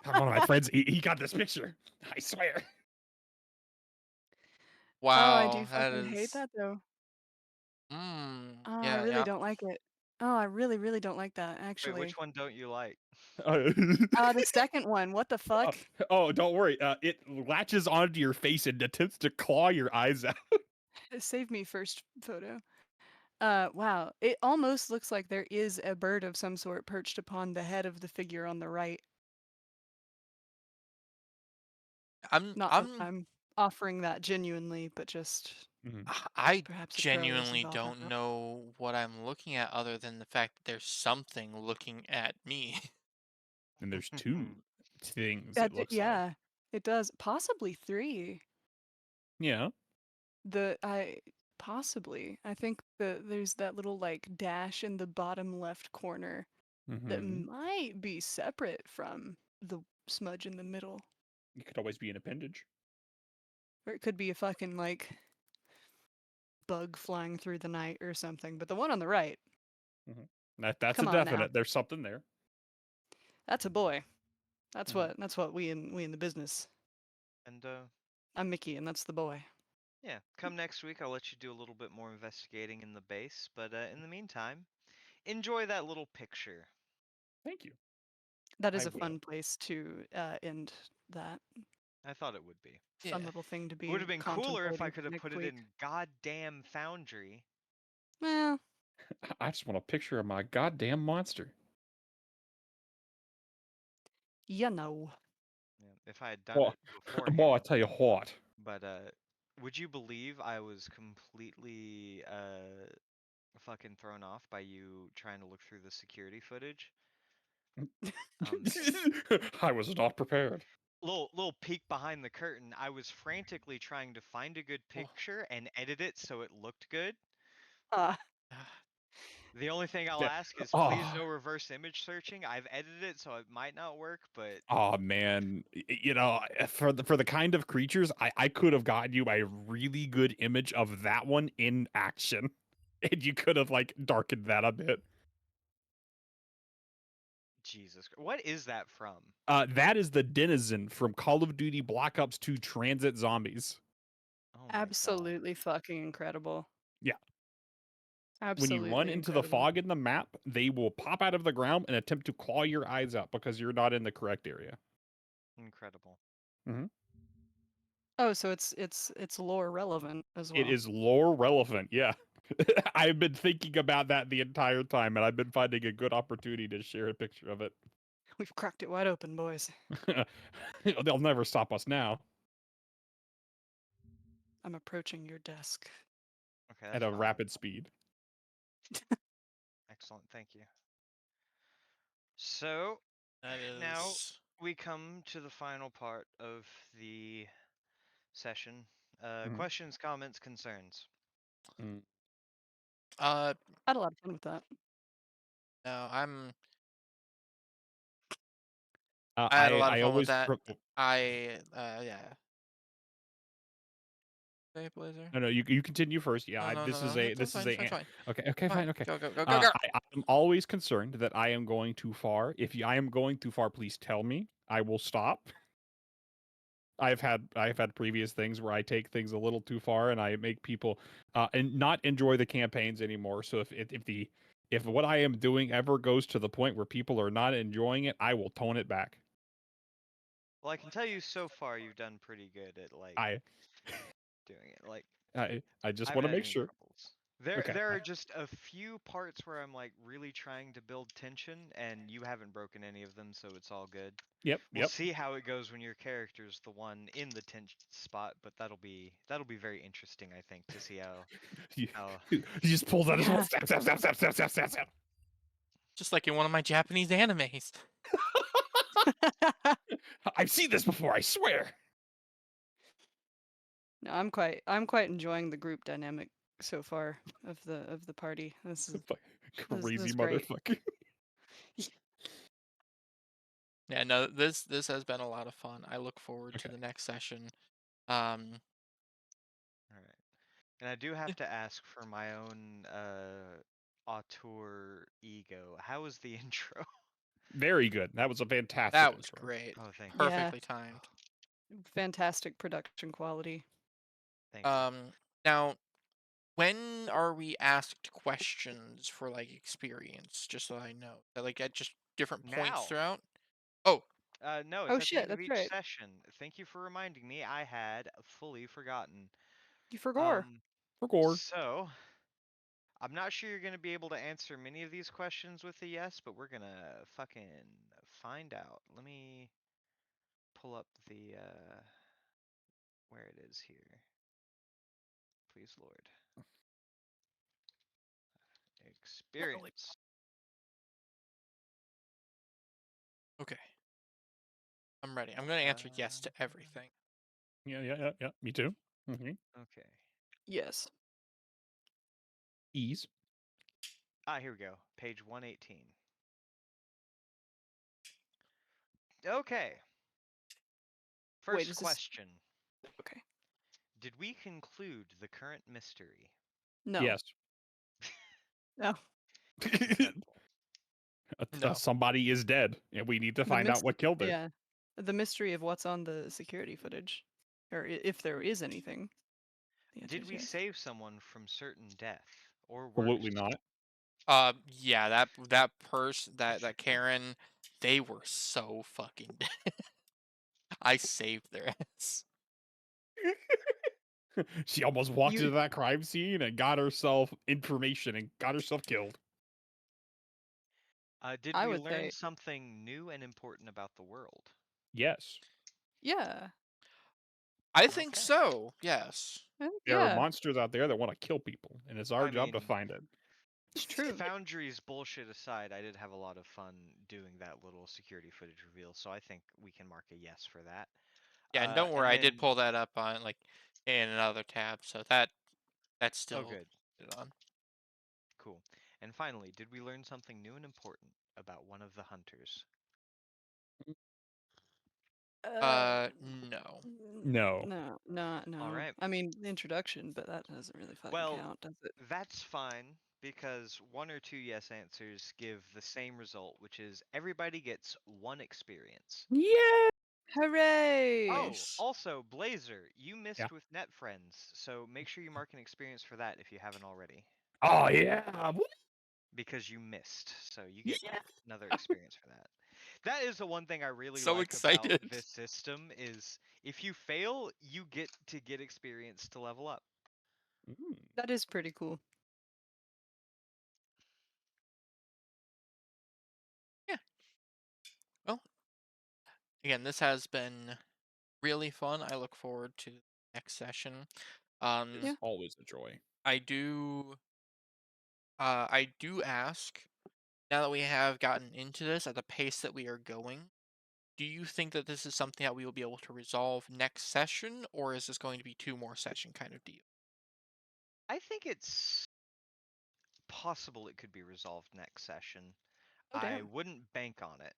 S2: of my friends, he got this picture. I swear.
S4: Oh, I do
S3: Wow, that
S4: fucking hate
S3: is.
S4: that though. Oh, I
S3: Yeah,
S4: really
S3: yeah.
S4: don't like it. Oh, I really, really don't like that,
S1: Wait,
S4: actually.
S1: which one don't you like?
S4: The second one. What the fuck?
S2: Oh, don't worry. It latches onto your face and attempts to claw your eyes out.
S4: Save me first photo. Wow. It almost looks like there is a bird of some sort perched upon the head of the figure on the right.
S3: I'm
S4: Not that
S3: I'm
S4: I'm offering that genuinely, but just
S2: Mhm.
S3: I
S4: perhaps a crow isn't
S3: genuinely
S4: all that
S3: don't
S4: well.
S3: know what I'm looking at other than the fact that there's something looking at me.
S2: And there's two things it looks like.
S4: Yeah, it does. Possibly three.
S2: Yeah.
S4: Possibly. I think there's that little like dash in the bottom left corner that
S2: Mm-hmm.
S4: might be separate from the smudge in the middle.
S2: It could always be an appendage.
S4: Or it could be a fucking like bug flying through the night or something. But the one on the right,
S2: That's a
S4: come on now.
S2: definite. There's something there.
S4: That's a boy. That's
S2: Mhm.
S4: what we in the business.
S1: And
S4: I'm Mickey and that's the boy.
S1: yeah, come next week I'll let you do a little bit more investigating in the base, but in the meantime, enjoy that little picture.
S2: Thank you.
S4: That is
S2: I
S4: a
S2: will.
S4: fun place to end that.
S1: I thought it would be.
S4: Fun
S3: Yeah.
S4: little thing to
S1: It would
S4: be
S1: have been cooler if I
S4: contemplating
S1: could
S4: for
S1: have put
S4: next
S1: it
S4: week.
S1: in goddamn Foundry.
S4: Well,
S2: I just want a picture of my goddamn monster.
S4: you know.
S1: Yeah, if I had done
S2: Well,
S1: it
S2: well, I
S1: beforehand.
S2: tell you what.
S1: But would you believe I was completely fucking thrown off by you trying to look through the security footage? Um,
S2: I was not prepared.
S1: little peek behind the curtain. I was frantically trying to find a good
S3: Oh,
S1: picture and edit it so it looked good.
S4: Uh,
S1: The only thing I'll
S2: Yeah.
S1: ask is please
S2: Oh,
S1: no reverse image searching. I've edited it so it might not work, but
S2: oh man. You know, for the kind of creatures, I could have gotten you a really good image of that one in action. And you could have like darkened that a bit.
S1: Jesus, what is that from?
S2: That is the denizen from Call of Duty Black Ops 2 Transit Zombies.
S1: Oh my god.
S4: absolutely fucking incredible.
S2: Yeah. When you run
S4: Absolutely
S2: into the
S4: incredible.
S2: fog in the map, they will pop out of the ground and attempt to claw your eyes out because you're not in the correct area.
S1: Incredible.
S4: Oh, so it's lore relevant as
S2: It
S4: well.
S2: is lore relevant, yeah. I've been thinking about that the entire time, and I've been finding a good opportunity to share a picture of it.
S4: We've cracked it wide open, boys.
S2: They'll never stop us now
S4: I'm approaching your desk.
S1: Okay,
S2: at
S1: that's
S2: a
S1: fine.
S2: rapid speed.
S1: Excellent, thank you. So,
S3: that
S1: now
S3: is.
S1: we come to the final part of the session.
S2: Mhm.
S1: Questions, comments, concerns.
S2: Mm.
S3: Uh,
S4: I had a lot of fun with that.
S3: no,
S2: Uh,
S3: I had a
S2: I
S3: lot of
S2: I
S3: fun with
S2: always
S3: that.
S2: pro-
S3: Yeah. Hey, Blazer.
S2: no, you continue first. Yeah,
S3: No, no, no,
S2: this is
S3: no.
S2: a
S3: That's
S2: this is
S3: fine.
S2: a
S3: Fine. Fine.
S2: okay,
S3: Fine.
S2: fine, okay.
S3: Go. Go. Go. Go. Go.
S2: I'm always concerned that I am going too far. If I am going too far, please tell me. I will stop. I've had previous things where I take things a little too far and I make people and not enjoy the campaigns anymore. So if what I am doing ever goes to the point where people are not enjoying it, I will tone it back.
S1: Well, I can tell you so far you've done pretty good at like
S2: I
S1: doing it. Like
S2: I just
S1: I haven't
S2: want to
S1: had
S2: make
S1: any
S2: sure.
S1: troubles. There
S2: Okay.
S1: there are just a few parts where I'm like really trying to build tension and you haven't broken any of them, so it's all good.
S2: Yep.
S1: We'll
S2: Yep.
S1: see how it goes when your character's the one in the tension spot, but that'll be very interesting, I think, to see
S2: He,
S1: how
S2: he just pulls out his whole
S4: Yeah.
S2: snap, snap, snap, snap, snap, snap, snap, snap.
S3: Just like in one of my Japanese animes.
S2: I've seen this before. I swear.
S4: No, I'm quite enjoying the group dynamic so far of the party. This
S2: Crazy
S4: is great.
S2: motherfucker.
S3: Yeah, no, this has been a lot of fun. I look forward to
S2: Okay.
S3: the next session.
S1: All right. And I do have to ask for my own auteur ego. How was the intro?
S2: Very good. That was a fantastic
S3: That was
S2: intro.
S3: great.
S1: Oh, thank you.
S4: Yeah,
S3: Perfectly timed.
S4: fantastic production quality.
S1: Thank you.
S3: Now, when are we asked questions for like experience? Just so I know, like at just different points
S1: Now.
S3: throughout. Oh,
S1: No, it's
S4: Oh
S1: at the
S4: shit,
S1: end of
S4: that's
S1: each
S4: right.
S1: session. Thank you for reminding me. I had fully forgotten.
S4: You forgot.
S1: Um,
S2: For gore.
S1: so I'm not sure you're gonna be able to answer many of these questions with a yes, but we're gonna fucking find out. Let me pull up the where it is here. Please, Lord. Experience.
S3: okay. I'm ready. I'm gonna answer yes to everything.
S2: Yeah. Me too. Mm-hmm.
S1: Okay.
S4: Yes.
S2: Ease.
S1: Here we go. Page 118. Okay.
S4: Wait,
S1: First
S4: is this
S1: question.
S4: okay?
S1: Did we conclude the current mystery?
S4: No.
S2: Yes.
S4: No.
S1: Incredible.
S3: No.
S2: Somebody is dead, and we need to
S4: The
S2: find out
S4: mystery.
S2: what killed her.
S4: Yeah. The mystery of what's on the security footage, or if there is anything. The answer
S1: Did
S4: is
S1: we
S4: yes.
S1: save someone from certain death? Or
S2: Absolutely
S1: worse?
S2: not.
S3: Yeah, that Karen, they were so fucking dead. I saved their ass.
S2: She almost walked
S4: You.
S2: into that crime scene and got herself information and got herself killed.
S1: Did
S4: I
S1: we
S4: would
S1: learn
S4: say
S1: something new and important about the world?
S2: Yes.
S4: yeah.
S3: I think
S1: Okay.
S3: so. Yes.
S2: There are
S4: Yeah.
S2: monsters out there that want to kill people, and it's our
S1: I
S2: job to
S1: mean,
S2: find it.
S4: It's true.
S1: Foundry's bullshit aside, I did have a lot of fun doing that little security footage reveal, so I think we can mark a yes for that.
S3: Yeah, and don't worry,
S1: And
S3: I did
S1: then,
S3: pull that up on like in another tab, so that's
S1: oh,
S3: still
S1: good.
S3: on.
S1: Cool. And finally, did we learn something new and important about one of the hunters?
S4: Uh,
S3: No.
S2: No.
S1: All
S4: no.
S1: right.
S4: I mean, the introduction, but that doesn't really fucking
S1: Well,
S4: count, does it?
S1: that's fine because one or two yes answers give the same result, which is everybody gets one experience.
S2: Yeah.
S4: Hooray!
S1: Oh,
S3: Nice.
S1: also, Blazer, you
S2: Yeah.
S1: missed with Net Friends, so make sure you mark an experience for that if you haven't already.
S2: Oh yeah.
S1: Because you missed, so you get
S2: Yeah.
S1: another experience for that. That is the one thing I really
S3: So
S1: like about
S3: excited.
S1: this system is if you fail, you get to get experience to level up.
S2: Mm.
S4: That is pretty cool.
S3: Yeah. Well, again, this has been really fun. I look forward to the next session.
S2: It's
S4: Yeah.
S2: always a joy.
S3: I do ask, now that we have gotten into this at the pace that we are going, do you think that this is something that we will be able to resolve next session, or is this going to be 2 more session kind of deal?
S1: I think it's possible it could be resolved next session.
S4: Oh
S1: I
S4: damn.
S1: wouldn't bank on it.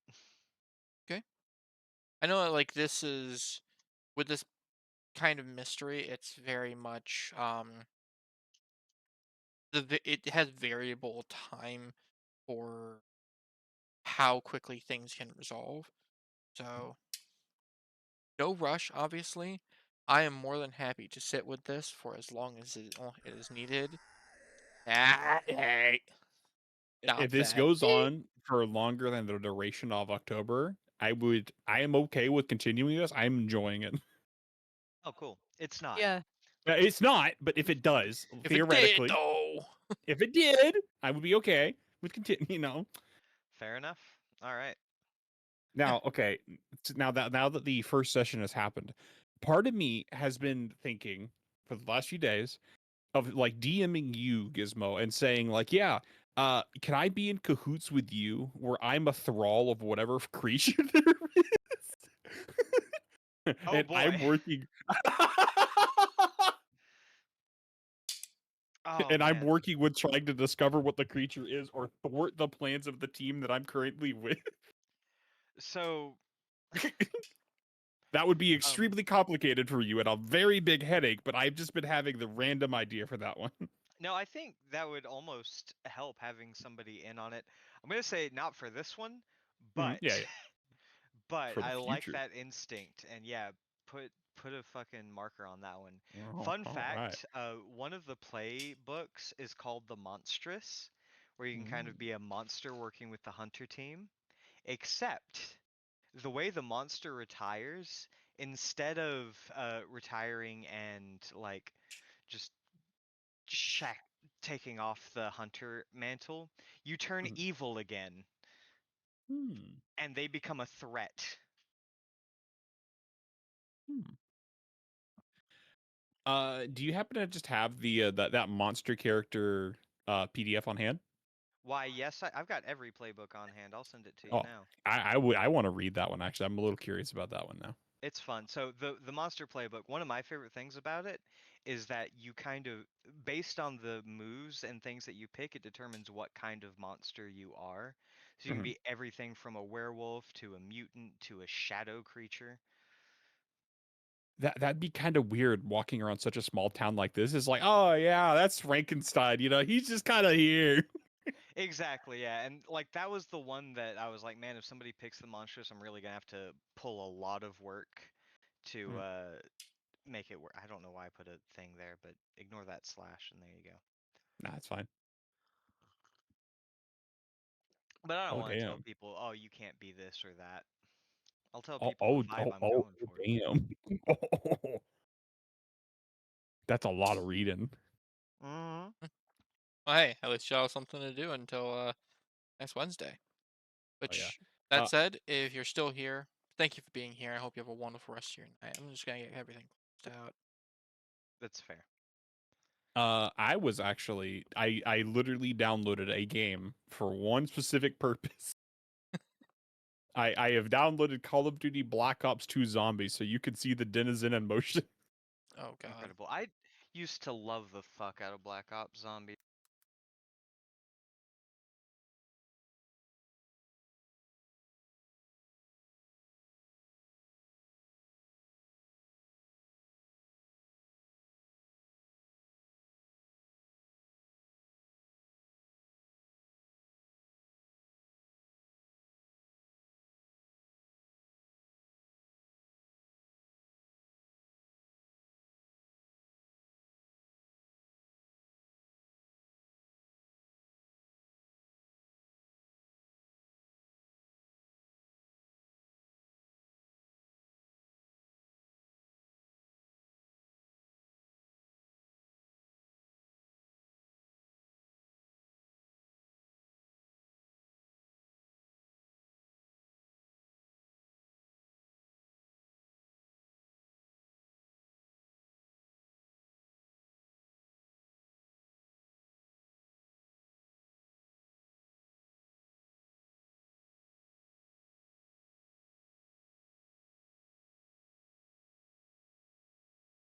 S3: Okay. I know that, like, this is with this kind of mystery, it's very much it has variable time for how quickly things can resolve. So no rush, obviously. I am more than happy to sit with this for as long as it is needed. Ah, hey,
S2: If
S3: stop
S2: this
S3: that.
S2: goes on for longer than the duration of October, I am okay with continuing this. I'm enjoying it.
S1: Oh, cool. It's not.
S4: Yeah.
S2: It's not, but if it does,
S3: If it did,
S2: theoretically,
S3: though.
S2: if it did, I would be okay with continue.
S1: Fair enough. All right.
S3: Yeah.
S2: Now, okay, now that the first session has happened, part of me has been thinking for the last few days of like DMing you, Gizmo, and saying like, yeah, can I be in cahoots with you where I'm a thrall of whatever creature there is?
S1: Oh
S2: And I'm
S1: boy.
S2: working
S1: Oh
S2: and I'm
S1: man.
S2: working with trying to discover what the creature is or thwart the plans of the team that I'm currently with.
S1: So
S2: That would be
S1: um
S2: extremely complicated for you and a very big headache, but I've just been having the random idea for that one.
S1: no, I think that would almost help having somebody in on it. I'm gonna say not for this one,
S2: Mhm.
S1: but
S2: Yeah, yeah,
S1: but
S2: for the
S1: I like
S2: future.
S1: that instinct, and yeah, put a fucking marker on that one.
S2: Oh,
S1: Fun
S2: all right.
S1: fact, one of the play books is called The Monstrous, where you can kind of
S2: Mm.
S1: be a monster working with the hunter team. Except the way the monster retires, instead of retiring and like just shack taking off the hunter mantle, you turn
S2: Mhm.
S1: evil again,
S2: Hmm.
S1: and they become a threat.
S2: Hmm. Do you happen to just have the that monster character PDF on hand?
S1: Why, yes, I've got every playbook on hand. I'll send it to you
S2: Oh,
S1: now.
S2: I want to read that one actually. I'm a little curious about that one now.
S1: It's fun. So the monster playbook, one of my favorite things about it is that you kind of, based on the moves and things that you pick, it determines what kind of monster you are. So you can
S2: Mhm.
S1: be everything from a werewolf to a mutant to a shadow creature.
S2: That'd be kind of weird walking around such a small town like this. It's like, oh yeah, that's Frankenstein. You know, he's just kind of here.
S1: Exactly, yeah. And like that was the one that I was like, man, if somebody picks the monstrous, I'm really gonna have to pull a lot of work to
S2: Mm.
S1: make it work. I don't know why I put a thing there, but ignore that slash and there you go.
S2: Nah, it's fine.
S1: But I don't
S2: Oh
S1: want to tell
S2: damn.
S1: people, oh, you can't be this or that. I'll tell
S2: Oh
S1: people the
S2: oh
S1: vibe
S2: oh
S1: I'm
S2: oh,
S1: going
S2: oh
S1: for.
S2: damn. Oh, that's a lot of reading.
S1: Hmm.
S3: Well, hey, at least y'all have something to do until next Wednesday.
S2: Oh yeah.
S3: Which, that
S2: Uh,
S3: said, if you're still here, thank you for being here. I hope you have a wonderful rest of your night. I'm just gonna get everything closed out.
S1: That's fair.
S2: I was actually I literally downloaded a game for one specific purpose. I have downloaded Call of Duty Black Ops 2 Zombies so you could see the denizen in motion.
S3: Oh God.
S1: Incredible. I used to love the fuck out of Black Ops Zombies.